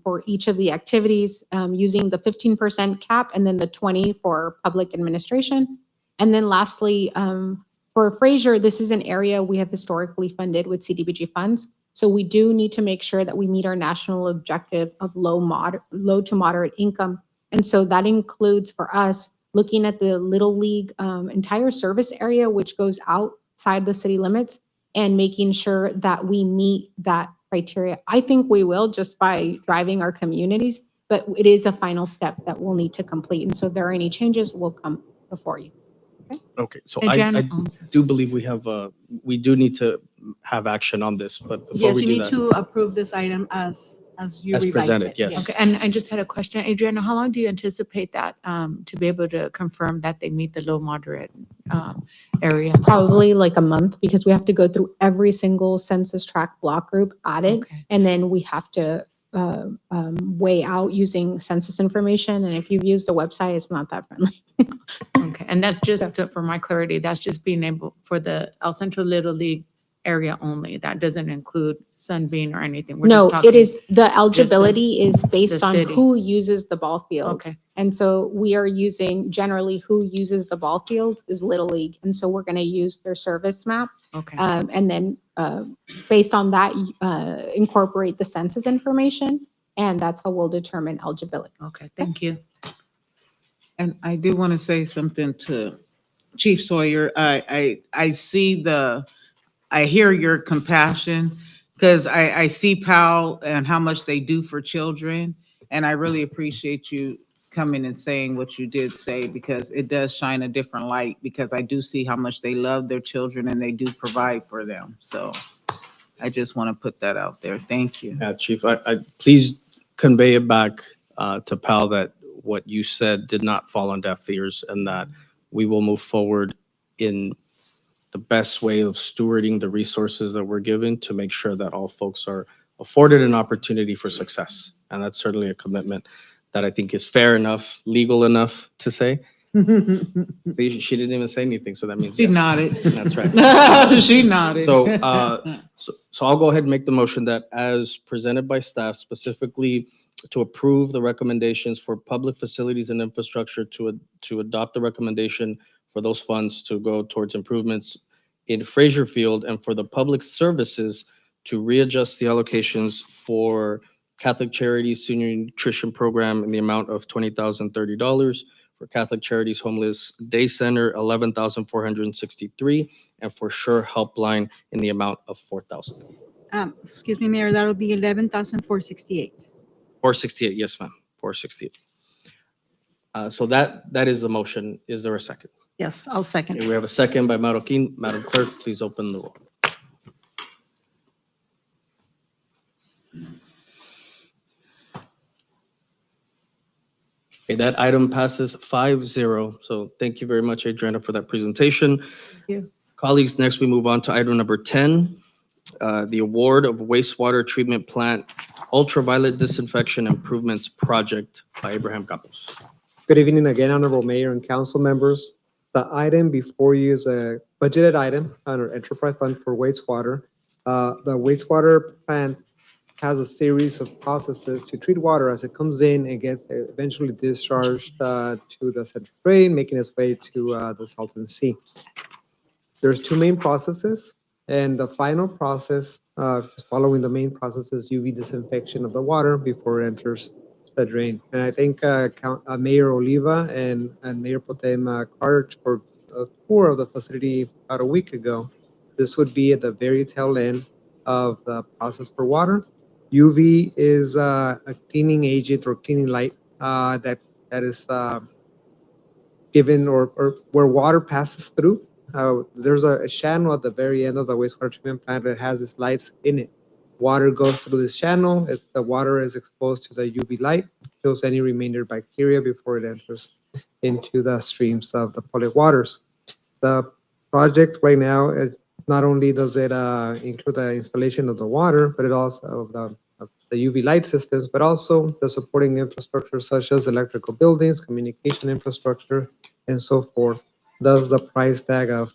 for each of the activities using the 15% cap and then the 20 for public administration. And then lastly, for Fraser, this is an area we have historically funded with CDBG funds. So we do need to make sure that we meet our national objective of low to moderate income. And so that includes for us looking at the Little League entire service area, which goes outside the city limits, and making sure that we meet that criteria. I think we will just by driving our communities, but it is a final step that we'll need to complete. And so if there are any changes, we'll come before you. Okay, so And I Jan- do believe we do need to have action on this, but before Yes, we you do need that, to approve this item as you As revise presented, it. yes. Okay, and I just had a question. Adriana, how long do you anticipate that to be able to confirm that they meet the low moderate area? Probably like a month, because we have to go through every single census tract block group audit. Okay. And then we have to weigh out using census information. And if you've used the website, it's not that friendly. Okay, and that's just for my clarity, that's just being able for the El Centro Little League area only. That doesn't include Sunbeam or anything. We're No, just talking it is, the eligibility is based the on city. who uses the ball field. Okay, And so we are using, generally who uses the ball fields is Little League. And so we're going to use their service map. okay. And then based on that, incorporate the census information. And that's how we'll determine eligibility. Okay, thank you. And I do want to say something to Chief Sawyer. I hear your compassion, because I see Powell and how much they do for children. And I really appreciate you coming and saying what you did say, because it does shine a different light, because I do see how much they love their children and they do provide for them. So I just want to put that out there. Thank you. yeah, Chief, I please convey it back to Pal that what you said did not fall on deaf ears, and that we will move forward in the best way of stewarding the resources that we're given to make sure that all folks are afforded an opportunity for success. And that's certainly a commitment that I think is fair enough, legal enough to say. See, she didn't even say anything, so that means She yes. nodded. That's right. She nodded. So I'll go ahead and make the motion that as presented by staff, specifically to approve the recommendations for public facilities and infrastructure to adopt the recommendation for those funds to go towards improvements in Fraser Field, and for the public services to readjust the allocations for Catholic Charities Senior Nutrition Program in the amount of $20,030, for Catholic Charities Homeless Day Center, $11,463, and for Sure Helpline in the amount of $4,000. Excuse me, Mayor, that'll be 11,468. 468, yes, ma'am, 468. So that is the motion. Is there a second? Yes, I'll second. Okay, we have a second by Marroquin. Madam Clerk, please open the roll. Okay, that item passes 5-0. So thank you very much, Adriana, for that presentation. Thank you. Colleagues, next we move on to item number 10, the award of wastewater treatment plant ultraviolet disinfection improvements project by Abraham Campos. Good evening again, Honorable Mayor and council members. The item before you is a budgeted item under enterprise fund for wastewater. The wastewater plant has a series of processes to treat water as it comes in and gets eventually discharged to the central drain, making its way to the Salton Sea. There's two main processes, and the final process, following the main process, is UV disinfection of the water before it enters the drain. And I think Mayor Oliva and Mayor Pro Tem Carter for a tour of the facility about a week ago. This would be at the very tail end of the process for water. UV is a cleaning agent or cleaning light that is given or where water passes through. There's a channel at the very end of the wastewater treatment plant that has these lights in it. Water goes through this channel. The water is exposed to the UV light, kills any remainder bacteria before it enters into the streams of the public waters. The project right now, not only does it include the installation of the water, but it also of the UV light systems, but also the supporting infrastructure such as electrical buildings, communication infrastructure, and so forth. Thus, the price tag of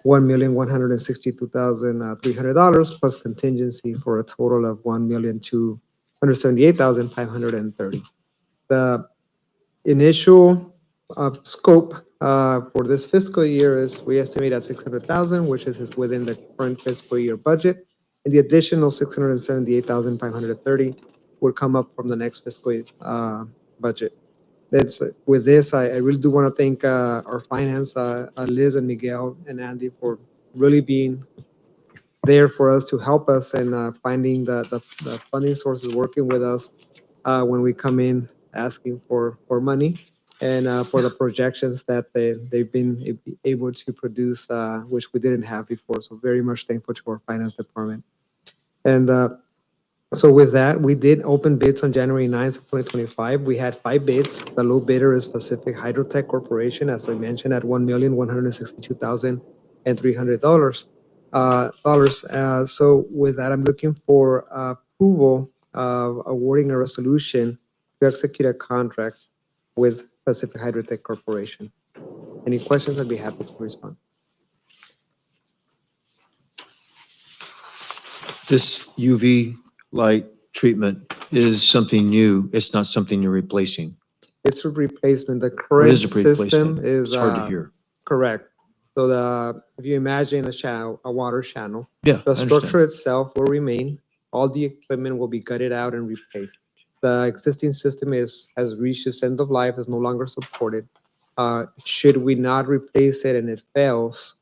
$1,162,300 plus contingency for a total of $1,278,530. The initial scope for this fiscal year is we estimate at $600,000, which is within the current fiscal year budget. And the additional $678,530 would come up from the next fiscal year, budget. With this, I really do want to thank our finance, Liz and Miguel and Andy for really being there for us to help us and finding the funding sources, working with us when we come in asking for money and for the projections that they've been able to produce, which we didn't have before. So very much thankful to our finance department. And so with that, we did open bids on January 9th, 2025. We had 5 bids. The low bidder is Pacific Hydrotech Corporation, as I mentioned, at $1,162,300. So with that, I'm looking for approval of awarding a resolution to execute a contract with Pacific Hydrotech Corporation. Any questions? I'd be happy to respond. This UV light treatment is something new. It's not something you're replacing. It's a replacement. The What current is a system replacement? is It's hard to hear. correct. So if you imagine a water channel, Yeah, the I understand. structure itself will remain. All the equipment will be gutted out and replaced. The existing system has reached its end of life, is no longer supported. Should we not replace it and it fails,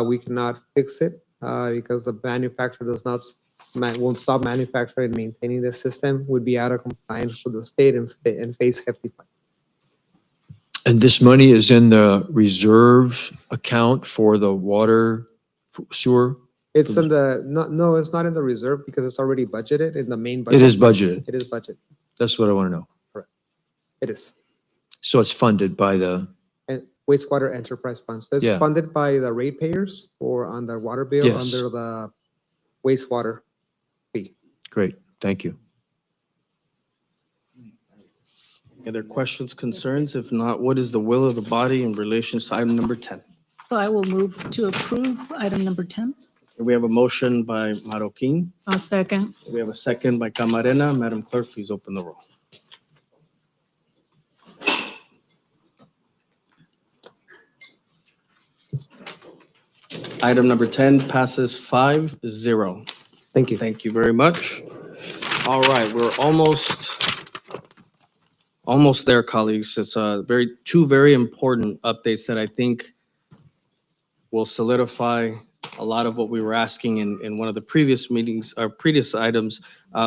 we cannot fix it because the manufacturer won't stop manufacturing and maintaining the system, would be out of compliance with the state and face hefty fines. And this money is in the reserve account for the water sewer? It's in no, it's not in the reserve because it's already budgeted in the main budget. It is budgeted. It is budgeted. That's what I want to know. Correct. It is. So it's funded by the, And wastewater enterprise fund. So it's Yeah. funded by the ratepayers or on the water bill Yes. under the wastewater fee. Great, thank you. Any other questions, concerns? If not, what is the will of the body in relation to item number 10? So I will move to approve item number 10. We have a motion by Marroquin. I'll second. We have a second by Camarena. Madam Clerk, please open the roll. Item number 10 passes 5-0. Thank you. Thank you very much. All right, we're almost there, colleagues. It's two very important updates that I think will solidify a lot of what we were asking in one of the previous meetings, or previous items.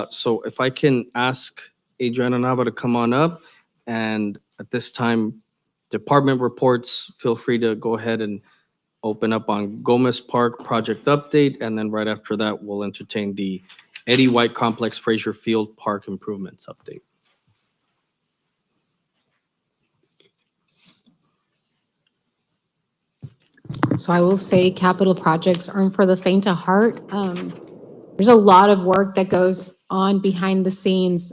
So if I can ask Adriana Nava to come on up, and at this time, department reports, feel free to go ahead and open up on Gomez Park project update, and then right after that, we'll entertain the Eddie White Complex Fraser Field Park improvements update. So I will say capital projects aren't for the faint of heart. There's a lot of work that goes on behind the scenes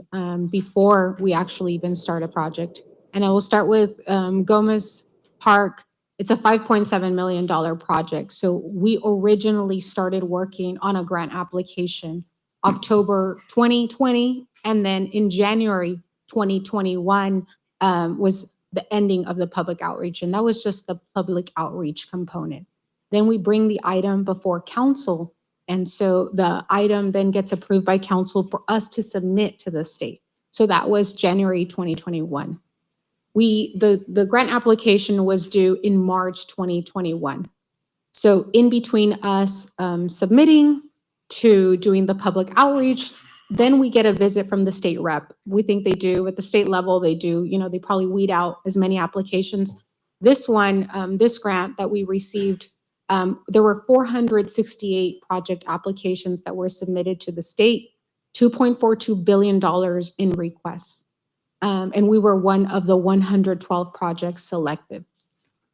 before we actually even start a project. And I will start with Gomez Park. It's a $5.7 million project. So we originally started working on a grant application October 2020, and then in January 2021 was the ending of the public outreach, and that was just the public outreach component. Then we bring the item before council, and so the item then gets approved by council for us to submit to the state. So that was January 2021. The grant application was due in March 2021. So in between us submitting to doing the public outreach, then we get a visit from the state rep. We think they do at the state level, they do, they probably weed out as many applications. This one, this grant that we received, there were 468 project applications that were submitted to the state, $2.42 billion in requests. And we were one of the 112 projects selected.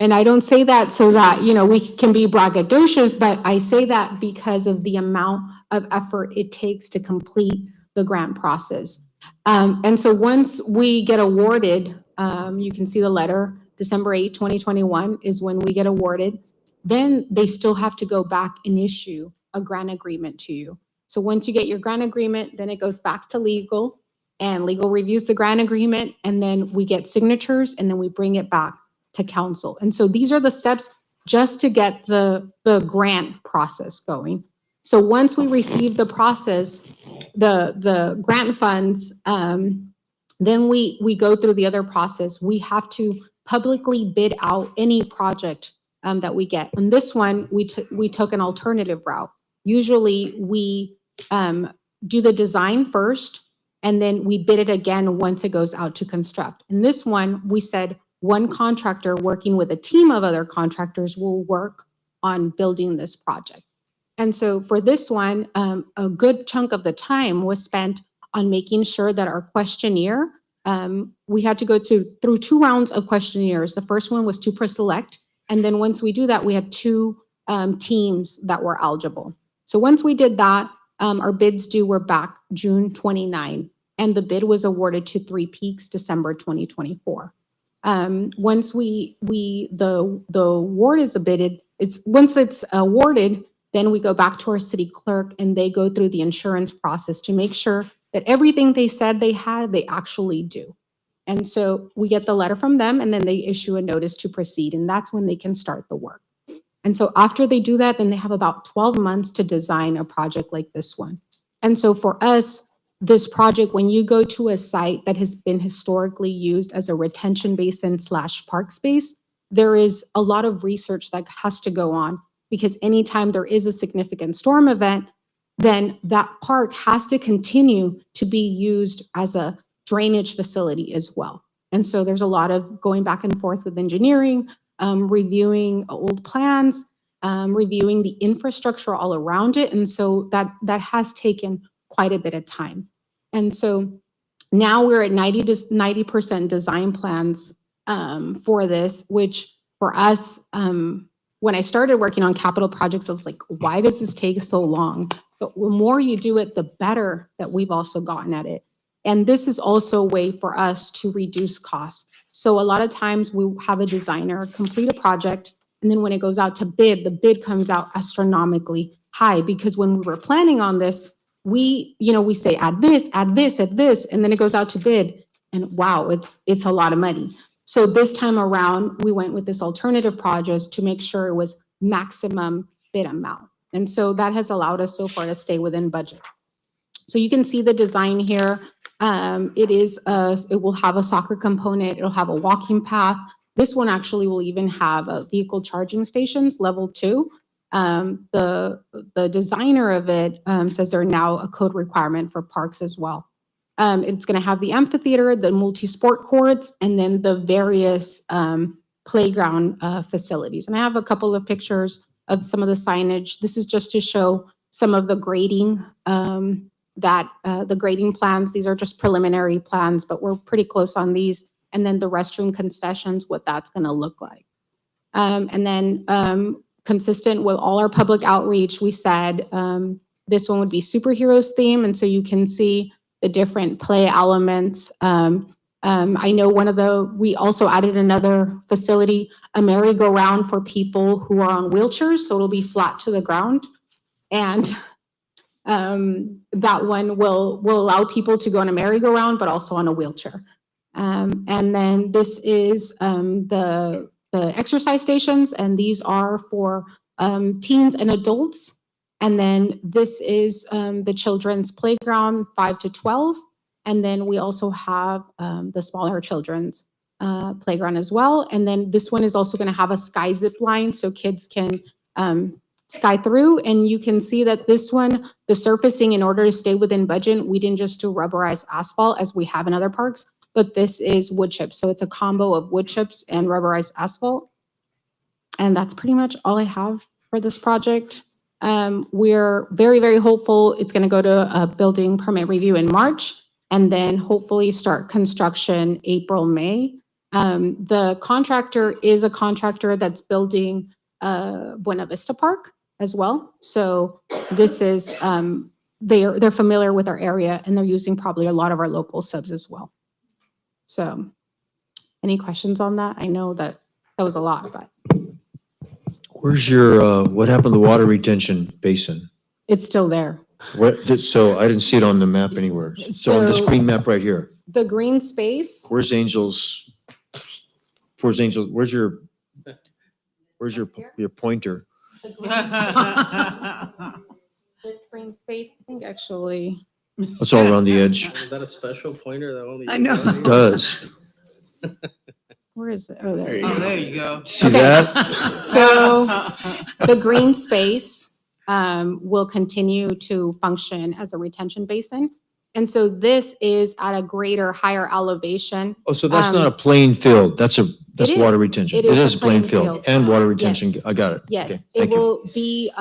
And I don't say that so that, we can be braggadocious, but I say that because of the amount of effort it takes to complete the grant process. And so once we get awarded, you can see the letter, December 8, 2021 is when we get awarded. Then they still have to go back and issue a grant agreement to you. So once you get your grant agreement, then it goes back to legal, and legal reviews the grant agreement, and then we get signatures, and then we bring it back to council. And so these are the steps just to get the grant process going. So once we receive the process, the grant funds, then we go through the other process. We have to publicly bid out any project that we get. On this one, we took an alternative route. Usually we do the design first, and then we bid it again once it goes out to construct. In this one, we said one contractor working with a team of other contractors will work on building this project. And so for this one, a good chunk of the time was spent on making sure that our questionnaire, we had to go through 2 rounds of questionnaires. The first one was to pre-select, and then once we do that, we have 2 teams that were eligible. So once we did that, our bids due were back June 29, and the bid was awarded to 3 Peaks December 2024. Once the award is bidded, once it's awarded, then we go back to our city clerk, and they go through the insurance process to make sure that everything they said they had, they actually do. And so we get the letter from them, and then they issue a notice to proceed, and that's when they can start the work. And so after they do that, then they have about 12 months to design a project like this one. And so for us, this project, when you go to a site that has been historically used as a retention basin / park space, there is a lot of research that has to go on, because anytime there is a significant storm event, then that park has to continue to be used as a drainage facility as well. And so there's a lot of going back and forth with engineering, reviewing old plans, reviewing the infrastructure all around it. And so that has taken quite a bit of time. And so now we're at 90% design plans for this, which for us, when I started working on capital projects, I was like, why does this take so long? But the more you do it, the better that we've also gotten at it. And this is also a way for us to reduce costs. So a lot of times we have a designer complete a project, and then when it goes out to bid, the bid comes out astronomically high, because when we were planning on this, we say add this, add this, add this, and then it goes out to bid, and wow, it's a lot of money. So this time around, we went with this alternative project to make sure it was maximum bid amount. And so that has allowed us so far to stay within budget. So you can see the design here. It will have a soccer component. It'll have a walking path. This one actually will even have a vehicle charging stations, level 2. The designer of it says they're now a code requirement for parks as well. It's going to have the amphitheater, the multi-sport courts, and then the various playground facilities. And I have a couple of pictures of some of the signage. This is just to show some of the grading the grading plans. These are just preliminary plans, but we're pretty close on these. And then the restroom concessions, what that's going to look like. And then consistent with all our public outreach, we said this one would be superheroes theme. And so you can see the different play elements. I know we also added another facility, a merry-go-round for people who are on wheelchairs. So it'll be flat to the ground. And that one will allow people to go on a merry-go-round, but also on a wheelchair. And then this is the exercise stations, and these are for teens and adults. And then this is the children's playground, 5 to 12. And then we also have the smaller children's playground as well. And then this one is also going to have a sky zip line so kids can sky through. And you can see that this one, the surfacing, in order to stay within budget, we didn't just do rubberized asphalt as we have in other parks, but this is wood chips. So it's a combo of wood chips and rubberized asphalt. And that's pretty much all I have for this project. We're very, very hopeful it's going to go to a building permit review in March, and then hopefully start construction April, May. The contractor is a contractor that's building Buena Vista Park as well. So this is, they're familiar with our area, and they're using probably a lot of our local subs as well. So any questions on that? I know that was a lot, but. Where's your, what happened to the water retention basin? It's still there. So I didn't see it on the map anywhere. So on this green map right here, The green space, where's Angel's, where's your pointer? this green space, I think actually. It's all around the edge. Is that a special pointer that only? I know. It does. Where is it? Oh, there it Oh, is. there you go. See Okay. that? So the green space will continue to function as a retention basin. And so this is at a greater, higher elevation. Oh, so that's not a plain field. That's It water is. retention. It It is is a a plain plain field field. and water retention. Yes. I got it. Yes, Okay, it thank you. will be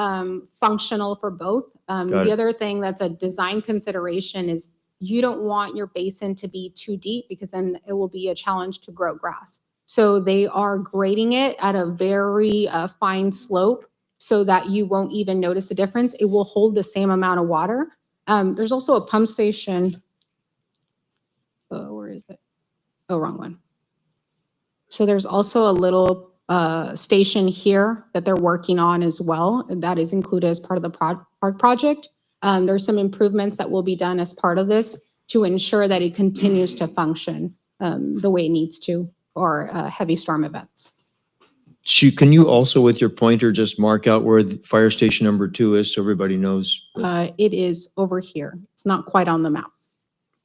functional for both. Got The it. other thing that's a design consideration is you don't want your basin to be too deep, because then it will be a challenge to grow grass. So they are grading it at a very fine slope so that you won't even notice a difference. It will hold the same amount of water. There's also a pump station. Oh, where is it? Oh, wrong one. So there's also a little station here that they're working on as well. And that is included as part of the park project. There's some improvements that will be done as part of this to ensure that it continues to function the way it needs to for heavy storm events. Can you also, with your pointer, just mark out where the fire station number 2 is so everybody knows? It is over here. It's not quite on the map.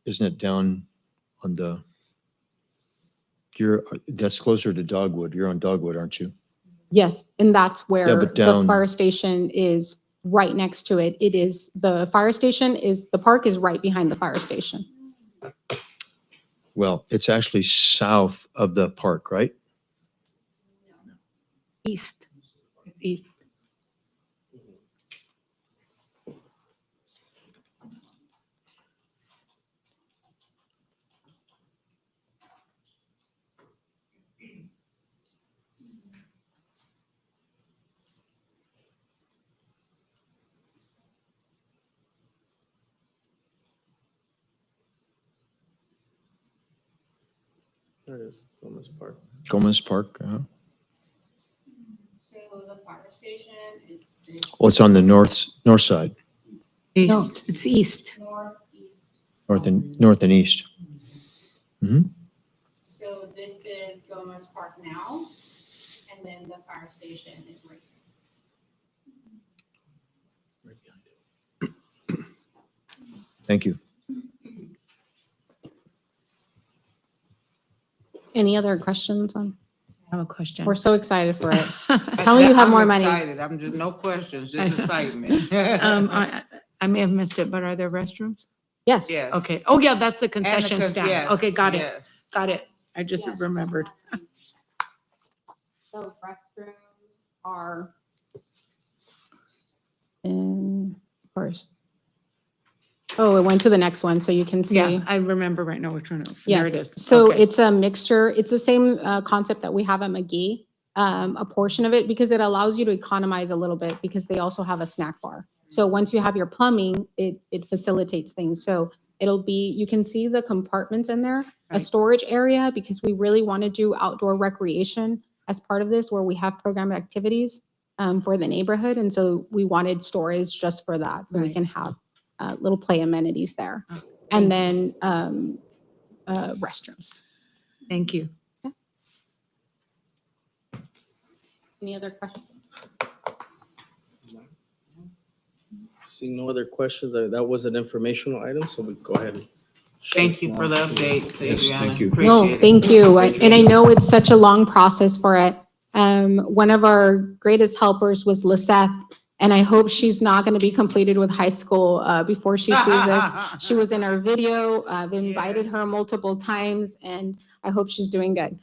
Isn't it down on the, that's closer to Dogwood. You're on Dogwood, aren't you? Yes, and that's where but the down- fire station is right next to it. It is, the fire station is, the park is right behind the fire station. Well, it's actually south of the park, right? East. It's east. There it is, Gomez Park. Gomez Park, So the fire station is Oh, it's on the north side, No, it's east. northeast. north and east. So this is Gomez Park now, and then the fire station is right here. Thank you. Any other questions on? I have a question. We're so excited for it. Tell me you have more money. I'm excited. I'm just, no questions, just excitement. I may have missed it, but are there restrooms? Yes. Yes. Okay. Oh, yeah, that's the And the concession stand. yes, Okay, got it. yes. Got it. I just Yes. remembered. The restrooms are in first. Oh, it went to the next one, so you can see. Yeah, I remember right now which one. There Yes. it is. So Okay. it's a mixture. It's the same concept that we have at McGee. A portion of it, because it allows you to economize a little bit, because they also have a snack bar. So once you have your plumbing, it facilitates things. So it'll be, you can see the compartments in there, a Right. storage area, because we really want to do outdoor recreation as part of this, where we have program activities for the neighborhood. And so we wanted storage just for that, so we Right. can have little play amenities there. Oh, And thank then restrooms. Thank you. Any other questions? Seeing no other questions, that was an informational item, so we go ahead and. Thank you for the update, Yes, Adriana. thank you. No, Appreciate it. thank you. And I know it's such a long process for it. One of our greatest helpers was Lisette, and I hope she's not going to be completed with high school before she sees this. She was in our video. I've invited her Yes. multiple times, and I hope she's doing good.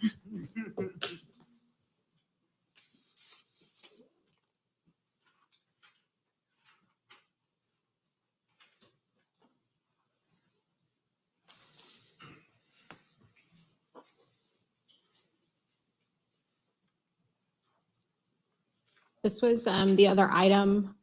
This was the other item,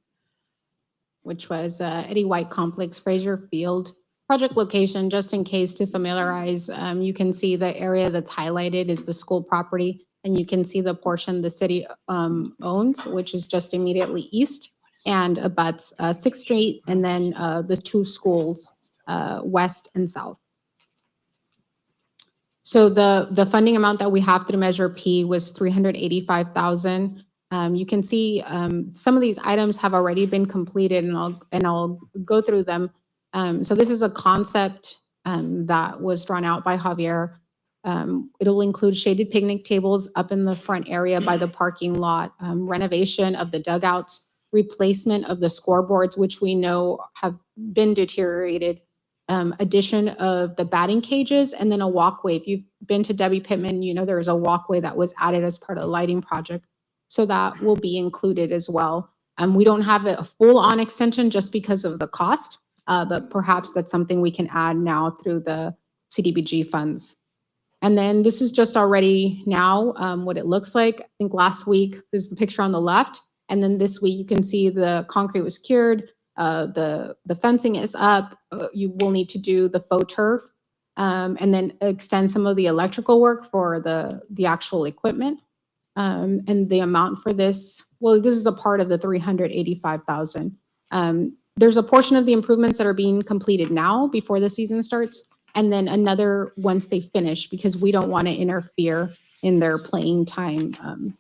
which was Eddie White Complex, Fraser Field. Project location, just in case to familiarize, you can see the area that's highlighted is the school property, and you can see the portion the city owns, which is just immediately east and abuts 6th Street, and then the two schools, west and south. So the funding amount that we have through Measure P was $385,000. You can see some of these items have already been completed, and I'll go through them. So this is a concept that was drawn out by Javier. It'll include shaded picnic tables up in the front area by the parking lot, renovation of the dugouts, replacement of the scoreboards, which we know have been deteriorated, addition of the batting cages, and then a walkway. If you've been to Debbie Pittman, you know there's a walkway that was added as part of the lighting project. So that will be included as well. We don't have a full-on extension just because of the cost, but perhaps that's something we can add now through the CDBG funds. And then this is just already now what it looks like. I think last week, this is the picture on the left. And then this week, you can see the concrete was cured, the fencing is up. You will need to do the faux turf, and then extend some of the electrical work for the actual equipment. And the amount for this, well, this is a part of the 385,000. There's a portion of the improvements that are being completed now before the season starts, and then another once they finish, because we don't want to interfere in their playing time.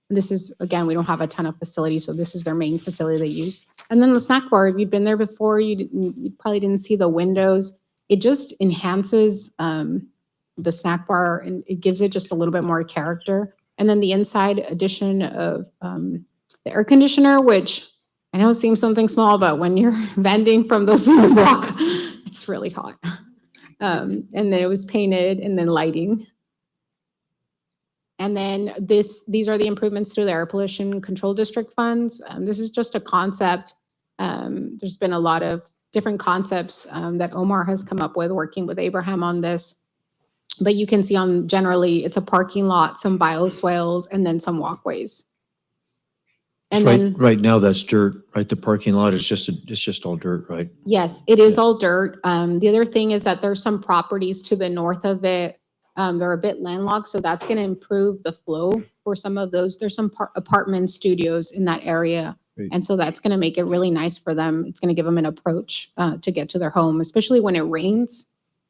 This is, again, we don't have a ton of facilities, so this is their main facility they use. And then the snack bar, if you've been there before, you probably didn't see the windows. It just enhances the snack bar, and it gives it just a little bit more character. And then the inside addition of the air conditioner, which I know seems something small, but when you're vending from those in the block, it's really hot. And then it was painted, and then lighting. And then these are the improvements to the air pollution control district funds. This is just a concept. There's been a lot of different concepts that Omar has come up with, working with Abraham on this. But you can see on generally, it's a parking lot, some bioswales, and then some walkways. And then Right now, that's dirt, right? The parking lot is just all dirt, right? yes, it is all dirt. The other thing is that there's some properties to the north of it They're a bit landlocked, so that's going to improve the flow for some of those. There's some apartment studios in that area. Great. And so that's going to make it really nice for them. It's going to give them an approach to get to their home, especially when it rains.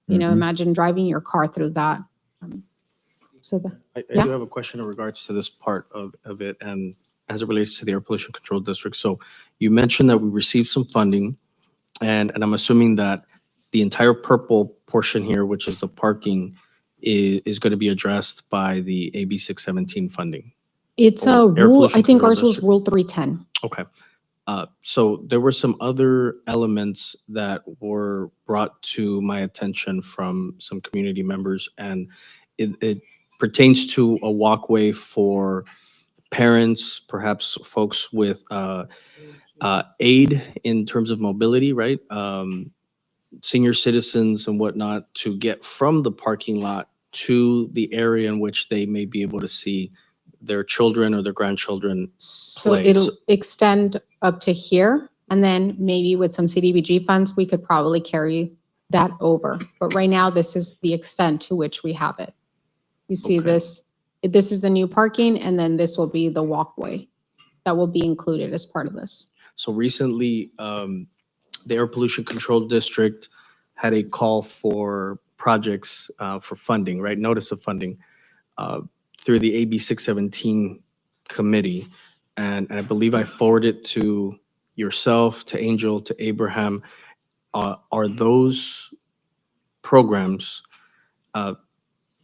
You know, Mhm. imagine driving your car through that. I Yeah. do have a question in regards to this part of it and as it relates to the air pollution control district. So you mentioned that we received some funding and I'm assuming that the entire purple portion here, which is the parking, is going to be addressed by the AB 617 funding. It's Or a air rule, pollution I think control ours was district. Rule 310. Okay. So there were some other elements that were brought to my attention from some community members, and it pertains to a walkway for parents, perhaps folks with aid in terms of mobility, right? Senior citizens and whatnot to get from the parking lot to the area in which they may be able to see their children or their grandchildren So play. it'll extend up to here, and then maybe with some CDBG funds, we could probably carry that over. But right now, this is the extent to which we have it. You see Okay. this is the new parking, and then this will be the walkway that will be included as part of this. So recently, the Air Pollution Control District had a call for projects for funding, right? Notice of funding through the AB 617 committee. And I believe I forwarded it to yourself, to Angel, to Abraham. Are those programs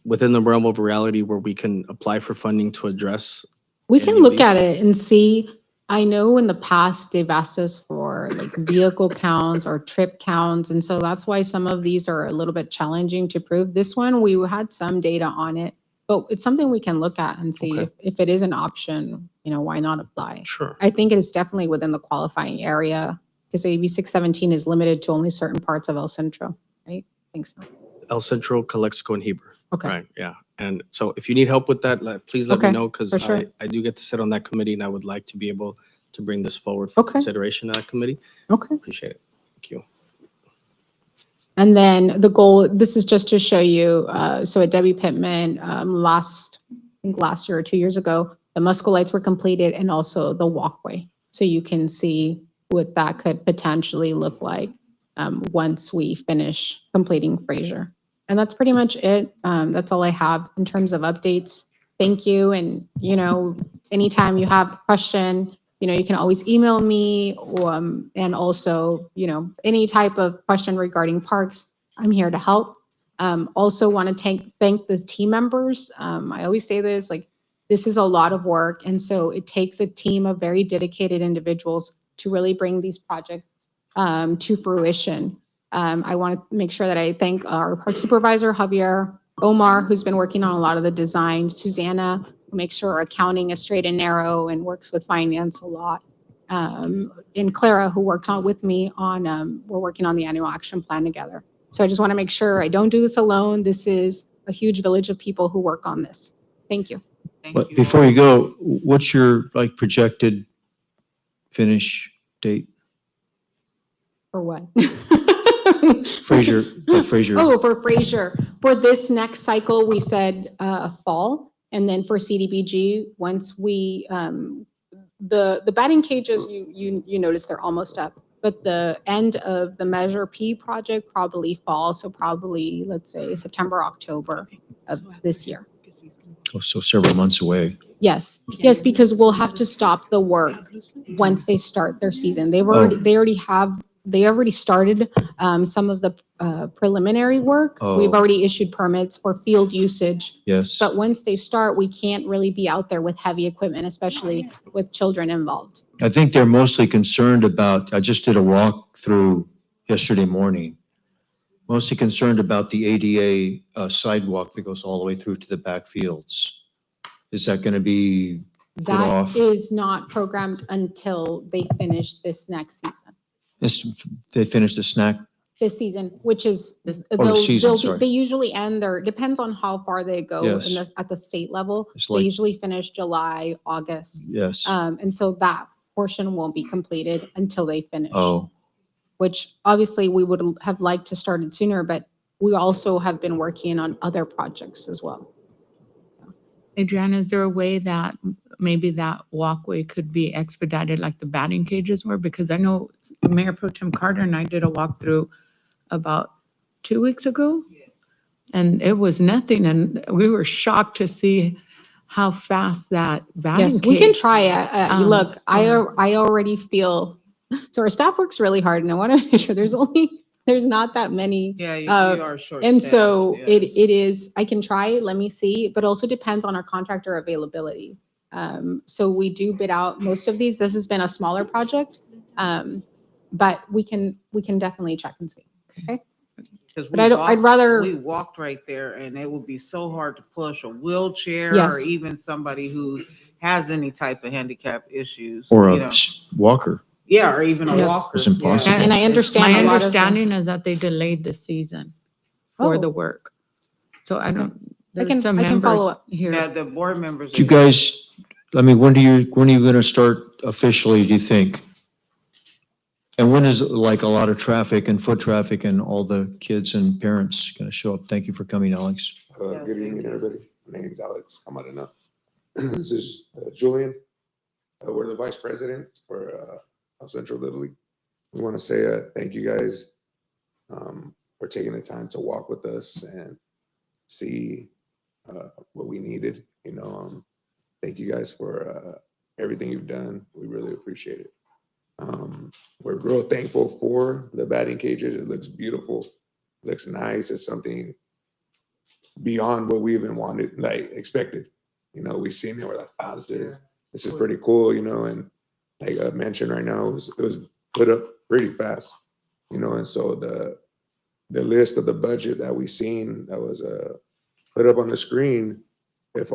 within the realm of reality where we can apply for funding to address? We can any of look at these? it and see. I know in the past, they've asked us for like vehicle counts or trip counts. And so that's why some of these are a little bit challenging to prove. This one, we had some data on it, but it's something we can look at and see Okay. if it is an option, you know, why not apply? Sure. I think it is definitely within the qualifying area because AB 617 is limited to only certain parts of El Centro, right? I think so. El Centro, Calexico, and Heber. Okay. Right, yeah. And so if you need help with that, please let me Okay, know because for sure. I do get to sit on that committee and I would like to be able to bring this forward for Okay. consideration of that committee. Okay. Appreciate it. Thank you. And then the goal, this is just to show you, so at Debbie Pittman, I think last year or 2 years ago, the Musco lights were completed and also the walkway. So you can see what that could potentially look like once we finish completing Fraser. And that's pretty much it. That's all I have in terms of updates. Thank you. And, you know, anytime you have a question, you know, you can always email me and also, you know, any type of question regarding parks, I'm here to help. Also want to thank the team members. I always say this, like, this is a lot of work. And so it takes a team of very dedicated individuals to really bring these projects to fruition. I want to make sure that I thank our park supervisor, Javier, Omar, who's been working on a lot of the design, Susanna, who makes sure our accounting is straight and narrow and works with finance a lot. And Clara, who worked on with me on, we're working on the annual action plan together. So I just want to make sure I don't do this alone. This is a huge village of people who work on this. Thank you. But before you go, what's your like projected finish date? For what? Fraser, the Fraser. Oh, for Fraser. For this next cycle, we said fall. And then for CDBG, once we, the batting cages, you notice they're almost up. But the end of the Measure P project probably fall. So probably, let's say, September, October of this year. Oh, so several months away. Yes, yes, because we'll have to stop the work once they start their season. They already started some of the preliminary work. We've Oh. already issued permits for field usage. Yes. But once they start, we can't really be out there with heavy equipment, especially with children involved. I think they're mostly concerned about, I just did a walk through yesterday morning. Mostly concerned about the ADA sidewalk that goes all the way through to the back fields. Is that going to be put That off? is not programmed until they finish this next season. They finish the snack? This season, which is, the season, sorry. they usually end their, depends on how far they go Yes. at the state level. It's They like- usually finish July, August. Yes. And so that portion won't be completed until they finish. Oh, Which obviously we would have liked to start it sooner, but we also have been working on other projects as well. Adriana, is there a way that maybe that walkway could be expedited like the batting cages were? Because I know Mayor Pro Tem Carter and I did a walkthrough about 2 weeks ago. And it was nothing, and we were shocked to see how fast that batting Yes, we can cage. try it. Look, I already feel, so our staff works really hard, and I want to make sure there's not that many. Yeah, you are short. And so it is, I can try, let me see, but also depends on our contractor availability. So we do bid out most of these. This has been a smaller project, but we can definitely check and see, okay? But I'd rather. We walked right there, and it would be so hard to push a wheelchair or Yes. even somebody who has any type of handicap issues. Or you a know. walker. Yeah, or even a Yes. walker. It's impossible. Yeah. And I understand My a lot of the- understanding is that they delayed the season for Oh. the work. So I don't, I can there's some follow members up. here. Yeah, the board members. You guys, I mean, when are you gonna start officially, do you think? And when is like a lot of traffic and foot traffic and all the kids and parents gonna show up? Thank you for coming, Alex. Good evening, everybody. My name's Alex Camarena. This is Julian. We're the vice presidents for Central Little League. We want to say thank you guys for taking the time to walk with us and see what we needed. Thank you guys for everything you've done. We really appreciate it. We're real thankful for the batting cages. It looks beautiful, looks nice. It's something beyond what we even wanted, like expected. We seen it, we're like, wow, this is pretty cool, and like I mentioned right now, it was put up pretty fast, and so the list of the budget that we seen that was put up on the screen, if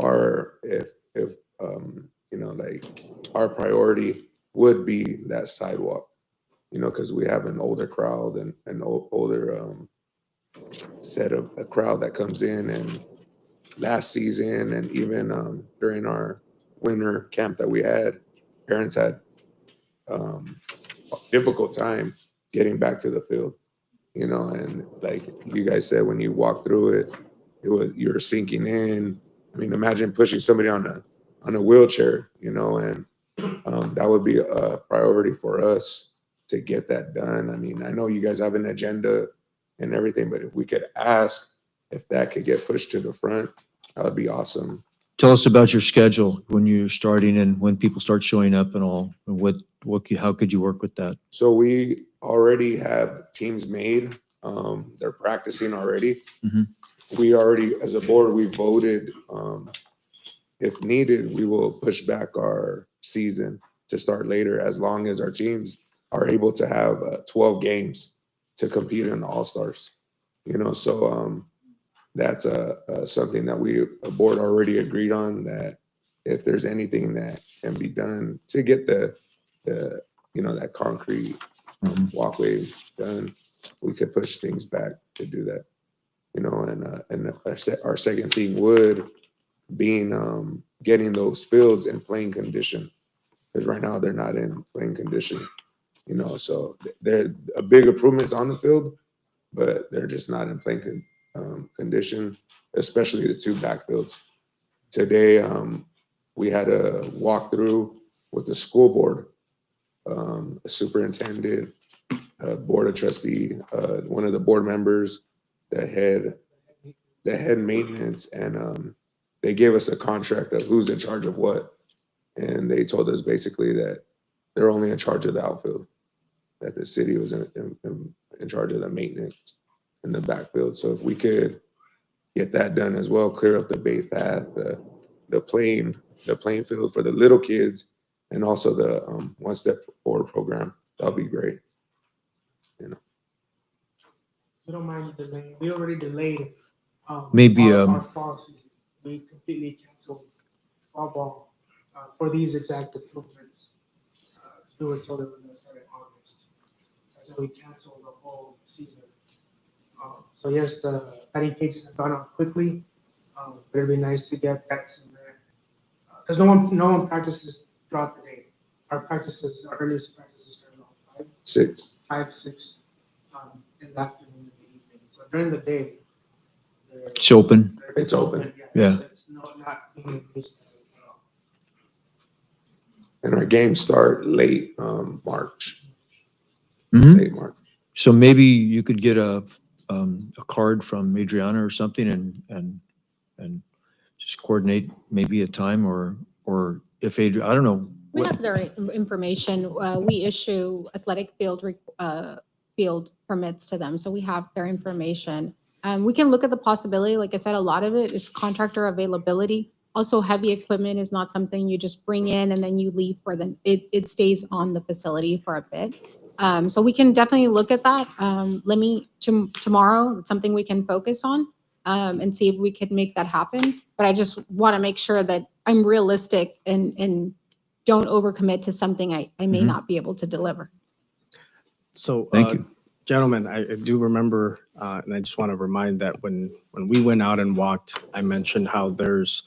like our priority would be that sidewalk, because we have an older crowd and an older set of a crowd that comes in, and last season and even during our winter camp that we had, parents had a difficult time getting back to the field, and like you guys said, when you walk through it, you're sinking in. I mean, imagine pushing somebody on a wheelchair, and that would be a priority for us to get that done. I mean, I know you guys have an agenda and everything, but if we could ask if that could get pushed to the front, that would be awesome. Tell us about your schedule when you're starting and when people start showing up and all, and how could you work with that? So we already have teams made. They're practicing already. Mhm. We already, as a board, we voted, if needed, we will push back our season to start later, as long as our teams are able to have 12 games to compete in the All-Stars. So that's something that a board already agreed on, that if there's anything that can be done to get the that concrete walkway done, we could push things back to do that. And our second thing would being getting those fields in playing condition, because right now they're not in playing condition. So they're a big improvements on the field, but they're just not in playing condition, especially the two backfields. Today, we had a walkthrough with the school board, a superintendent, board of trustee, one of the board members, the head maintenance, and they gave us a contract of who's in charge of what. And they told us basically that they're only in charge of the outfield, that the city was in charge of the maintenance in the backfield. So if we could get that done as well, clear up the base path, the playing field for the little kids, and also the One Step Forward program, that'll be great. If you don't mind delaying, we already delayed Maybe, our fall season. We completely canceled fall ball for these exact improvements. Stuart told us we're gonna start in August. So we canceled the whole season. So yes, the batting cages have gone up quickly, but it'd be nice to get that in there. Because no one practices throughout the day. Our earliest practices start around 5, 6 in the afternoon and the evening. So So during the day. It's open. It's open. Yeah. It's not being used as, And our games start late, March, Mhm. late March. So maybe you could get a card from Adriana or something and just coordinate maybe a time or if Adriana, I don't know. We what- have their information. We issue athletic field permits to them, so we have their information. We can look at the possibility. Like I said, a lot of it is contractor availability. Also, heavy equipment is not something you just bring in and then you leave for them. It stays on the facility for a bit. So we can definitely look at that. Let me tomorrow. It's something we can focus on and see if we could make that happen. But I just want to make sure that I'm realistic and don't overcommit to something I may Mhm. not be able to deliver. So, Thank you. gentlemen, I do remember, and I just want to remind that when we went out and walked, I mentioned how there's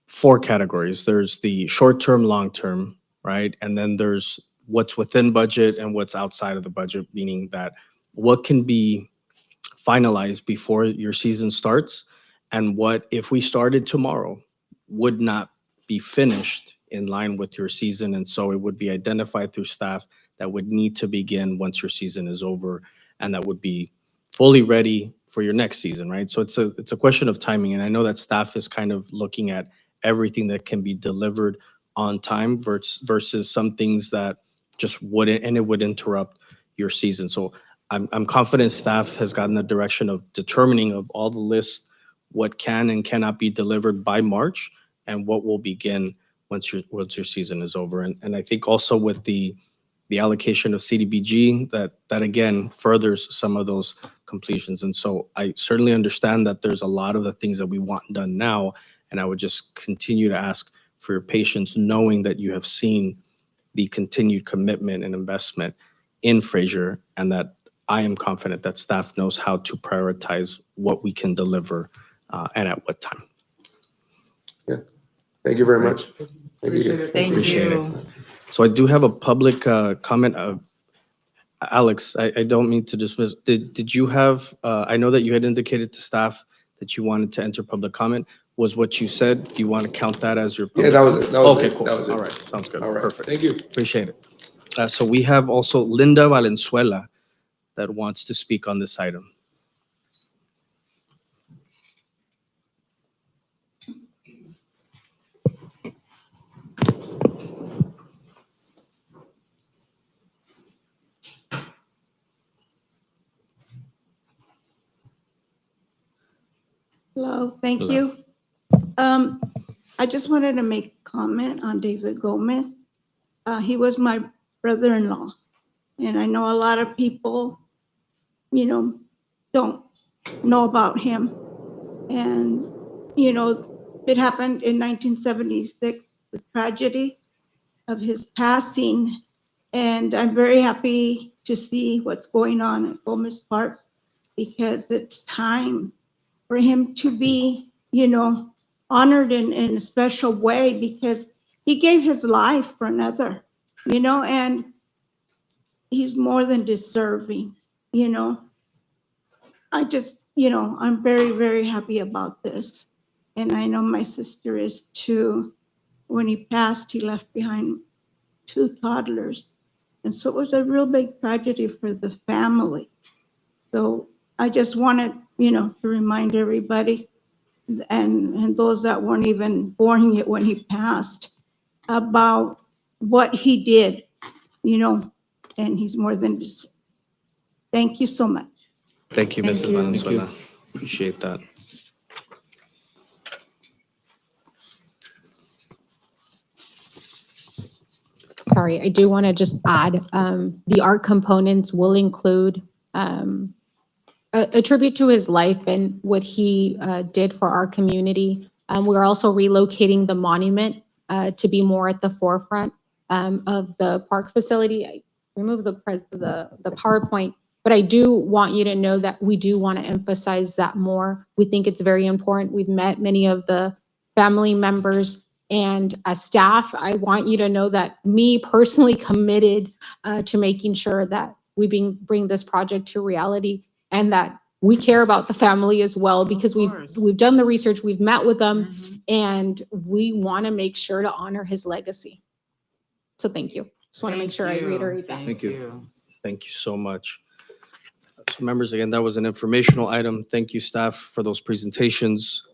4 categories. There's the short-term, long-term, right? And then there's what's within budget and what's outside of the budget, meaning that what can be finalized before your season starts, and what, if we started tomorrow, would not be finished in line with your season. And so it would be identified through staff that would need to begin once your season is over, and that would be fully ready for your next season, right? So it's a question of timing. And I know that staff is kind of looking at everything that can be delivered on time versus some things that just wouldn't, and it would interrupt your season. So I'm confident staff has gotten the direction of determining of all the lists, what can and cannot be delivered by March, and what will begin once your season is over. And I think also with the allocation of CDBG, that again furthers some of those completions. And so I certainly understand that there's a lot of the things that we want done now, and I would just continue to ask for your patience, knowing that you have seen the continued commitment and investment in Fraser, and that I am confident that staff knows how to prioritize what we can deliver and at what time. Thank you very much. Appreciate it. Thank Appreciate it. you. So I do have a public comment. Alex, I don't mean to dismiss. Did you have, I know that you had indicated to staff that you wanted to enter public comment. Was what you said, do you want to count that as your? Yeah, public that was comment? it. That was Okay, it. cool. That was it. All right, sounds good. All right. Perfect. Thank you. Appreciate it. So we have also Linda Valenzuela that wants to speak on this item. Hello, thank Hello. you. I just wanted to make a comment on David Gomez. He was my brother-in-law, and I know a lot of people, don't know about him. And, it happened in 1976, the tragedy of his passing. And I'm very happy to see what's going on at Gomez Park, because it's time for him to be, honored in a special way, because he gave his life for another, and he's more than deserving, I just, I'm very, very happy about this. And I know my sister is too. When he passed, he left behind 2 toddlers. And so it was a real big tragedy for the family. So I just wanted, to remind everybody and those that weren't even born yet when he passed, about what he did, and he's more than deserving. Thank you so much. Thank you, Thank Mrs. you. Valenzuela. Appreciate that. Sorry, I do want to just add, the art components will include a tribute to his life and what he did for our community. We're also relocating the monument to be more at the forefront of the park facility. I removed the PowerPoint, but I do want you to know that we do want to emphasize that more. We think it's very important. We've met many of the family members, and as staff, I want you to know that me personally committed to making sure that we bring this project to reality, and that we care about the family as well because course. we've done the research, we've met with them, Mhm. and we want to make sure to honor his legacy. So thank you. Just want to make Thank sure I you. reiterate that. Thank you. Thank you so much. So members, again, that was an informational item. Thank you, staff, for those presentations.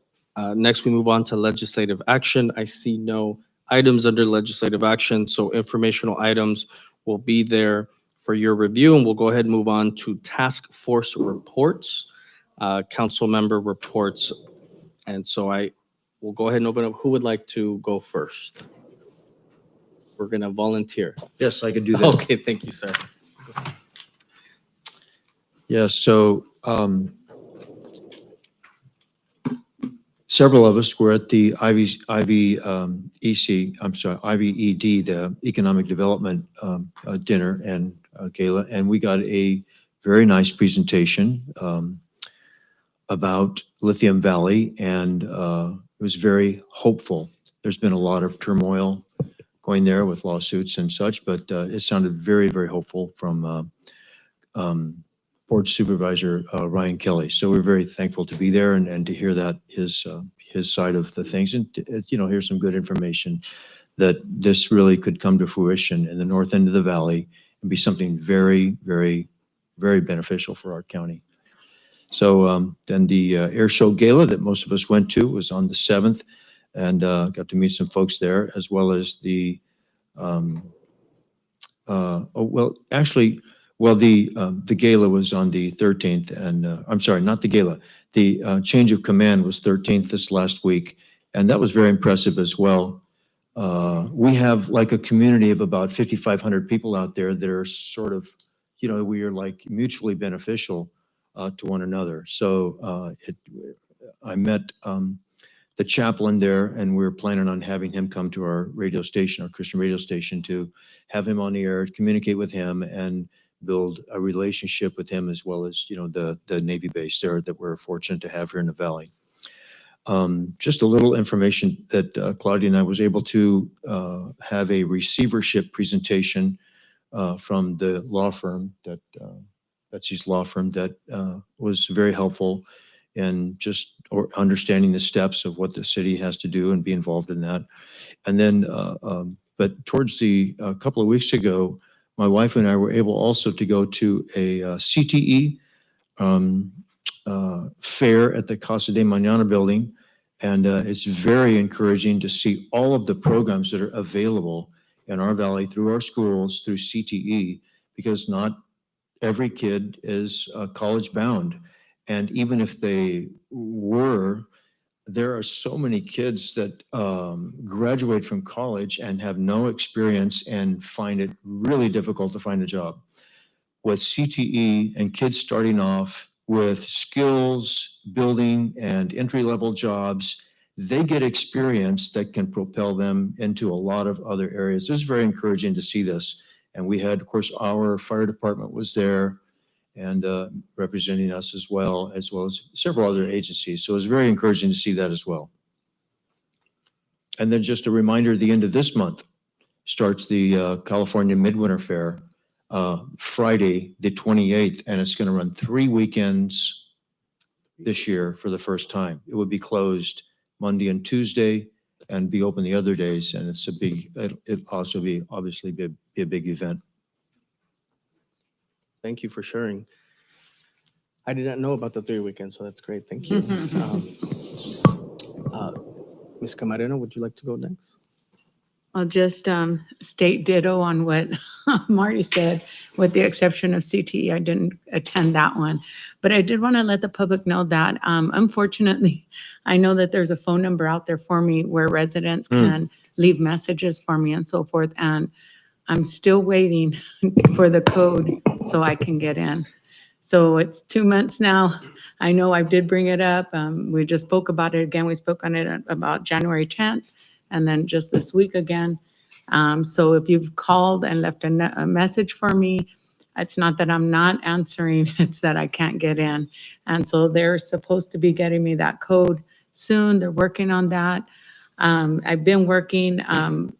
Next, we move on to legislative action. I see no items under legislative action, so informational items will be there for your review, and we'll go ahead and move on to task force reports, council member reports. And so I will go ahead and open up. Who would like to go first? We're gonna volunteer. Yes, I could do that. Okay, thank you, sir. Yes, so several of us were at the IVED, the Economic Development dinner and gala, and we got a very nice presentation about Lithium Valley, and it was very hopeful. There's been a lot of turmoil going there with lawsuits and such, but it sounded very, very hopeful from Board Supervisor Ryan Kelly. So we're very thankful to be there and to hear that his side of the things, and here's some good information that this really could come to fruition in the north end of the valley and be something very, very, very beneficial for our county. So then the air show gala that most of us went to was on the 7th, and got to meet some folks there, as well as the the gala was on the 13th, and I'm sorry, not the gala. The change of command was 13th this last week, and that was very impressive as well. We have like a community of about 5,500 people out there that are sort of, we are like mutually beneficial to one another. So I met the chaplain there, and we're planning on having him come to our radio station, our Christian radio station, to have him on the air, communicate with him, and build a relationship with him, as well as the Navy base there that we're fortunate to have here in the valley. Just a little information that Claudia and I was able to have a receivership presentation from the law firm Betsy's law firm that was very helpful in just understanding the steps of what the city has to do and be involved in that. And then, but towards a couple of weeks ago, my wife and I were able also to go to a CTE fair at the Casa de Mañana building. And it's very encouraging to see all of the programs that are available in our valley through our schools, through CTE, because not every kid is college bound. And even if they were, there are so many kids that graduate from college and have no experience and find it really difficult to find a job. With CTE and kids starting off with skills building and entry-level jobs, they get experience that can propel them into a lot of other areas. It was very encouraging to see this. And we had, of course, our fire department was there and representing us as well as several other agencies. So it was very encouraging to see that as well. And then just a reminder, the end of this month starts the California Midwinter Fair, Friday, the 28th, and it's going to run 3 weekends this year for the first time. It would be closed Monday and Tuesday and be open the other days. And it's it also be obviously be a big event. Thank you for sharing. I did not know about the 3 weekends, so that's great. Thank you. Ms. Camarena, would you like to go next? I'll just state ditto on what Marty said, with the exception of CTE. I didn't attend that one. But I did want to let the public know that unfortunately, I know that there's a phone number out there for me where residents can leave messages for me and so forth. And I'm still waiting for the code so I can get in. So it's 2 months now. I know I did bring it up. We just spoke about it again. We spoke on it about January 10th. And then just this week again. So if you've called and left a message for me, it's not that I'm not answering, it's that I can't get in. And so they're supposed to be getting me that code soon. They're working on that. I've been working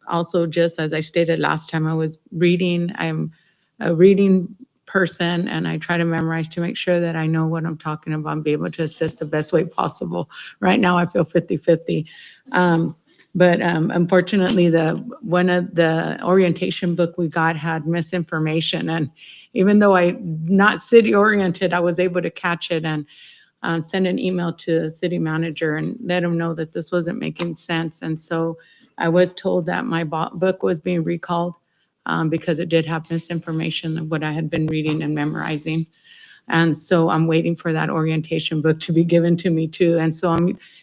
also, just as I stated last time, I was reading. I'm reading person, and I try to memorize to make sure that I know what I'm talking about and be able to assist the best way possible. Right now, I feel 50-50. But unfortunately, one of the orientation book we got had misinformation, and even though I'm not city oriented, I was able to catch it and send an email to the city manager and let him know that this wasn't making sense. And so I was told that my book was being recalled because it did have misinformation of what I had been reading and memorizing. And so I'm waiting for that orientation book to be given to me too. And so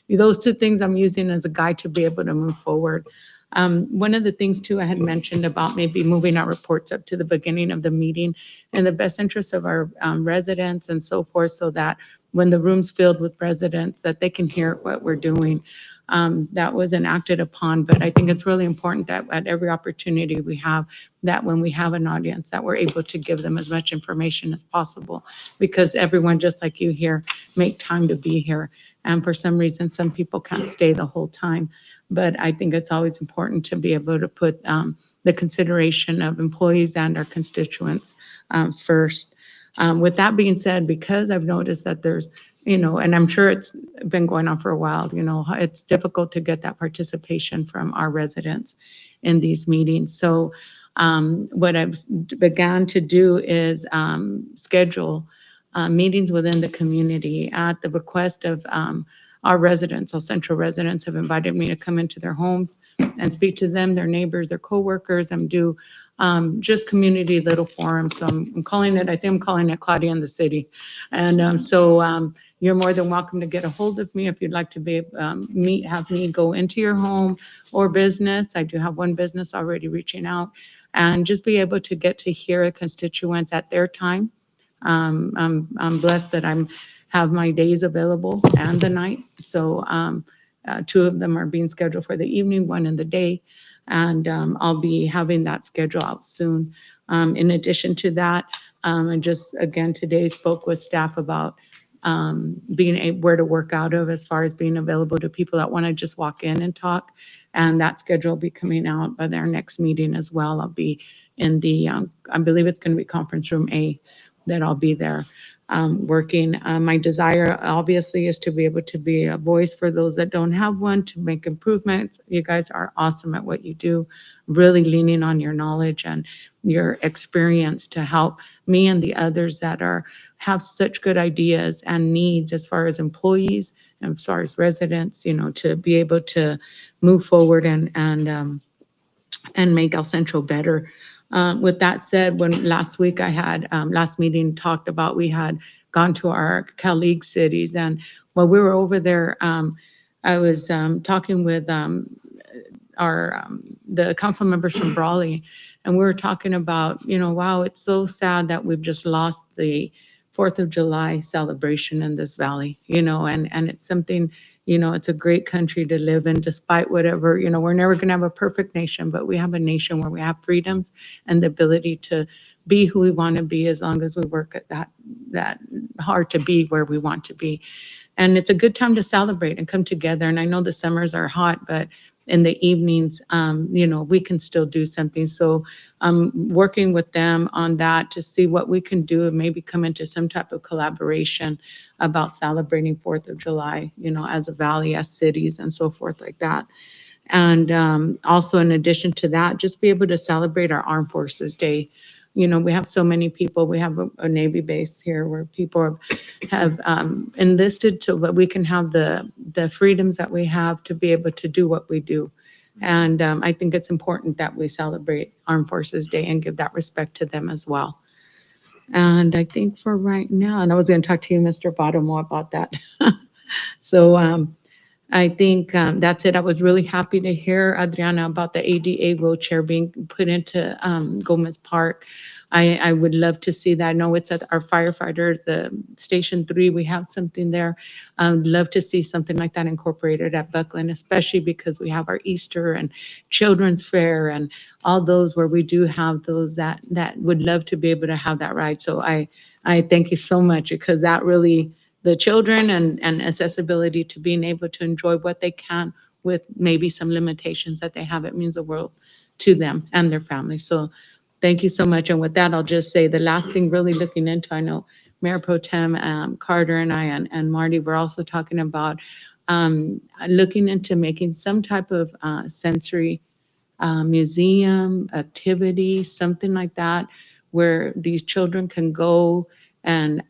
those two things I'm using as a guide to be able to move forward. One of the things too, I had mentioned about maybe moving our reports up to the beginning of the meeting in the best interest of our residents and so forth, so that when the room's filled with residents, that they can hear what we're doing. That wasn't acted upon, but I think it's really important that at every opportunity we have, that when we have an audience, that we're able to give them as much information as possible, because everyone, just like you here, make time to be here. And for some reason, some people can't stay the whole time. But I think it's always important to be able to put the consideration of employees and our constituents first. With that being said, because I've noticed that there's, and I'm sure it's been going on for a while, it's difficult to get that participation from our residents in these meetings. So what I've began to do is schedule meetings within the community at the request of our residents. Our Centro residents have invited me to come into their homes and speak to them, their neighbors, their coworkers, and do just community little forums. So I'm calling it, I think I'm calling it Claudia in the City. And so you're more than welcome to get a hold of me if you'd like to have me go into your home or business. I do have one business already reaching out, and just be able to get to hear constituents at their time. I'm blessed that have my days available and the night. So two of them are being scheduled for the evening, one in the day. And I'll be having that schedule out soon. In addition to that, I just, again, today spoke with staff about where to work out of as far as being available to people that want to just walk in and talk. And that schedule will be coming out by their next meeting as well. I'll be in the, I believe it's going to be conference room A, that I'll be there working. My desire obviously is to be able to be a voice for those that don't have one, to make improvements. You guys are awesome at what you do, really leaning on your knowledge and your experience to help me and the others that have such good ideas and needs as far as employees and as far as residents, to be able to move forward and make El Centro better. With that said, when last week I had, last meeting talked about, we had gone to our colleague cities, and while we were over there, I was talking with the council members from Brawley, and we were talking about, wow, it's so sad that we've just lost the 4th of July celebration in this valley, and it's something, it's a great country to live in, despite whatever, we're never going to have a perfect nation, but we have a nation where we have freedoms and the ability to be who we want to be, as long as we work at that hard to be where we want to be. And it's a good time to celebrate and come together. And I know the summers are hot, but in the evenings, we can still do something. So I'm working with them on that to see what we can do and maybe come into some type of collaboration about celebrating 4th of July, as a valley, as cities and so forth like that. And also, in addition to that, just be able to celebrate our Armed Forces Day. We have so many people. We have a Navy base here where people have enlisted so that we can have the freedoms that we have to be able to do what we do. And I think it's important that we celebrate Armed Forces Day and give that respect to them as well. And I think for right now, and I was going to talk to you, Mr. Bottomo, about that. So I think that's it. I was really happy to hear, Adriana, about the ADA wheelchair being put into Gomez Park. I would love to see that. I know it's at our firefighter, the Station 3, we have something there. I'd love to see something like that incorporated at Buckland, especially because we have our Easter and Children's Fair and all those where we do have those that would love to be able to have that ride. So I thank you so much, because that really, the children and accessibility to being able to enjoy what they can with maybe some limitations that they have, it means the world to them and their families. So thank you so much. And with that, I'll just say the last thing really looking into, I know Mayor Pro Tem Carter and I and Marty were also talking about looking into making some type of sensory museum activity, something like that, where these children can go and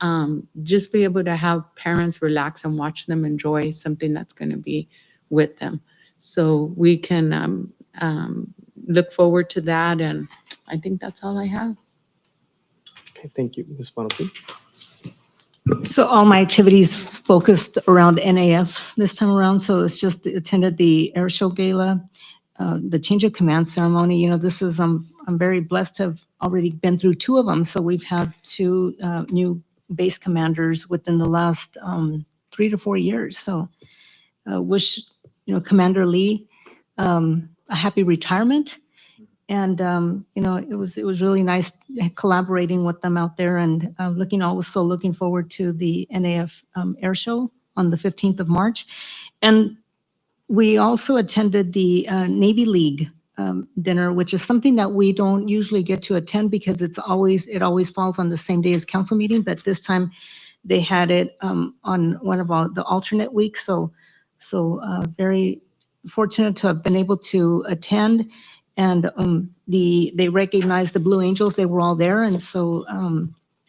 just be able to have parents relax and watch them enjoy something that's going to be with them. So we can look forward to that. And I think that's all I have. Okay, thank you, Ms. Bonaparte. So all my activities focused around NAF this time around. So it's just attended the air show gala, the change of command ceremony. You know, this is, I'm very blessed to have already been through two of them. So we've had two new base commanders within the last 3 to 4 years. So wish, Commander Lee a happy retirement. And, it was really nice collaborating with them out there and looking forward to the NAF air show on the 15th of March. And we also attended the Navy League dinner, which is something that we don't usually get to attend because it always falls on the same day as council meeting. But this time they had it on one of the alternate weeks. So very fortunate to have been able to attend. And they recognized the Blue Angels. They were all there, and so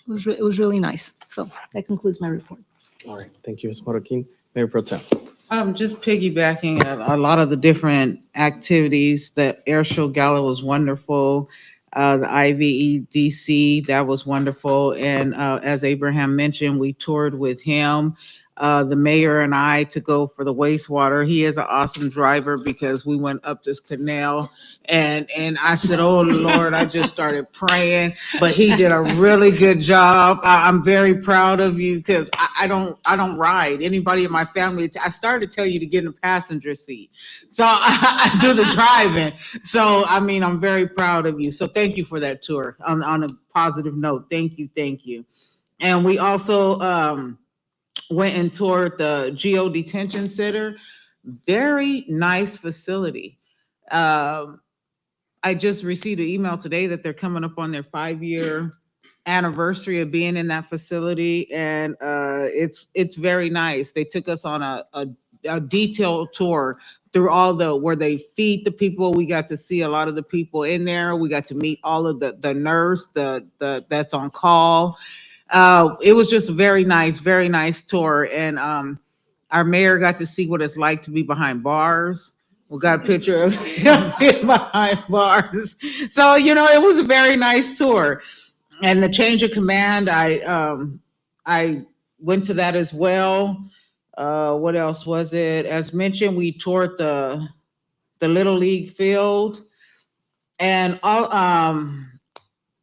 it was really nice. So that concludes my report. All right, thank you, Ms. Marroquin. Mayor Pro Tem. Just piggybacking a lot of the different activities. The air show gala was wonderful. The IVEDC, that was wonderful. And as Abraham mentioned, we toured with him. The mayor and I to go for the wastewater. He is an awesome driver because we went up this canal and I said, oh Lord, I just started praying, but he did a really good job. I'm very proud of you because I don't ride. Anybody in my family, I started to tell you to get in the passenger seat. So I do the driving. So, I mean, I'm very proud of you. So thank you for that tour on a positive note. Thank you. Thank you. And we also, went and toured the Geo Detention Center. Very nice facility. I just received an email today that they're coming up on their 5-year anniversary of being in that facility, and it's very nice. They took us on a detailed tour through all where they feed the people. We got to see a lot of the people in there. We got to meet all of the nurse that's on call. It was just a very nice tour. And our mayor got to see what it's like to be behind bars. We got a picture of him being behind bars. So, it was a very nice tour. And the change of command, I went to that as well. What else was it? As mentioned, we toured the Little League field. And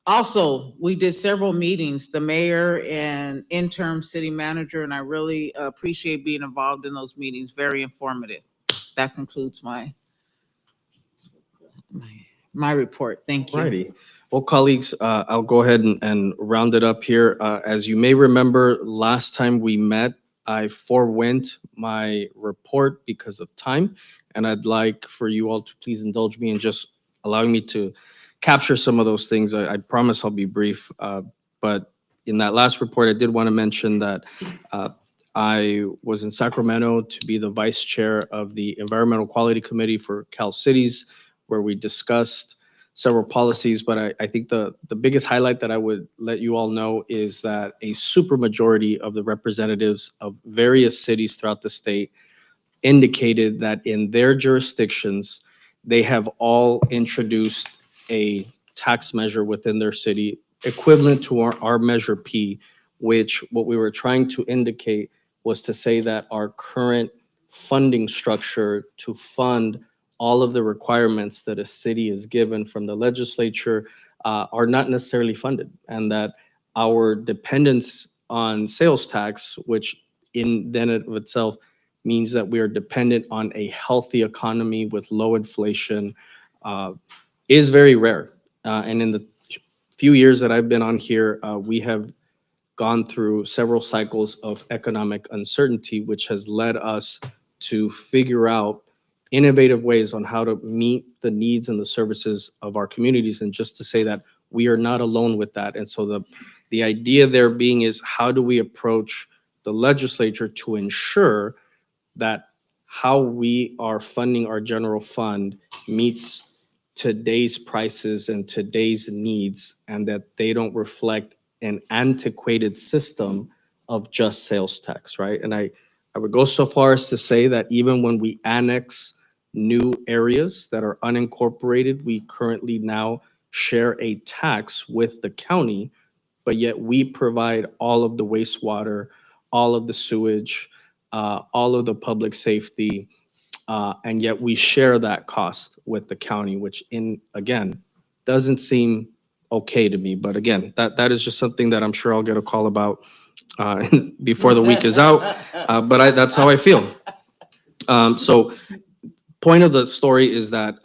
also, we did several meetings, the mayor and interim city manager, and I really appreciate being involved in those meetings. Very informative. That concludes my report. Thank you. Alrighty. Well, colleagues, I'll go ahead and round it up here. As you may remember, last time we met, I forewent my report because of time, and I'd like for you all to please indulge me in just allowing me to capture some of those things. I promise I'll be brief, but in that last report, I did want to mention that I was in Sacramento to be the vice chair of the Environmental Quality Committee for Cal Cities, where we discussed several policies. But I think the biggest highlight that I would let you all know is that a supermajority of the representatives of various cities throughout the state indicated that in their jurisdictions, they have all introduced a tax measure within their city equivalent to our Measure P, which what we were trying to indicate was to say that our current funding structure to fund all of the requirements that a city is given from the legislature are not necessarily funded, and that our dependence on sales tax, which in then of itself means that we are dependent on a healthy economy with low inflation, is very rare. And in the few years that I've been on here, we have gone through several cycles of economic uncertainty, which has led us to figure out innovative ways on how to meet the needs and the services of our communities. And just to say that we are not alone with that. And so the idea there being is, how do we approach the legislature to ensure that how we are funding our general fund meets today's prices and today's needs, and that they don't reflect an antiquated system of just sales tax, right? And I would go so far as to say that even when we annex new areas that are unincorporated, we currently now share a tax with the county, but yet we provide all of the wastewater, all of the sewage, all of the public safety, and yet we share that cost with the county, which again, doesn't seem okay to me. But again, that is just something that I'm sure I'll get a call about before the week is out. But that's how I feel. So point of the story is that,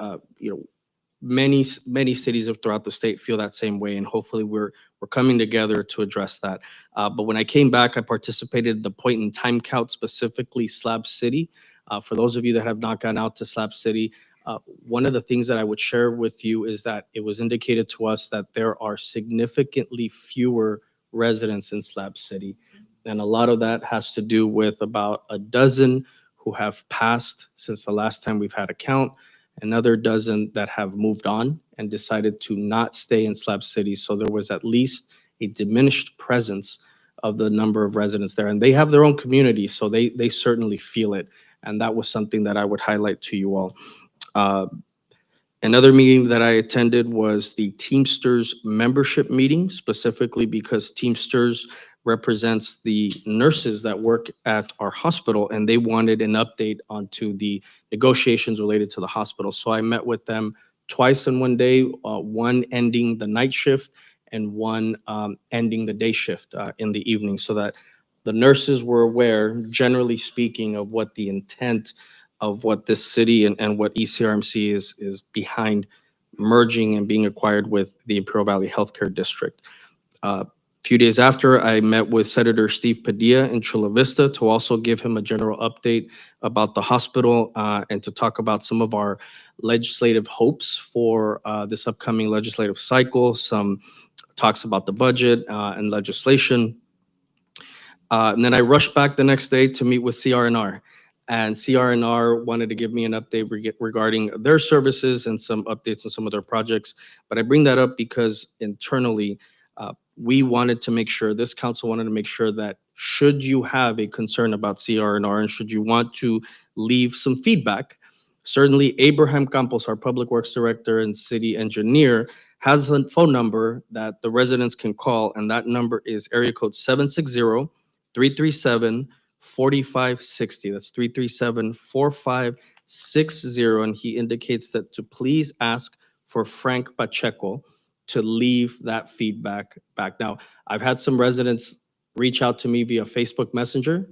many cities throughout the state feel that same way, and hopefully we're coming together to address that. But when I came back, I participated in the point in time count, specifically Slab City. For those of you that have not gone out to Slab City, one of the things that I would share with you is that it was indicated to us that there are significantly fewer residents in Slab City. And a lot of that has to do with about a dozen who have passed since the last time we've had a count, another dozen that have moved on and decided to not stay in Slab City. So there was at least a diminished presence of the number of residents there. And they have their own community, so they certainly feel it. And that was something that I would highlight to you all. Another meeting that I attended was the Teamsters membership meeting, specifically because Teamsters represents the nurses that work at our hospital, and they wanted an update onto the negotiations related to the hospital. So I met with them twice in one day, one ending the night shift and one ending the day shift in the evening, so that the nurses were aware, generally speaking, of what the intent of what this city and what ECRMC is behind merging and being acquired with the Imperial Valley Healthcare District. A few days after, I met with Senator Steve Padilla in Chula Vista to also give him a general update about the hospital and to talk about some of our legislative hopes for this upcoming legislative cycle, some talks about the budget and legislation. And then I rushed back the next day to meet with CRNR. And CRNR wanted to give me an update regarding their services and some updates on some of their projects. But I bring that up because internally, we wanted to make sure, this council wanted to make sure that should you have a concern about CRNR and should you want to leave some feedback, certainly Abraham Campos, our Public Works Director and City Engineer, has a phone number that the residents can call, and that number is area code 760-337-4560. That's 337-4560. And he indicates that to please ask for Frank Pacheco to leave that feedback back. Now, I've had some residents reach out to me via Facebook Messenger.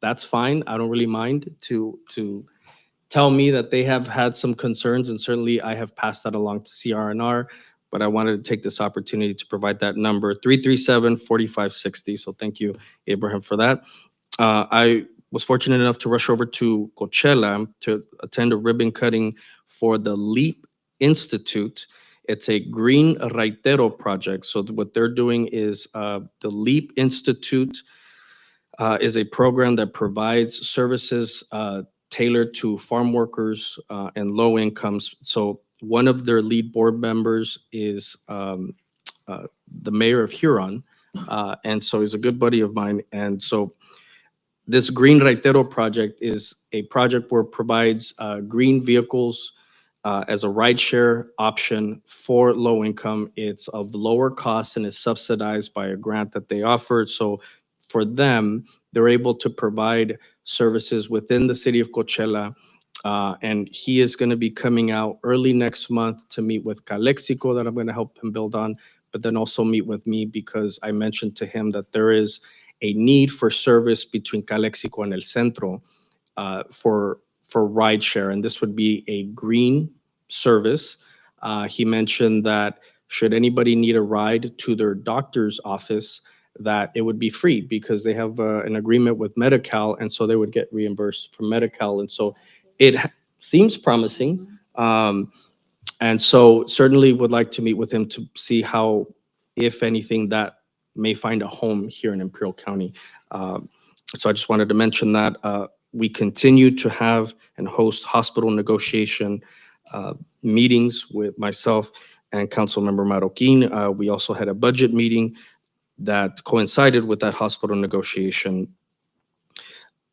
That's fine. I don't really mind to tell me that they have had some concerns, and certainly I have passed that along to CRNR, but I wanted to take this opportunity to provide that number, 337-4560. So thank you, Abraham, for that. I was fortunate enough to rush over to Coachella to attend a ribbon cutting for the LEAP Institute. It's a green Raitero project. So what they're doing is the LEAP Institute is a program that provides services tailored to farm workers and low incomes. So one of their lead board members is the mayor of Huron. And so he's a good buddy of mine. And so this Green Raitero project is a project where it provides green vehicles as a rideshare option for low income. It's of lower cost and is subsidized by a grant that they offered. So for them, they're able to provide services within the city of Coachella. And he is going to be coming out early next month to meet with Calexico that I'm going to help him build on, but then also meet with me because I mentioned to him that there is a need for service between Calexico and El Centro for rideshare, and this would be a green service. He mentioned that should anybody need a ride to their doctor's office, that it would be free because they have an agreement with Medi-Cal, and so they would get reimbursed from Medi-Cal. And so it seems promising. And so certainly would like to meet with him to see how, if anything, that may find a home here in Imperial County. So I just wanted to mention that. We continue to have and host hospital negotiation meetings with myself and Councilmember Marroquin. We also had a budget meeting that coincided with that hospital negotiation.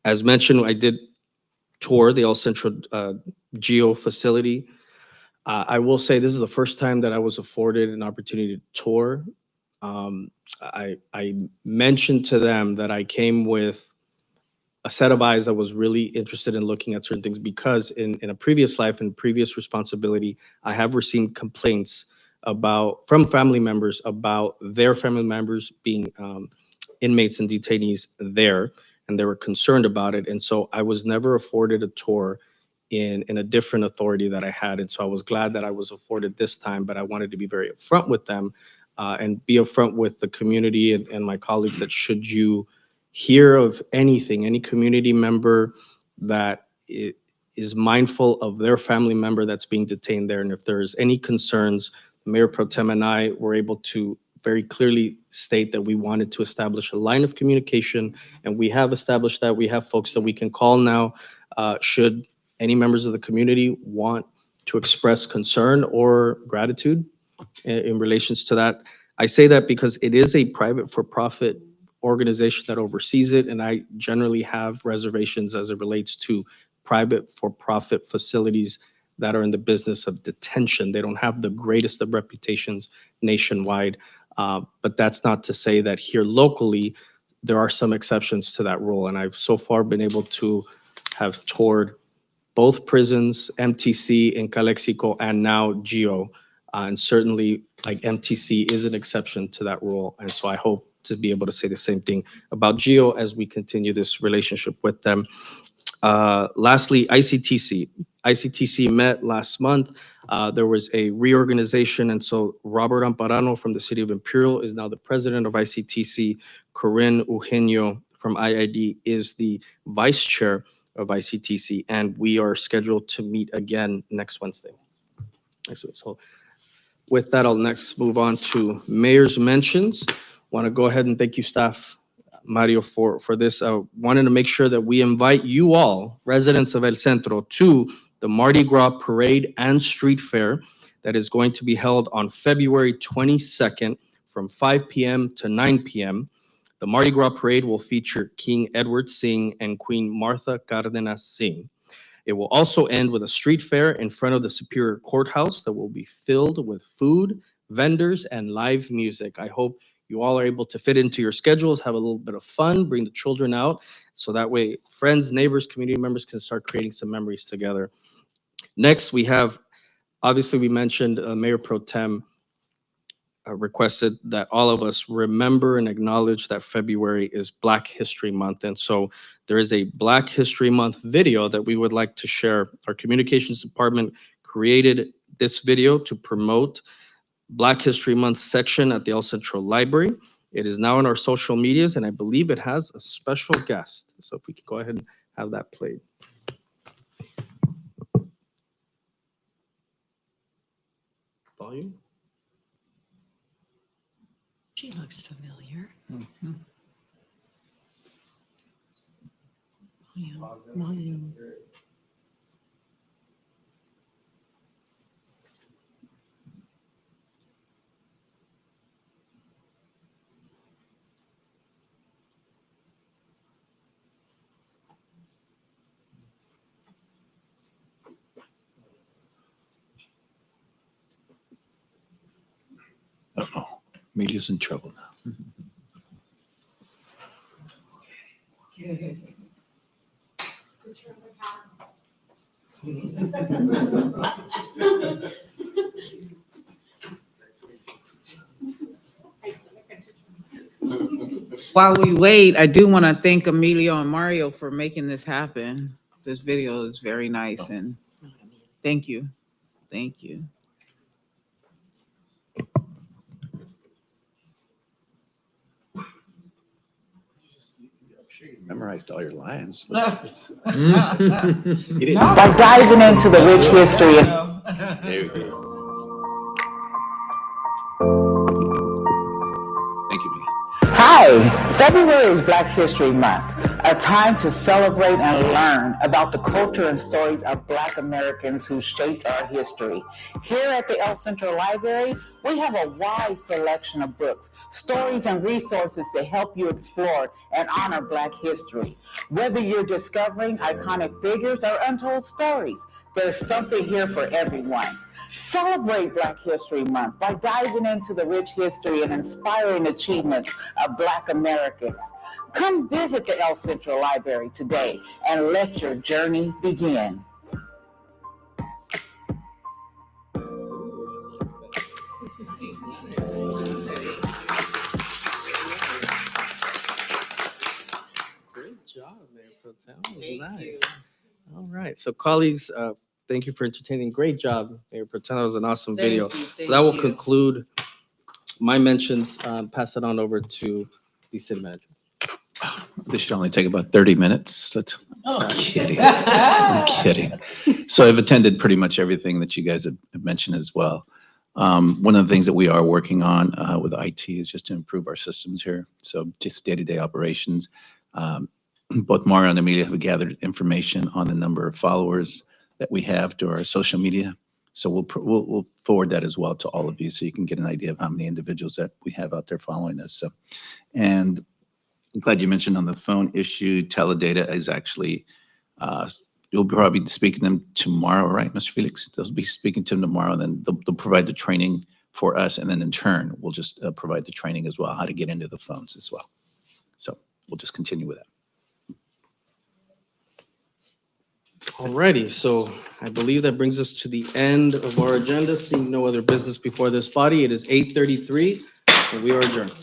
As mentioned, I did tour the El Centro Geo facility. I will say this is the first time that I was afforded an opportunity to tour. I mentioned to them that I came with a set of eyes that was really interested in looking at certain things because in a previous life and previous responsibility, I have received complaints from family members about their family members being inmates and detainees there, and they were concerned about it. And so I was never afforded a tour in a different authority that I had. And so I was glad that I was afforded this time, but I wanted to be very upfront with them and be upfront with the community and my colleagues that should you hear of anything, any community member that is mindful of their family member that's being detained there. And if there's any concerns, Mayor Pro Tem and I were able to very clearly state that we wanted to establish a line of communication, and we have established that. We have folks that we can call now should any members of the community want to express concern or gratitude in relations to that. I say that because it is a private for-profit organization that oversees it, and I generally have reservations as it relates to private for-profit facilities that are in the business of detention. They don't have the greatest of reputations nationwide, but that's not to say that here locally, there are some exceptions to that rule. And I've so far been able to have toured both prisons, MTC in Calexico and now Geo. And certainly like MTC is an exception to that rule. And so I hope to be able to say the same thing about Geo as we continue this relationship with them. Lastly, ICTC. ICTC met last month. There was a reorganization, and so Robert Amparano from the city of Imperial is now the president of ICTC. Corinne Eugenio from IID is the vice chair of ICTC, and we are scheduled to meet again next Wednesday. So with that, I'll next move on to mayor's mentions. Want to go ahead and thank you, staff, Mario, for this. I wanted to make sure that we invite you all, residents of El Centro, to the Mardi Gras Parade and Street Fair that is going to be held on February 22nd from 5 p.m. to 9 p.m. The Mardi Gras Parade will feature King Edward Singh and Queen Martha Cardenas Singh. It will also end with a street fair in front of the Superior Courthouse that will be filled with food, vendors, and live music. I hope you all are able to fit into your schedules, have a little bit of fun, bring the children out, so that way friends, neighbors, community members can start creating some memories together. Next, we have, obviously we mentioned Mayor Pro Tem requested that all of us remember and acknowledge that February is Black History Month. And so there is a Black History Month video that we would like to share. Our communications department created this video to promote Black History Month section at the El Centro Library. It is now in our social medias, and I believe it has a special guest. So if we could go ahead and have that played. Volume. She looks familiar. Volume. Uh-oh, media's in trouble now. While we wait, I do want to thank Emilio and Mario for making this happen. This video is very nice, and thank you. Thank you. Memorized all your lines. By You didn't- diving into the rich history. There you go. Hi, February is Black History Month, a time to celebrate and learn about the culture and stories of Black Americans who shaped our history. Here at the El Centro Library, we have a wide selection of books, stories, and resources to help you explore and honor Black history. Whether you're discovering iconic figures or untold stories, there's something here for everyone. Celebrate Black History Month by diving into the rich history and inspiring achievements of Black Americans. Come visit the El Centro Library today and let your journey begin. Great job, Mayor Pro Tem. That was nice. All right, so colleagues, thank you for entertaining. Great job, Mayor Pro Tem. That was an awesome video. So that will conclude my mentions. Pass it on over to the city manager. This should only take about 30 minutes. I'm kidding. I'm kidding. So I've attended pretty much everything that you guys have mentioned as well. One of the things that we are working on with IT is just to improve our systems here. So just day-to-day operations. Both Mario and Amelia have gathered information on the number of followers that we have to our social media. So we'll forward that as well to all of you so you can get an idea of how many individuals that we have out there following us. So, and I'm glad you mentioned on the phone issue, Teledata is actually, you'll probably be speaking to them tomorrow, right, Mr. Felix? They'll be speaking to them tomorrow, and then they'll provide the training for us, and then in turn, we'll just provide the training as well, how to get into the phones as well. So we'll just continue with that. Alrighty, so I believe that brings us to the end of our agenda. Seeing no other business before this body, it is 8:33, and we are adjourned.